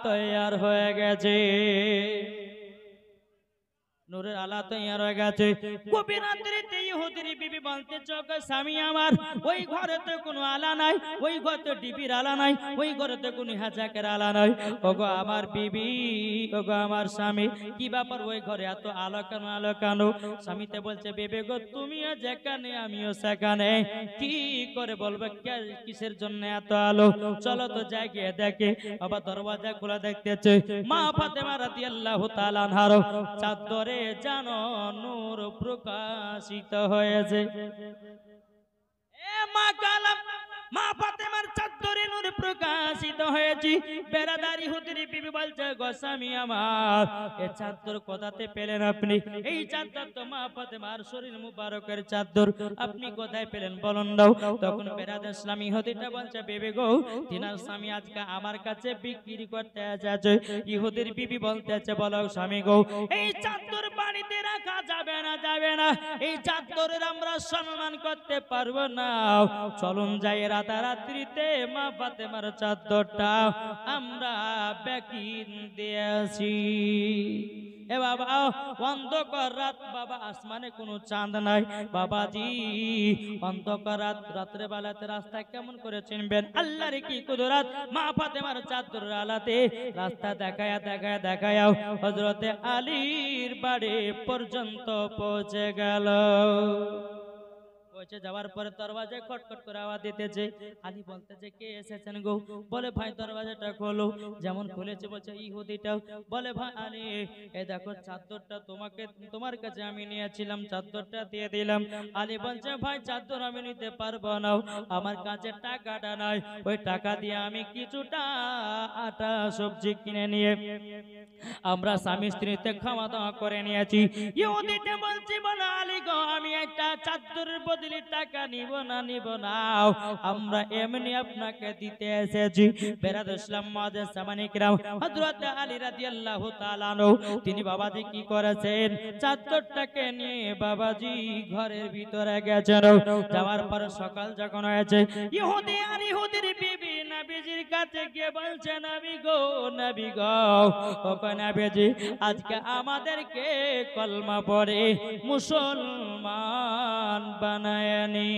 তৈয়ার হয়ে গেছে, নূরের আলা তৈয়ার হয়ে গেছে। গভীর রাত্রিতে ইহুদির বিবি বলতে চোখ স্বামী আমার ওই ঘরেতে কোনো আলা নাই, ওই ঘরে ডিবির আলা নাই, ওই ঘরেতে কোনো হাজাকের আলা নাই। ওগো আমার বিবি, ওগো আমার স্বামী কি ব্যাপার ওই ঘরে এত আলো কেন, আলো কেন? স্বামীতে বলছে, বেবে গো তুমিও যেখানে আমিও সেখানে, কি করে বলবে কিসের জন্য এত আলো? চলো তো যাই গিয়ে দেখে। আবার দরওয়াজা খোলা দেখতেছে, মা ফাতেমা রাদিয়াল্লাহু তাআলা আনহার চাদরে জানো নূর প্রকাশিত হয়েছে। এ মা কালাম মা ফাতেমার চাদরে নূর প্রকাশিত হয়েছে। বেরাদারি হুদরি বিবি বলছে, গো স্বামী আমার এই চাদর কোথাতে পেলেন আপনি? এই চাদর তো মা ফাতেমার শরীর মুবারকের চাদর, আপনি কোথায় পেলেন বলুন দাও। তখন বেরাদার স্বামী হুদিটা বলছে, বেবি গো তিনার স্বামী আজকে আমার কাছে বিক্রি করতে যাচ্ছে। ইহুদির বিবি বলতেছে, বলো স্বামী গো এই চাদর বাড়িতে রাখা যাবে না, যাবে না, এই চাদরের আমরা সম্মান করতে পারবো না। চলুন যাই রাতারাত্রিতে মা ফাতেমার চাদরটা আমরা বেকিন দিয়ে আসি। এ বাবা অন্ধকার রাত বাবা, আসমানে কোনো চাঁদ নাই বাবাজি, অন্ধকার রাত, রাত্রে বেলাতে রাস্তা কেমন করে চিনবেন? আল্লাহর কি কুদরত, মা ফাতেমার চাদরের আলাতে রাস্তা দেখায়া দেখায়া দেখায়া হযরতে আলীর বাড়ি পর্যন্ত পৌঁছে গেল। পৌঁছে যাওয়ার পরে দরওয়াজায় খটখট করে আওয়াজ দিতেছে। আলী বলতেছে কে এসেছেন গো? বলে ভাই দরওয়াজাটা খোলো। যেমন খুলেছে বলছে ইহুদিটা, বলে ভাই আলী এই দেখো চাদরটা তোমাকে, তোমার কাছে আমি নিয়েছিলাম, চাদরটা দিয়ে দিলাম। আলী বলছে ভাই চাদর আমি নিতে পারবো না, আমার কাছে টাকাটা নাই, ওই টাকা দিয়ে আমি কিছুটা আটা সবজি কিনে নিয়ে আমরা স্বামী স্ত্রীতে খাওয়া দাওয়া করে নিয়েছি। ইহুদিটা বলছে বলে আলী গো আমি একটা চাদরের বদলে টাকা নিব না, আমরা এমনি আপনাকে দিতে এসেছি। বেরাদ ইসলাম মুআজ্জিজ সামানি কিরাম, হযরত আলী রাদিয়াল্লাহু তাআলা আনহু তিনি বাবাজি কি করেছেন, চাদরটাকে নিয়ে বাবাজি ঘরের ভিতরে গেছেন। যাওয়ার পর সকাল যখন হয়েছে, ইহুদি আর ইহুদির বিবি নবীজির কাছে গিয়ে বলছে নবী গো ও নবীজি আজকে আমাদেরকে কলমা পড়ে মুসলমান বানায়নি,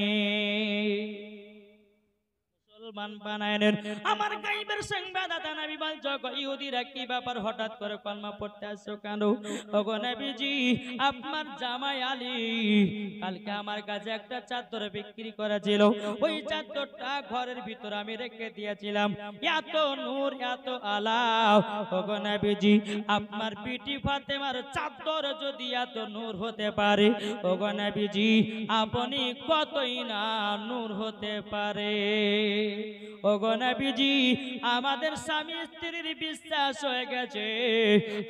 আমার গায়েবের সংবাদদাতা নবী বলছো ইহুদিরা কি ব্যাপার হঠাৎ করে কলমা পড়তে আসছো কেন? ওগো নবীজি আপনার জামাই আলী কালকে আমার কাছে একটা চাদর বিক্রি করেছিল, ওই চাদরটা ঘরের ভিতর আমি রেখে দিয়েছিলাম, এত নূর এত আলা। ওগো নবীজি আপনার বিটি ফাতেমার চাদর যদি এত নূর হতে পারে, ওগো নবীজি আপনি কতই না নূর হতে পারে। ওগো নবীজি আমাদের স্বামী স্ত্রীর বিশ্বাস হয়ে গেছে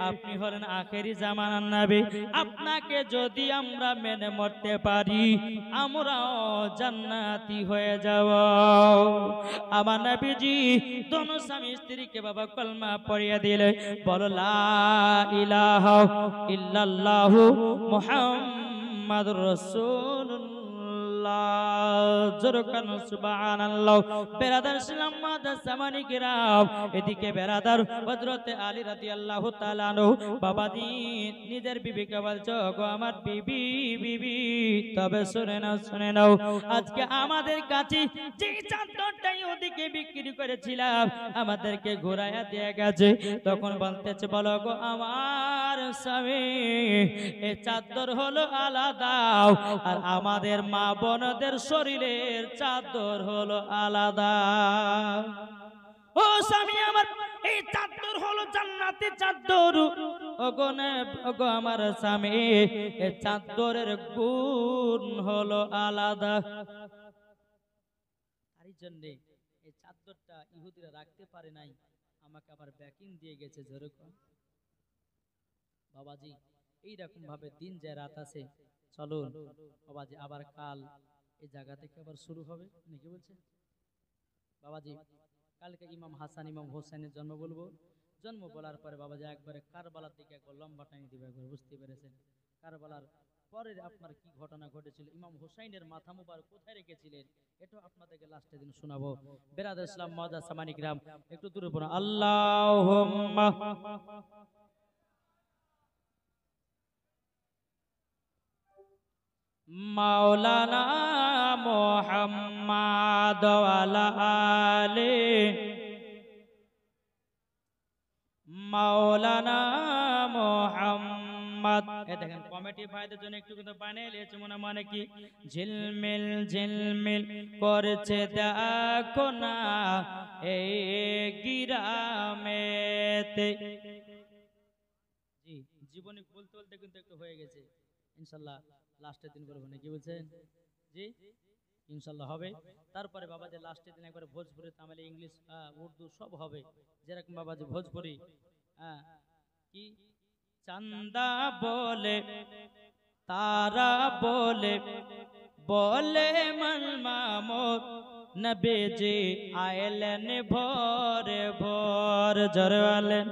আপনি হলেন আখেরি জামানার নবী, আপনাকে যদি আমরা মেনে মরতে পারি আমরাও জান্নাতি হয়ে যাব। আমার নবীজি দোনো স্বামী স্ত্রীকে বাবা কলমা পড়িয়ে দিলে, বলো লা ইলাহা ইল্লাল্লাহু মুহাম্মাদুর রাসূলুল্লাহ, এদিকে বেরাদার হযরতে আলী রাদিয়াল্লাহু তাআলা আনহু বাবাজি নিজের বিবিকে বলছো গো আমার বিবি তবে শুনে নাও আজকে আমাদের কাছে যে চাদরটাই ওদিকে বিক্রি করেছিলাম আমাদেরকে ঘোরায়া দিয়ে গেছে। তখন বলতেছে বলো গো আমার স্বামী এই চাদর হলো আলাদা, আর আমাদের মা বোনদের শরীরের চাদর হলো আলাদা। ও স্বামী আমার এই চাদর হলো জান্নাতের চাদর, ওগো আমার স্বামী এই চাদরের গুণ হলো আলাদা। তারই জন্য এই চাদরটা ইহুদিরা রাখতে পারে নাই, আমাকে আবার ব্যাকিং দিয়ে গেছে। যেরকম বাবাজি এইরকম ভাবে দিন যায় রাত আছে, চলুন বাবাজি আবার কাল এই জায়গা থেকে আবার শুরু হবে নাকি বলছে বাবাজি। কালকে ইমাম হাসান ইমাম হোসেনের জন্ম বলবো, জন্ম বলার পরে বাবাজি একবারে কারবালার দিকে একবার লম্বা টাইম দিবে, একবার বুঝতে পেরেছেন কারবালার পরে আপনার কি ঘটনা ঘটেছিল, ইমাম হোসাইনের মাথা মুবারক কোথায় রেখেছিলেন, এটা আপনাদেরকে লাস্টের দিন শোনাবো। বেরাদার ইসলাম মুআজ্জিজ সামানি কিরাম একটু দূরে পড়ুন। আল্লাহুম্মা মাওলানা মুহাম্মদ ওয়ালা আলি মাওলানা মুহাম্মদ। এই দেখেন কমিটি ভাইদের জন্য একটু কিন্তু বানিয়ে নিয়েছে মানে কি ঝিলমিল ঝিলমিল করছে দেখো না এই গিরামেতে। জি জীবনে বলতে বলতে কিন্তু একটু হয়ে গেছে, ইনশাআল্লাহ লাস্টের দিন বলবো নাকি বলছেন? জি ইনশাআল্লাহ হবে। তারপরে বাবাজি লাস্টের দিন একবার ভোজপুরি তামিল ইংলিশ উর্দু সব হবে, যেরকম বাবাজি ভোজপুরি কি চান্দা বলে তারা বলে বলে মন মামুদ নবীজি আইলেন ভোরে ভোর জরওয়ালেন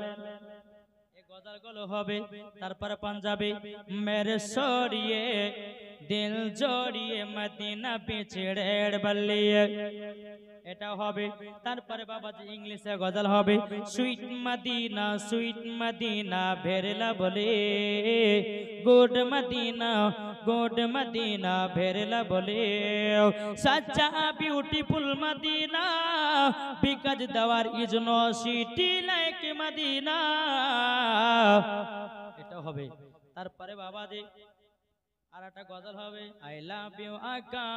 গজলগুলো হবে। তারপরে পাঞ্জাবি মেরে সরিয়ে দিল জড়িয়ে মদিনা পিছড়ে বলিয়ে। এটাও হবে। তারপরে বাবাজি ইংলিশে গজল হবে, সুইট মদিনা ভেরলা বলে, গুড মদিনা ভেরলা বলে, সাচ্চা beautiful Medina, because there is no city like Medina, এটা হবে। তারপরে বাবাজি আর একটা গজল হবে, আই লাভ ইউ আকা,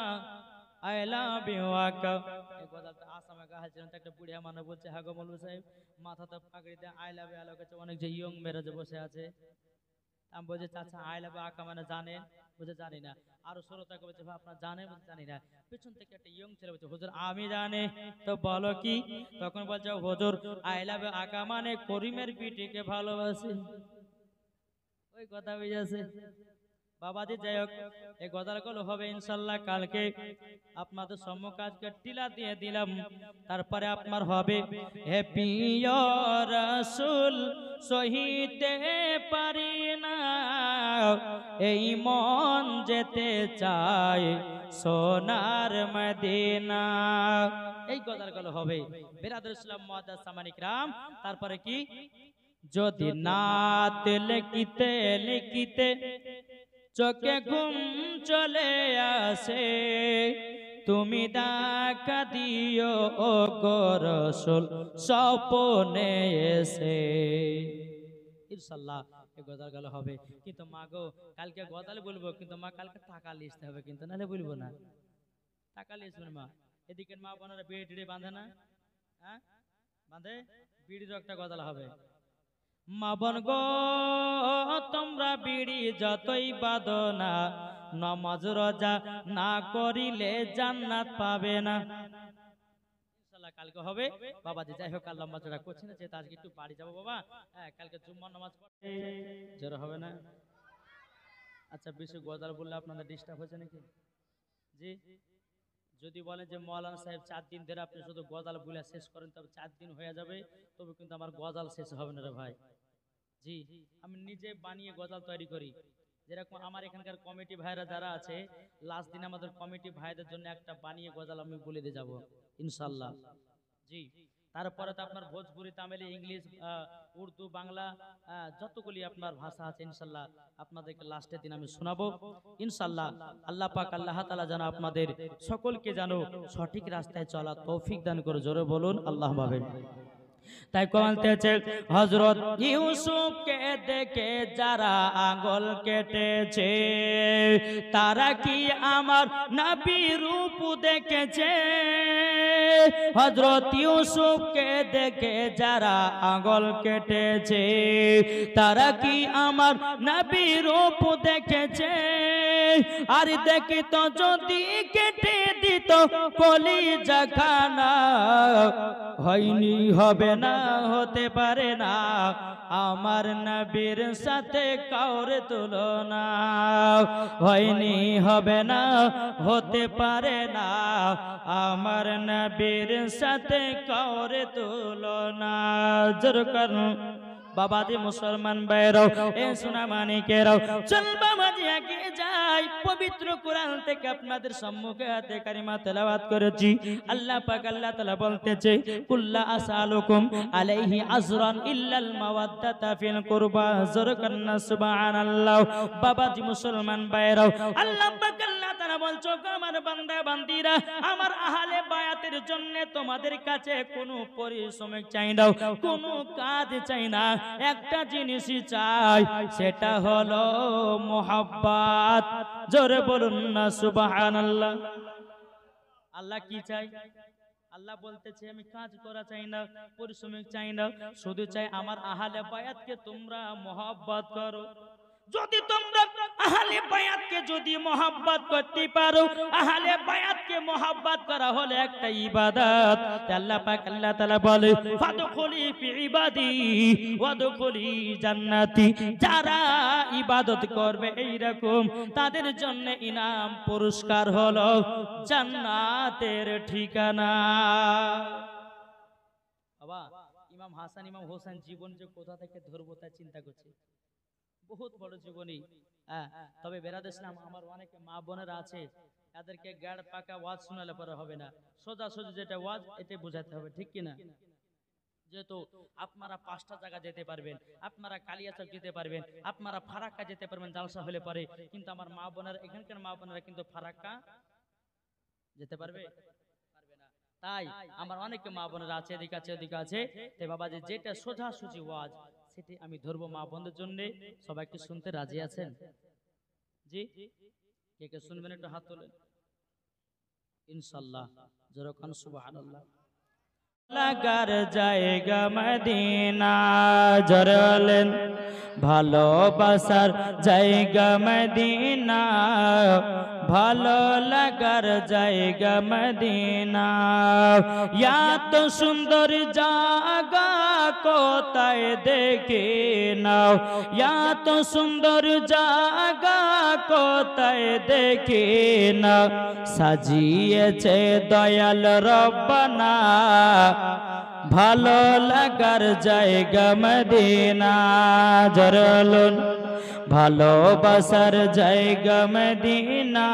আই লাভ ইউ আকা। এই গজলটা আসামে গাওয়া হয়েছিল, একটা বুড়িয়া মানুষ বলছে, হ্যাঁ গো মৌলভী সাহেব, মাথাতে পাগড়ি দিয়ে আই লাভ ইউ আলো কাছে অনেক যে ইয়ং মেয়েরা যে বসে আছে। আমি বলছি চাচা আই লাভ ইউ আকা মানে জানেন? বলছে জানি না। আরো শ্রোতাকে বলছে ভাই আপনার জানেন? বলছে জানি না। পিছন থেকে একটা ইয়ং ছেলে বলছে হুজুর আমি জানি। তো বলো কি? তখন বলছে হুজুর আই লাভ ইউ আকা মানে করিমের বিটিকে ভালোবাসি। ওই কথা বুঝেছে বাবাজি। যাই হোক, এই গজলগুলো হবে ইনশাল্লাহ কালকে আপনাদের সম্মুখে টিলা দিয়ে দিলাম। তারপরে আপনার হবে, হে প্রিয় রাসূল সহিতে পারি না, এই মন যেতে চায় সোনার মদিনা। এই গজলগুলো হবে বিরাদর ইসলাম মুআদ্দাস সামানিক রাম। তারপরে কি, যদি নাত লিখিতে লিখিতে চোখে ঘুম চলে আসে, তুমি দেখা দিও ও গো রাসূল স্বপ্নে এসে। ইনশাআল্লাহ এই গজলগুলো হবে। কিন্তু মা গো কালকে গজল বলবো, কিন্তু মা কালকে টাকা লিখতে হবে, কিন্তু নাহলে বলবো না। টাকা লিখবেন মা। এদিকে মা বোনেরা বিড়ি টিড়ি বাঁধে না? হ্যাঁ বাঁধে। বিড়ির একটা গজল হবে। মা বোন গো তোমরা বিড়ি যতই বাঁধো না, নামাজ রোজা না করিলে জান্নাত পাবে না। ইনশাআল্লাহ কালকে হবে বাবাজি। যাই হোক আল্লাহ মাঝরা করছি না, যেহেতু আজকে একটু বাড়ি যাবো বাবা। হ্যাঁ কালকে জুম্মার নামাজ পড়তে জোর হবে না। আচ্ছা বেশি গজল বললে আপনাদের ডিস্টার্ব হচ্ছে নাকি? জি যদি বলেন যে মৌলানা সাহেব 4 দিন ধরে আপনি শুধু গজল বলে শেষ করেন, তবে 4 দিন হয়ে যাবে, তবে কিন্তু আমার গজল শেষ হবে না রে ভাই। জি আমি নিজে বানিয়ে গজল তৈরি করি। যেরকম আমার এখানকার কমিটি ভাইরা যারা আছে, লাস্ট দিন আমাদের কমিটি ভাইদের জন্য একটা বানিয়ে গজল আমি বলে দিয়ে যাবো ইনশাল্লাহ। জি তারপরে তো আপনার ভোজপুরি, তামিল, ইংলিশ, উর্দু, বাংলা, যতগুলি আপনার ভাষা আছে ইনশাল্লাহ আপনাদেরকে লাস্টের দিন আমি শোনাবো ইনশাল্লাহ। আল্লাহ পাক আল্লাহ তাআলা যেন আপনাদের সকলকে যেন সঠিক রাস্তায় চলা তৌফিক দান করে, জোরে বলুন আল্লাহুম্মা আমিন। তাই বলতেছে হযরত ইউসুফকে দেখে যারা আঙ্গুল কেটেছে, তারা কি আমার নবীর রূপ দেখেছে? হযরত ইউসুফকে দেখে যারা আঙ্গুল কেটেছে, তারা কি আমার নবীর রূপ দেখেছে? আর দেখিত যদি কেটে দিত কলিজাখানা, হয়নি হবে না হতে পারে না আমার নবীর সাথে কাউর তুলনা, হয়নি হবে না হতে পারে না আমার নবীর সাথে কাউর তুলনা। জোর করুন বাবাজি মুসলমান ভাইরাও, এ সোনা মানিকেরাও, চল বাবাজি আগে যাই। পবিত্র কোরআন থেকে আপনাদের সম্মুখে হাতে কারিমা তেলাওয়াত করেছি। আল্লাহ পাক আল্লাহ তাআলা বলতেছে, কুল্লা আসালুকুম আলাইহি আজরান ইল্লাল মাওয়াদ্দাতা ফিল কুরবা। জোরকান্না সুবহানাল্লাহ। বাবাজি মুসলমান ভাইরাও, আল্লাহ পাক আল্লাহ তাআলা বলছো, আমার বান্দা বান্দিরা, আমার আহলে বায়াতের জন্য তোমাদের কাছে কোনো পরিশ্রম চাই না, কোনো কাজ চাই না, একটা জিনিসই চাই, সেটা হলো মোহাব্বত। জোরে বলুন না সুবহানাল্লাহ। আল্লাহ কি চাই? আল্লাহ বলতেছে আমি কাজ করা চাই না, পরিশ্রম চাই না, শুধু চাই আমার আহলে বায়াতকে তোমরা মোহাব্বত করো। যদি তোমরা আহলে বায়াতকে যদি মোহাব্বত করতে পারো, আহলে বায়াতকে মোহাব্বত করা হলো একটা ইবাদত। আল্লাহ পাক আল্লাহ তাআলা বলে, ফাদখুলি ফি ইবাদি ওয়াদখুলি জান্নাতি। যারা ইবাদত করবে এইরকম, তাদের জন্য ইনাম পুরস্কার হলো জান্নাতের ঠিকানা। বাবা ইমাম হাসান ইমাম হোসেন জীবন যে কোথা থেকে ধরবো তা চিন্তা করছে, বহুত বড় জীবনী। তবে বেরাদ ইসলাম আমার অনেক মা বোনেরা আছে, এদেরকে গাড় পাকা ওয়াজ শোনালে পরে হবে না, সোজাসুজি যেটা ওয়াজ এটা বোঝাতে হবে, ঠিক কিনা? যেহেতু আপনারা 5টা জায়গা যেতে পারবেন, আপনারা কালিয়াচক যেতে পারবেন, আপনারা ফারাক্কা যেতে পারবেন জালসা হলে পরে, কিন্তু আমার মা বোনেরা, এখানকার মা বোনেরা কিন্তু ফারাক্কা যেতে পারবে পারবে না। তাই আমার অনেক মা বোনেরা আছে, এদিকে আছে ওদিকে আছে, তাই বাবা যেটা সোজাসুজি ওয়াজ সেটি আমি ধরবো মা বোনদের জন্য। সবাইকে শুনতে রাজি আছেন? জি, কে কে শুনবেন একটু হাত তোলেন। ইনশাআল্লাহ, যেরকম সুবহানাল্লাহ। লাগার জায়গা মদিনা, জরলেন ভালোবাসার জায়গা মদিনা, ভালো লাগার জায়গা মদিনা। এত সুন্দর জায়গা কোথায় দেখে নাও, এত সুন্দর জায়গা কোথায় দেখে নাও, সাজিয়েছে দয়াল রব্বানা, ভালো লাগার জায়গা মদিনা। জরলুন ভালোবাসার জায়গা মদিনা,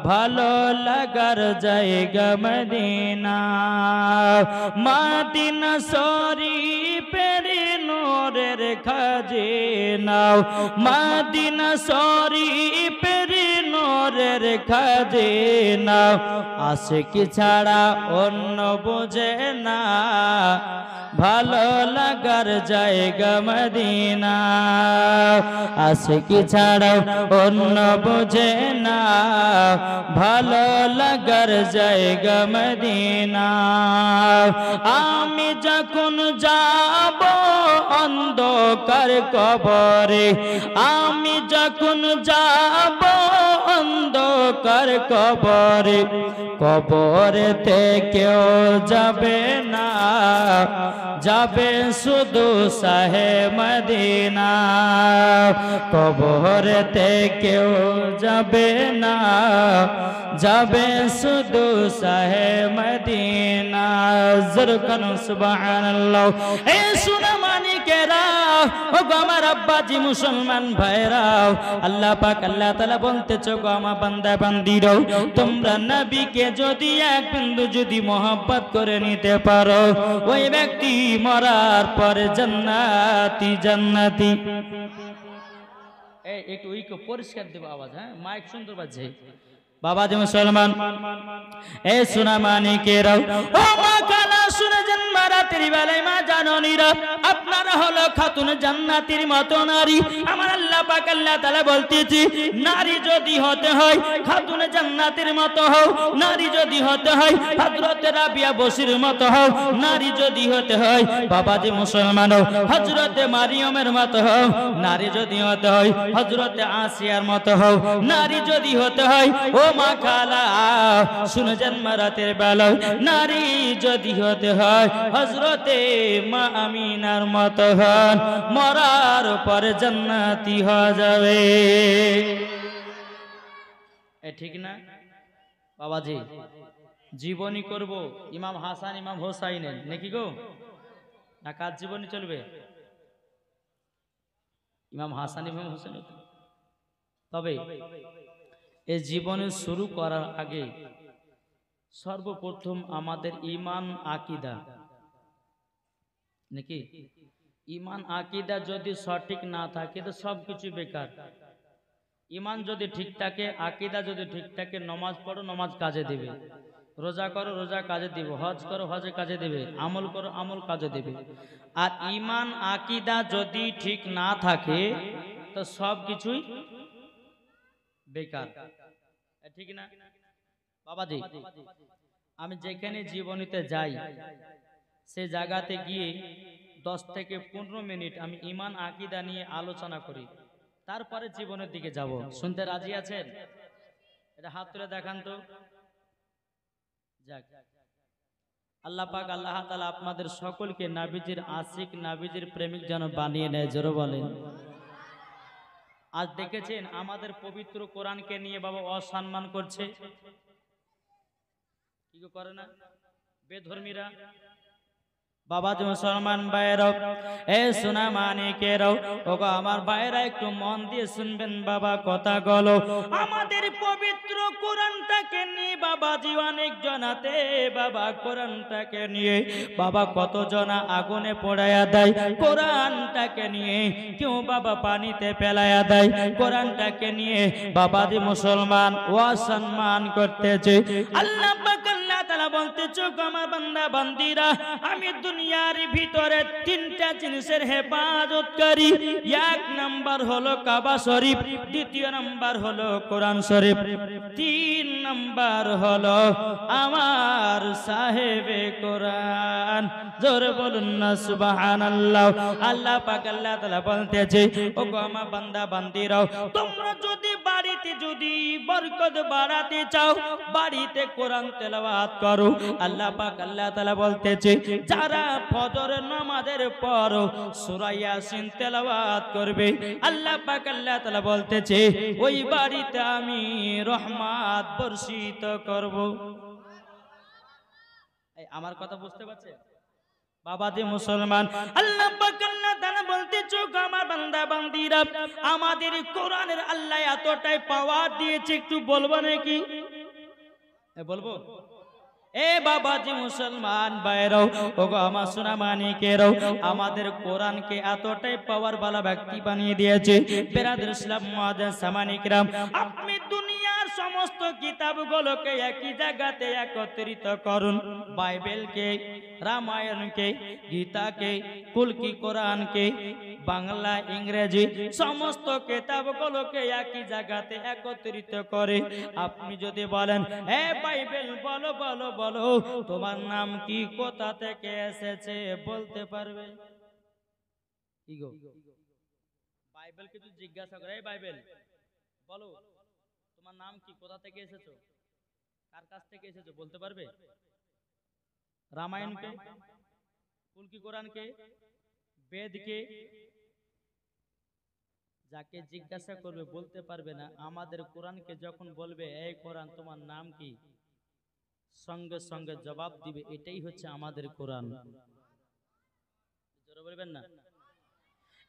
ভালো লাগার জায়গা মদিনা। মদিনা শরীফের নূরের খাজিনা, মদিনা শরীফের নূরের খাজিনা, আশিক ছাড়া অন্য বোঝে না, ভালো লাগার জায়গা মদিনা। আশিক ছাড়া অন্য বোঝে না, ভালো লাগার জায়গা মদিনা। আমি যখন যাব অন্ধকার কবরে, আমি যখন যাব অন্ধকার কবরে, কবরেতে কেউ যাবে না, যাবে শুধু শাহে মদিনা। কবরেতে কেউ যাবে না, যাবে শুধু শাহে মদিনা। জরকান সুবহানাল্লাহ। এ সোনা মানিকেরা, ও গো আমার আব্বাজি মুসলমান ভাইরাও, আল্লাহ পাক আল্লাহ তাআলা বলতেছে, গো আমার বান্দা বান্দিরো, তোমরা নবীকে যদি এক বিন্দু যদি মহব্বত করে নিতে পারো, ওই ব্যক্তি মরার পরে জান্নাতি জান্নাতি। এই একটু ওইকে পরিষ্কার দেব আওয়াজ, হ্যাঁ মাইক সুন্দর বাজছে। বাবা যে মুসলমান, এ সোনা মানিকেরাও, ও মা কালা শুনে জন্ম রাতের বেলায় মা জাননীরা, আপনারা হলো খাতুন জান্নাতের মতো নারী। আমার আল্লাহ পাক আল্লাহ তাআলা বলতেছি, নারী যদি হতে হয় খাতুন জান্নাতের মতো হও, নারী যদি হতে হয় হযরতে রাবিয়া বসির মতো হও, নারী যদি হতে হয় বাবা যে মুসলমান হযরতে মারিয়মের মতো হও, নারী যদি হতে হয় হযরতে আসিয়ার মতো হও, নারী যদি হতে হয় ও মা খালা শুনে জন্ম রাতের বেলায়, নারী যদি হতে হয় হযরতে মা আমিনার মতো হন, মরার পরে জান্নাতি হয়ে যাবে। এ ঠিক না বাবাজি? জীবনী করব ইমাম হাসান ইমাম হোসাইনের নাকি গো, না কার জীবনী চলবে? ইমাম হাসান ইমাম হোসেন। তবে এই জীবনে শুরু করার আগে সর্বপ্রথম আমাদের ঈমান আকীদা, নাকি ঈমান আকীদা যদি সঠিক না থাকে তো সবকিছু বেকার। ঈমান যদি ঠিক থাকে, আকীদা যদি ঠিক থাকে, নামাজ পড়ো নামাজ কাজে দিবে, রোজা করো রোজা কাজে দিবে, হজ করো হজে কাজে দিবে, আমল করো আমল কাজে দিবে। আর ঈমান আকীদা যদি ঠিক না থাকে তো সবকিছুই বেকার, ঠিক না বাবাজি? আমি যেখানে জীবনীতে যাই সে জায়গাতে গিয়ে 10 থেকে 15 মিনিট আমি ঈমান আকীদা নিয়ে আলোচনা করি, তারপরে জীবনের দিকে যাব। শুনতে রাজি আছেন? এটা হাত তুলে দেখান তো। যাক, আল্লাহ পাক আল্লাহ তাআলা আপনাদের সকলকে নবীজির আশিক নবীজির প্রেমিক যেন বানিয়ে নেয়, জোরে বলেন। আজ দেখেছেন আমাদের পবিত্র কোরআনকে নিয়ে বাবা অসম্মান করছে, কি করে না বেধর্মীরা? বাবাজি মুসলমান ভাইরাও, এ সোনা মানিকেরাও, ওগো আমার ভাইরা একটু মন দিয়ে শুনবেন বাবা কথাগুলো। আমাদের পবিত্র কোরআনটাকে নিয়ে বাবাজি অনেক জনাতে বাবা কোরআনটাকে নিয়ে বাবা কত জনা আগুনে পোড়ায়া দেয়, কোরআনটাকে নিয়ে কেউ বাবা পানিতে ফেলায়া দেয়, কোরআনটাকে নিয়ে বাবাজি মুসলমান অসম্মান করতেছে। আল্লাহ পাক আল্লাহ তাআলা বলতেছে, আমার বান্দা বান্দিরা, আমি দুনিয়ার ভিতরে তিনটা জিনিসের হেফাজতকারী। এক নাম্বার হলো কাবা শরীফ, দ্বিতীয় নাম্বার হলো কোরআন শরীফ, তিন নাম্বার হলো আমার সাহেবে কোরআন। জোরে বলুন না সুবহানাল্লাহ। আল্লাহ পাক আল্লাহ তাআলা বলতেছে, ওগো আমার বান্দা বান্দিরাও, তোমরা যদি বাড়িতে যদি বরকত বাড়াতে চাও, বাড়িতে কোরআন তেলাওয়াত করো। আল্লাহ পাক আল্লাহ তাআলা বলতেছে, যারা ফজরের নামাজের পর সূরা ইয়াসিন তেলাওয়াত করবে, আল্লাহ পাক আল্লাহ তাআলা বলতেছে, ওই বাড়িতে আমি রহমত বর্ষিত করব। এই আমার কথা বুঝতে পারছে বাবাজি মুসলমান? আল্লাহ পাক আল্লাহ তাআলা বলতেছে, আমার বান্দা বান্দিরা, আমাদের কোরআনের আল্লাহ এতটাই পাওয়ার দিয়েছে, একটু বলবো নাকি? বলবো? এ বাবাজি মুসলমান ভাইরাও, ওগো আমার সোনা মানিকেরাও, আমাদের কোরআনকে এতটাই পাওয়ার वाला ব্যক্তি বানিয়ে দিয়েছে। বেরাদর ইসলাম মুআজ্জাজ সামানি কিরাম, আপনি দুনিয়ার সমস্ত কিতাবগুলোকে একই জায়গাতে একত্রিত করুন। বাইবেলকে, রামায়ণকে, গীতাকে, কুলকি কোরআনকে, বাংলা ইংরেজি সমস্ত কিতাবগুলোকে একই জায়গাতে একত্রিত করে আপনি যদি বলেন, হে বাইবেল বলো বলো বলো, তোমার নাম কি, কোথা থেকে এসেছে বলতে পারবে? কি গো, বাইবেলকে যদি জিজ্ঞাসা করে, এই বাইবেল বলো তোমার নাম কি, কোথা থেকে এসেছো, কার কাছ থেকে এসেছো বলতে পারবে? রামায়ণকে, কুলকি কোরআনকে, বেদকে যাকে জিজ্ঞাসা করবে বলতে পারবে না। আমাদের কোরআনকে যখন বলবে, এই কোরআন তোমার নাম কি, সঙ্গে সঙ্গে জবাব দিবে। এটাই হচ্ছে আমাদের কোরআন। জোরে বলবেন না?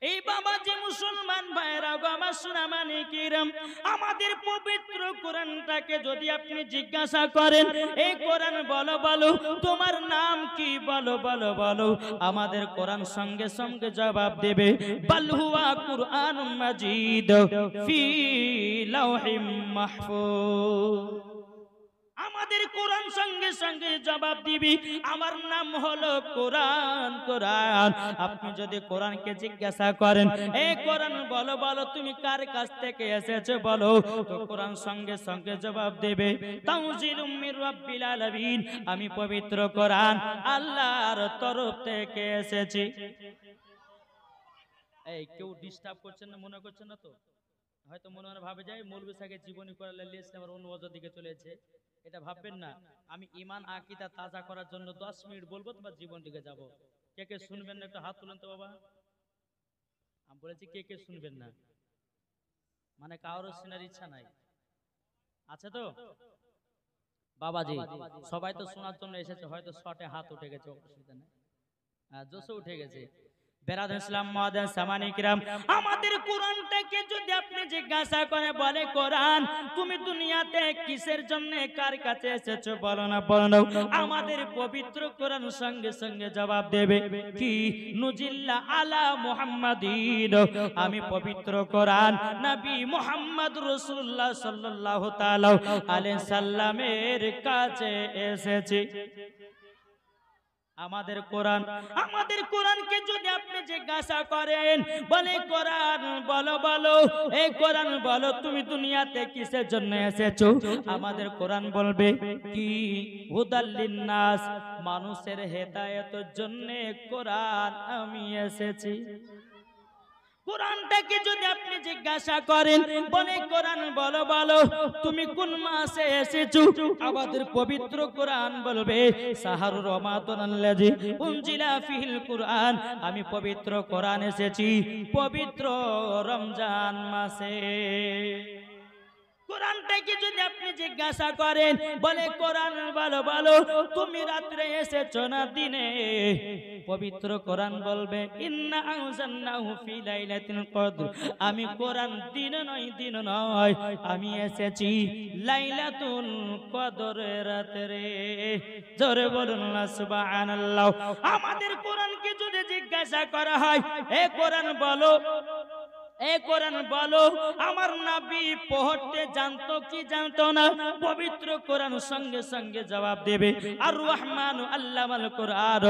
এই বাবাজি মুসলমান ভাইরা, আমার সোনা মানিকেরাম, আমাদের পবিত্র কোরআনটাকে যদি আপনি জিজ্ঞাসা করেন, এই কোরআন বলো বলো তোমার নাম কি, বলো বলো বলো, আমাদের কোরআন সঙ্গে সঙ্গে জবাব দেবে, বাল হুয়া কুরআনুম মাজিদ ফি লাওহিম মাহফুজ। আমাদের কোরআন সঙ্গে সঙ্গে জবাব দিবি, আমার নাম হলো কোরআন। কোরআন আপনি যদি কোরআনকে জিজ্ঞাসা করেন, এই কোরআন বলো বলো তুমি কার কাছ থেকে এসেছো বলো, তো কোরআন সঙ্গে সঙ্গে জবাব দেবে, তানজিলুম মির রাব্বিল আলামিন, আমি পবিত্র কোরআন আল্লাহর তরফ থেকে এসেছি। এই কেউ ডিস্টার্ব করছেন না, মনে করছেন না তো? হয়তো মনে মনে ভাবে যায় মৌলভী সাহেবের জীবনী করালে লিস্ট আমার অন্য ওয়াজের দিকে চলেছে, এটা ভাববেন না। আমি ঈমান আকীদা তাজা করার জন্য 10 মিনিট বলবো, তোমার জীবন দিকে যাব। কে কে শুনবেন না একটু হাত তুলেন তো বাবা। আমি বলেছি কে কে শুনবেন না, মানে কারোর শোনার ইচ্ছা নাই, আছে তো? বাবাজি সবাই তো শোনার জন্য এসেছে, হয়তো শর্টে হাত উঠে গেছে, অসুবিধা নেই, জোশে উঠে গেছে। বেরাদর ইসলাম মুআজ্জাজ সামানি কিরাম, আমাদের কোরআনটাকে যদি আপনি জিজ্ঞাসা করে বলে, কোরআন তুমি দুনিয়াতে কিসের জন্য কার কাছে এসেছো বলো না বলো না, আমাদের পবিত্র কোরআন সঙ্গে সঙ্গে জবাব দেবে, কি নুজিল্লা আলা মুহাম্মাদিন, আমি পবিত্র কোরআন নবী মুহাম্মদ রাসূলুল্লাহ সাল্লাল্লাহু তাআলা আলাইহি সাল্লামের কাছে এসেছি। আমাদের কোরআন, আমাদের কোরআনকে যদি আপনি জিজ্ঞাসা করেন, বলে কোরআন বলো বলো, এই কোরআন বলো তুমি দুনিয়াতে কিসের জন্য এসেছো, আমাদের কোরআন বলবে, কি হুদাল লিন্নাস, মানুষের হেদায়েতের জন্য কোরআন আমি এসেছি। কোরআনটাকে যদি আপনি জিজ্ঞাসা করেন, বলে কোরআন বলো বলো তুমি কোন মাসে এসেছো, আমাদের পবিত্র কোরআন বলবে, শাহরুর রমাদানাল্লাযী উনজিলা ফিহিল কুরআন, আমি পবিত্র কোরআন এসেছি পবিত্র রমজান মাসে। কোরআনটাকে যদি আপনি জিজ্ঞাসা করেন, বলে কোরআন ভালো ভালো, তুমি রাত্রে এসেছো না দিনে? পবিত্র কোরআন বলবে ইন্না আনজালনাহু ফি লাইলাতিল কদর, আমি কোরআন দিন নয়, আমি এসেছি লাইলাতুল কদরের রাতে। জোরে বলুন না সুবহানাল্লাহ। আমাদের কোরআনকে যদি জিজ্ঞাসা করা হয়, এ কোরআন বলো, এ কোরআন বলো, আমার নবী পড়তে জানতো কি জানতো না? পবিত্র কোরআন সঙ্গে সঙ্গে জবাব দেবে আর রহমান আল্লামাল কোরআন,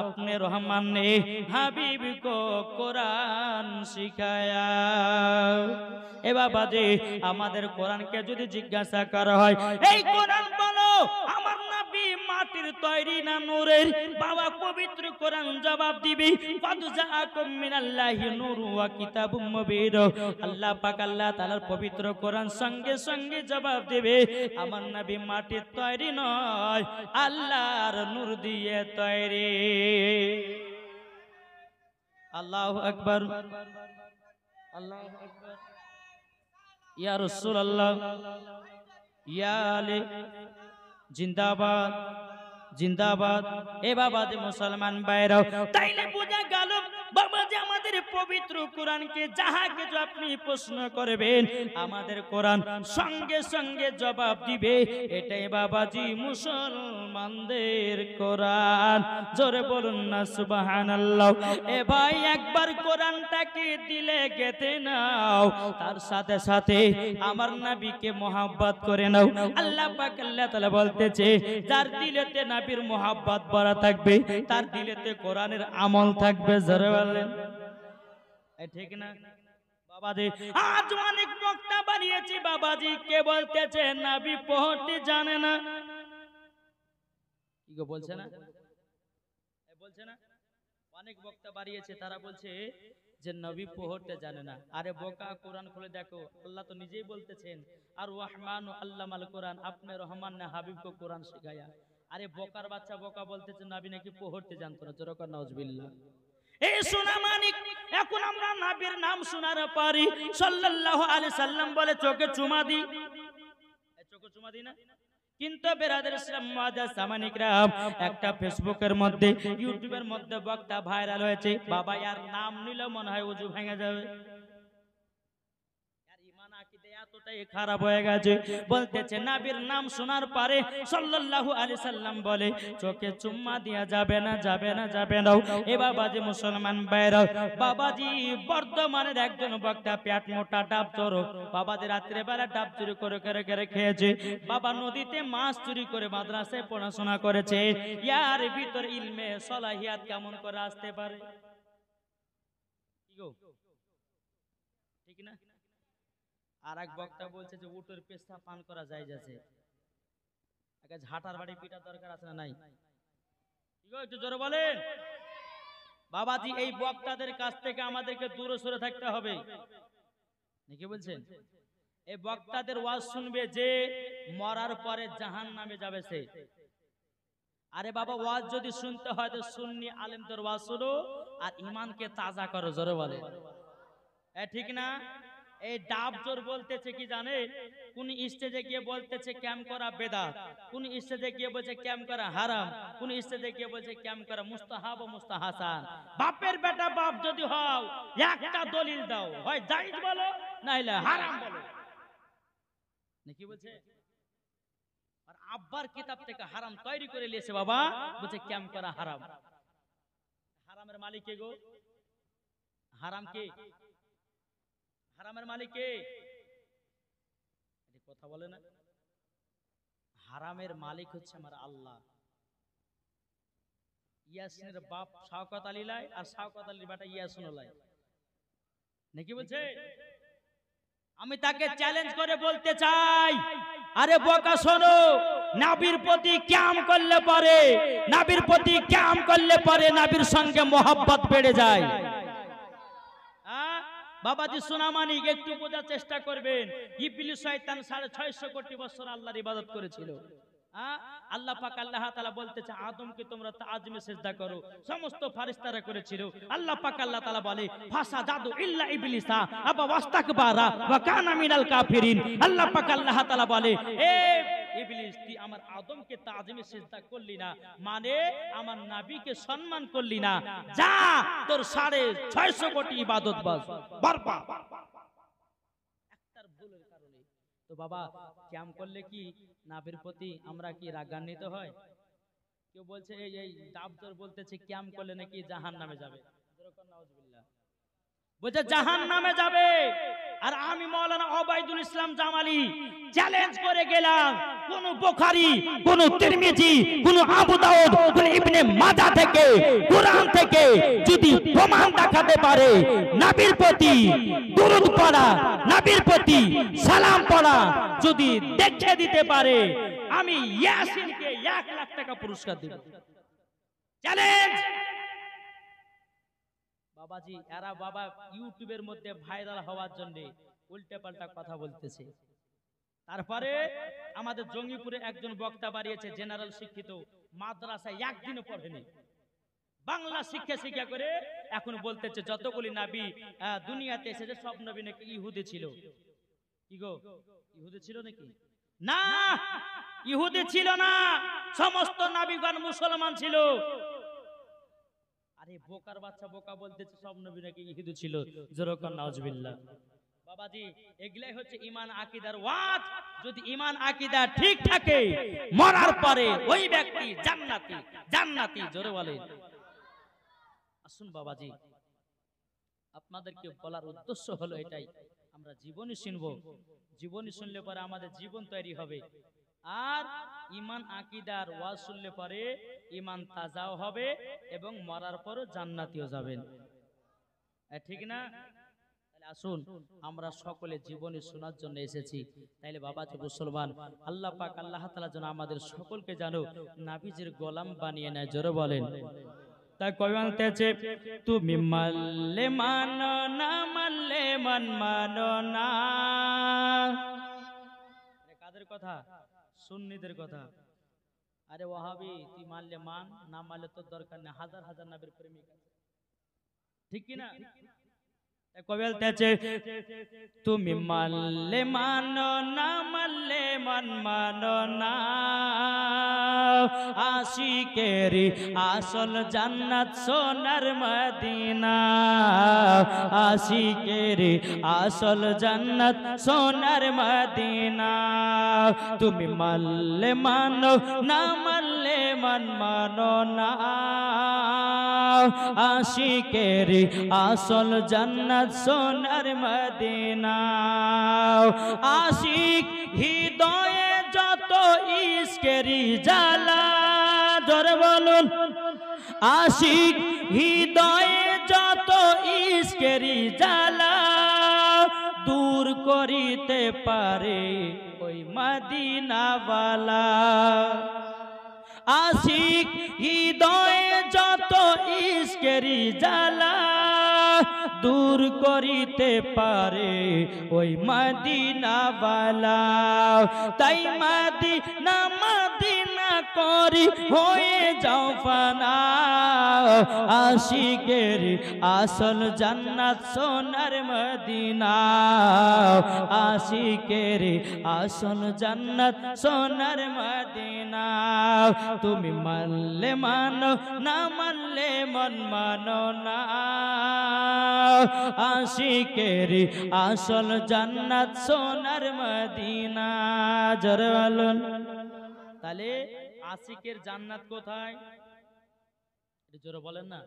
আপনি রহমান ने হাবিব কো কোরআন শিখায়া। এ বাবা জি, আমাদের কোরআনকে যদি জিজ্ঞাসা করা হয়, এই কোরআন বলো, আমার নবী মাটির তৈরি না নূরের? বাবা পবিত্র কোরআন জবাব দিবে কদ জাআকুম মিনাল্লাহি নূরু ওয়া কিতাবুম মুবিন। আল্লাহ পাক আল্লাহ তাআলার পবিত্র কোরআন সঙ্গে সঙ্গে জবাব দেবে, আমার নবী মাটির তৈরি নয়, আল্লাহর নূর দিয়ে তৈরি। আল্লাহু আকবার, আল্লাহু আকবার। ইয়া রাসূলুল্লাহ, ইয়া আলী জিন্দাবাদ, জিন্দাবাদ। এ বাবা যে মুসলমান ভাইরাও, তাইলে বোঝা গেল বাবা যে আমাদের পবিত্র কোরআনকে যাহা কিছু আপনি প্রশ্ন করবেন, আমাদের কোরআন সঙ্গে সঙ্গে জবাব দিবে। এটাই বাবাজি মুসলমানদের কোরআন। জোরে বলুন না সুবহানাল্লাহ। এ ভাই একবার কোরআনটাকে দিলে গেতে নাও, তার সাথে সাথে আমার নবীকে মোহাব্বত করে নাও। আল্লাহ পাক আল্লাহ তাআলা বলতেছে, যার দিলেতে নবীর মোহাব্বত ভরা থাকবে, তার দিলেতে কোরআনের আমল থাকবে। জোরে বলেন ঠিক না বাবাজি? আজ অনেক বক্তা বানিয়েছি বাবাজি, কে বলতেছে নবী পড়তে জানে না। কি গো বলছে না, বলছে না? অনেক বক্তা বাড়িয়েছে, তারা বলছে যে নবী পড়তে জানে না। আরে বোকা, কোরআন খুলে দেখো, আল্লাহ তো নিজেই বলতেছেন আর রহমান আল্লামাল কোরআন, আপনি রহমান না হাবিবকে কোরআন শেখায়া। আরে বোকার বাচ্চা বোকা বলতেছে নবী নাকি পড়তে জানতো না। জোরে কর নাউজুবিল্লাহ। এই সোনা মানিক, এখন আমরা নবীর নাম শোনার পারি সাল্লাল্লাহু আলাইহি সাল্লাম বলে চোখে চুমা দি, চোখে চুমা দি না? কিন্তু বেরাদার ইসলাম মুআজ্জাজ সামানিকরাম, একটা ফেসবুকের মধ্যে ইউটিউবের মধ্যে বক্তা ভাইরাল হয়েছে, বাবা ইয়ার নাম নিলে মনে হয় ওযু ভেঙে যাবে। এতটাই খারাপ হয়ে গেছে, বলতেছে নবীর নাম শোনার পরে সাল্লাল্লাহু আলাইহি সাল্লাম বলে চোখে চুম্মা দেয়া যাবে না, যাবে না, যাবে না। এ বাবাজি মুসলমান ভাইরা, বাবাজি বর্ধমানের একজন বক্তা পেট মোটা ডাব চোর, বাবাজি রাত্রে বেলা ডাব চুরি করে করে করে খেয়েছে। বাবা নদীতে মাছ চুরি করে মাদ্রাসায় পড়াশোনা করেছে। ইয়ার ভিতর ইলমে সলাহিয়াত কেমন করে আসতে পারে? কি গো ঠিক না? আর এক বক্তা বলছে যে উটের পেশা পান করা যায় যাচ্ছে। একটা ঝাঁটার বাড়ি পিটার দরকার আছে না নাই? কি গো একটু জোরে বলেন। বাবাজি এই বক্তাদের কাছ থেকে আমাদেরকে দূরে সরে থাকতে হবে, নাকি বলছেন? এই বক্তাদের ওয়াজ শুনবে যে মরার পরে জাহান্নামে যাবে সে। আরে বাবা ওয়াজ যদি শুনতে হয় তো সুন্নি আলেমদের ওয়াজ শুনো আর ঈমানকে তাজা করো। জোরে বলে ঠিক না? এই ডাব চোর বলতেছে কি জানে, কোন স্টেজে গিয়ে বলতেছে ক্যাম্প করা বেদাত, কোন স্টেজে গিয়ে বলছে ক্যাম্প করা হারাম, কোন স্টেজে গিয়ে বলছে ক্যাম্প করা মুস্তাহাব ও মুস্তাহাসান। বাপের বেটা বাপ যদি হও, একটা দলিল দাও, হয় জায়েজ বলো নাইলে হারাম বলো, নাকি বলছে? আর আব্বার কিতাব থেকে হারাম তৈরি করে নিয়েছে বাবা, বলছে ক্যাম্প করা হারাম। হারামের মালিক কে গো? হারাম কে? হারামের মালিক কে? কথা বলে না। হারামের মালিক হচ্ছে আমার আল্লাহ। ইয়াসিনের বাপ শাওকত আলী লাই আর শাওকত আলীর বেটা ইয়াসিন লাই, নাকি বলছে? আমি তাকে চ্যালেঞ্জ করে বলতে চাই, আরে বোকা শোনো, নবীর প্রতি কিয়াম করলে পারে, নবীর প্রতি কিয়াম করলে পারে নবীর সঙ্গে মোহাব্বত বেড়ে যায়। বাবাজি সোনামানিক একটু বোঝার চেষ্টা করবেন, ইবলিস শয়তান 650 কোটি বছর আল্লাহর ইবাদত করেছিল। আল্লাহ পাক আল্লাহ তাআলা বলতেছে আদমকে তোমরা তাজমে সিজদা করো, সমস্ত ফেরেশতারা করেছিল। আল্লাহ পাক আল্লাহ তাআলা বলে ফাসাদাদু ইল্লা ইবলিসা আবা ওয়াস্তাকবারা ওয়া কানা মিনাল কাফিরিন। আল্লাহ পাক আল্লাহ তাআলা বলে এ ইবলিস তুই আমার আদমকে তাজমে সিজদা করলি না, মানে আমার নবীকে সম্মান করলি না, যা তোর 650 কোটি ইবাদত বরবাদ। একটার ভুলের কারণে তো বাবা ক্যাম করলে কি নাবির প্রতি আমরা কি রাগান্বিত হয়? কেউ বলছে এই ডাবজর বলতেছে ক্যাম করলে নাকি জাহান্নামে যাবে, বলছে জাহান্নামে যাবে। আর আমি মাওলানা ওবায়দুল ইসলাম জামালি চ্যালেঞ্জ করে গেলাম, কোন বুখারী, কোন তিরমিজি, কোন আবু দাউদ, কোন ইবনে মাজাহ থেকে, কুরআন থেকে যদি প্রমাণ দেখাতে পারে নবীর প্রতি দুরূদ পড়া, নবীর প্রতি সালাম পড়া যদি দেখিয়ে দিতে পারে, আমি ইয়াসিনকে 1 লাখ টাকা পুরস্কার দেব। চ্যালেঞ্জ। বাবাজি এরা বাবা ইউটিউবের মধ্যে ভাইরাল হওয়ার জন্য উল্টে পাল্টা কথা বলতেছে। তারপরে আমাদের জঙ্গিপুরে একজন বক্তা বাড়িয়েছে, জেনারেল শিক্ষিত, মাদ্রাসায় একদিনও পড়েনি, বাংলা শিক্ষা করে এখন বলতেছে যতগুলি নবী দুনিয়াতে এসেছে সব নবী নাকি ইহুদি ছিল। কি গো, ইহুদি ছিল নাকি? না, ইহুদি ছিল না, সমস্ত নবীগণ মুসলমান ছিল। আরে বোকার বাচ্চা বোকা বলতেছে সব নবী নাকি ইহুদি ছিল। জোরকান নাউজুবিল্লাহ। বাবাজি এগুলাই হচ্ছে ঈমান আকীদার ওয়াজ। যদি ঈমান আকীদা ঠিক থাকে মরার পরে ওই ব্যক্তি জান্নাতি, জান্নাতি। জোরে বলেন। আসুন বাবাজি, আপনাদেরকে বলার উদ্দেশ্য হলো এটাই, আমরা জীবনী শুনবো, জীবনী শুনলে পরে আমাদের জীবন তৈরি হবে। আর ঈমান আকীদার ওয়াজ শুনলে পরে ঈমান তাজাও হবে এবং মরার পরও জান্নাতিও যাবেন। ঠিক না? তাহলে আসুন আমরা সকলে জীবনী শোনার জন্য এসেছি। তাইলে বাবাজি মুসলমান, আল্লাহ পাক আল্লাহ তাআলা যেন আমাদের সকলকে জানো নবীজির গোলাম বানিয়ে নেয়। জোরে বলেন। তাই কই বলতেছে তুমি মানলে মানো না, মানলে মন মানো না। কাদের কথা? সুন্নিদের কথা। আরে ওয়াহাবি তুই মানলে মান, না মানলে তোর দরকার নেই, হাজার হাজার নবীর প্রেমিক আছে, ঠিক কি না? কবেলতেছে তুমি মানলে মানো না, মানলে মন মানো না। আশিকেরি আসল জান্নাত সোনার মদিনা, আশিকেরি আসল জান্নাত সোনার মদিনা। তুমি মানলে মানো না, মানলে মন মানো না। আশিকেরি আসল জান্নাত সোনার মদিনা। আশিক হৃদয়ে যত ইশকেরি জ্বালা, জোরে বলুন। আশিক হৃদয়ে যত ইশকেরি জ্বালা দূর করিতে পারে ওই মদিনাওয়ালা। আশিক হৃদয়ে যত ইশকেরি জ্বালা দূর করিতে পারে ওই মদিনাওয়ালা। তাই মদিনা মদিনা করি হয়ে যাও ফানা। আশিকের আসল জান্নাত সোনার মদিনা, আশিকের আসল জান্নাত সোনার মদিনা। তুমি মানলে মানো না, মানলে মন মানো না। আশিকের আসল জান্নাত সোনার মদিনা। জোরে বলুন। তাহলে আশিকের জান্নাত কোথায়? জোরে বলেন না।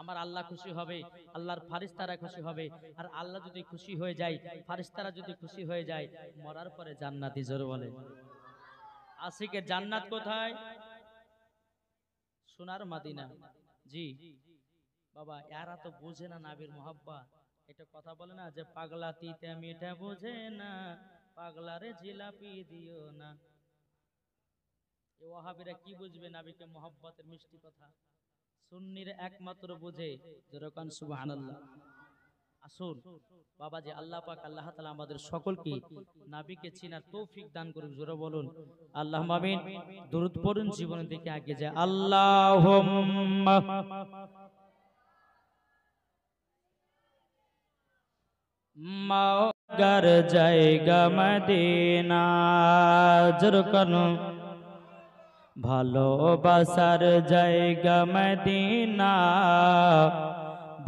আমার আল্লাহ খুশি হবে, আল্লাহর ফারিস্তারা খুশি হবে। আর আল্লাহ যদি খুশি হয়ে যায়, ফারিস্তারা যদি খুশি হয়ে যায়, মরার পরে জান্নাতি। জোরে বলে। আশিকের জান্নাত কোথায়? সোনার মদিনা। জি বাবা, এরা তো বোঝে না নবীর মোহাব্বত। এটা কথা বলে না যে পাগলা তিতে মিঠা বোঝে না, পাগলারে জিলাপি দিও না। এই ওয়াহাবিরা কি বুঝবে নবীকে মোহাব্বতের মিষ্টি কথা? সুন্নির একমাত্র বুঝে, যেরকম সুবহানাল্লাহ। আসুন বাবাজি, আল্লাহ পাক আল্লাহ তাআলা আমাদের সকলকে নবীকে চিনার তৌফিক দান করুন। জোরে বলুন আল্লাহুম্মা আমিন। দরুদ পড়ুন, জীবনের দিকে এগিয়ে যায়। আল্লাহুম্মা মাওগার জায়গা মদিনা, জোরে কানো ভালোবাসার জায়গা মদিনা,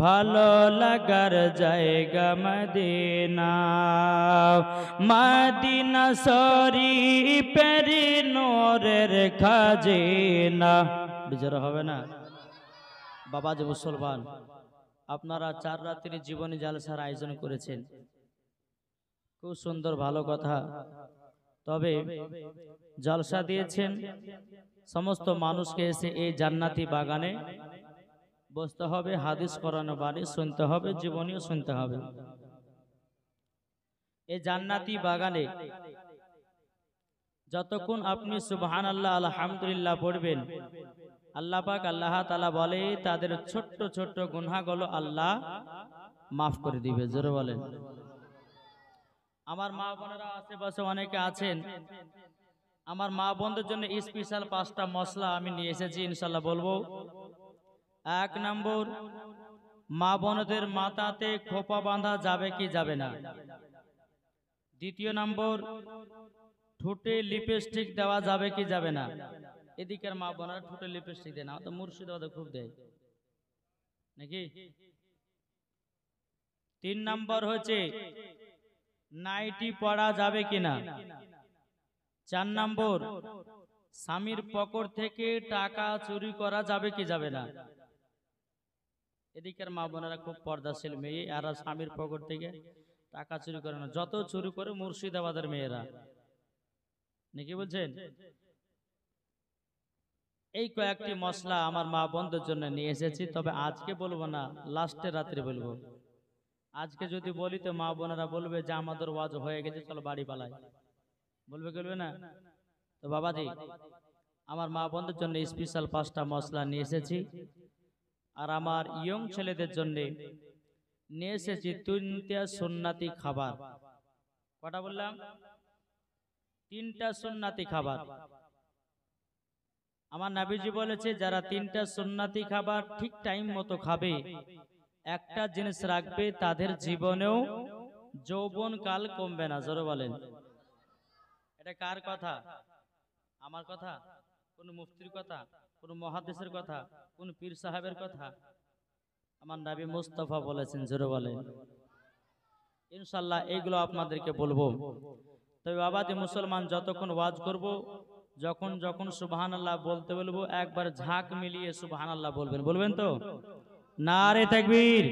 ভালো লাগার জায়গা মদিনা, মদিনা শরীফের নূরের খাজিনা। বিজয় হবে না বাবাজি মুসলমান, আপনারা 4 রাতের জীবনী জালসার আয়োজন করেছেন, খুব সুন্দর, ভালো কথা। তবে জলসা দিয়েছেন সমস্ত মানুষকে এসে এই জান্নাতি বাগানে বসতে হবে, হাদিস কোরআন বাণী শুনতে হবে, জীবনীও শুনতে হবে। এই জান্নাতি বাগানে যতক্ষণ আপনি সুবহানাল্লাহ আলহামদুলিল্লাহ পড়বেন, আল্লাহ পাক আল্লাহ তাআলা বলে তাদের ছোট্ট ছোট্ট গুনাহগুলো আল্লাহ মাফ করে দিবে। জোরে বলেন। আমার মা বোনেরা আশেপাশে অনেকে আছেন, আমার মা বোনদের জন্য স্পেশাল 5টা মশলা আমি নিয়ে এসেছি, ইনশাআল্লাহ বলবো। 1 নম্বর, মা বোনদের মাথাতে খোপা বাঁধা যাবে কি যাবে না। 2 নম্বর, ঠোঁটে লিপস্টিক দেওয়া যাবে কি যাবে না। এদিকের মা বোনেরা ঠোঁটে লিপস্টিক দেয় না, তো মুর্শিদাবাদে খুব দেয় নাকি। 3 নম্বর হচ্ছে নাইটি পরা যাবে কিনা। 4 নম্বর, স্বামীর পকেট থেকে টাকা চুরি করা যাবে কি যাবে না। এদিকের মা বোনেরা খুব পর্দাশীল মেয়ে, আর স্বামীর পকেট থেকে টাকা চুরি করে না, যত চুরি করে মুর্শিদাবাদের মেয়েরা নাকি বলছেন। এই কয়েকটি মশলা আমার মা বোনদের জন্য নিয়ে এসেছি, তবে আজকে বলবো না, লাস্টের রাত্রে বলবো। আজকে যদি বলি তো মা বোনেরা বলবে যে আমাদের ওয়াজ হয়ে গেছে, চলো বাড়ি পালাই, বলবে বলবে না। তো বাবাজি, আমার মা বোনদের জন্য স্পেশাল 5টা মশলা নিয়ে এসেছি, আর আমার ইয়ং ছেলেদের জন্য নিয়ে এসেছি 3টা সুন্নাতি খাবার। কটা বললাম? 3টা সুন্নাতি খাবার। আমার নবীজি বলেছে যারা 3টা সুন্নাতি খাবার ঠিক টাইম মতো খাবে, একটা জিনিস রাখবে, তাদের জীবনেও যৌবন কাল কমবে না। জোরে বলেন। এটা কার কথা? আমার কথা? কোন মুফতির কথা? কোন মুহাদ্দিসের কথা? কোন পীর সাহেবের কথা? আমার নবী মুস্তাফা বলেছেন। জোরে বলেন। ইনশাআল্লাহ এইগুলো আপনাদেরকে বলবো। তবে বাবাজি মুসলমান, যতক্ষণ ওয়াজ করব, যখন যখন সুবহানাল্লাহ বলতে বলবো, একবার ঝাঁক মিলিয়ে সুবহানাল্লাহ বলবেন। বলবেন তো? নারে তাকবীর।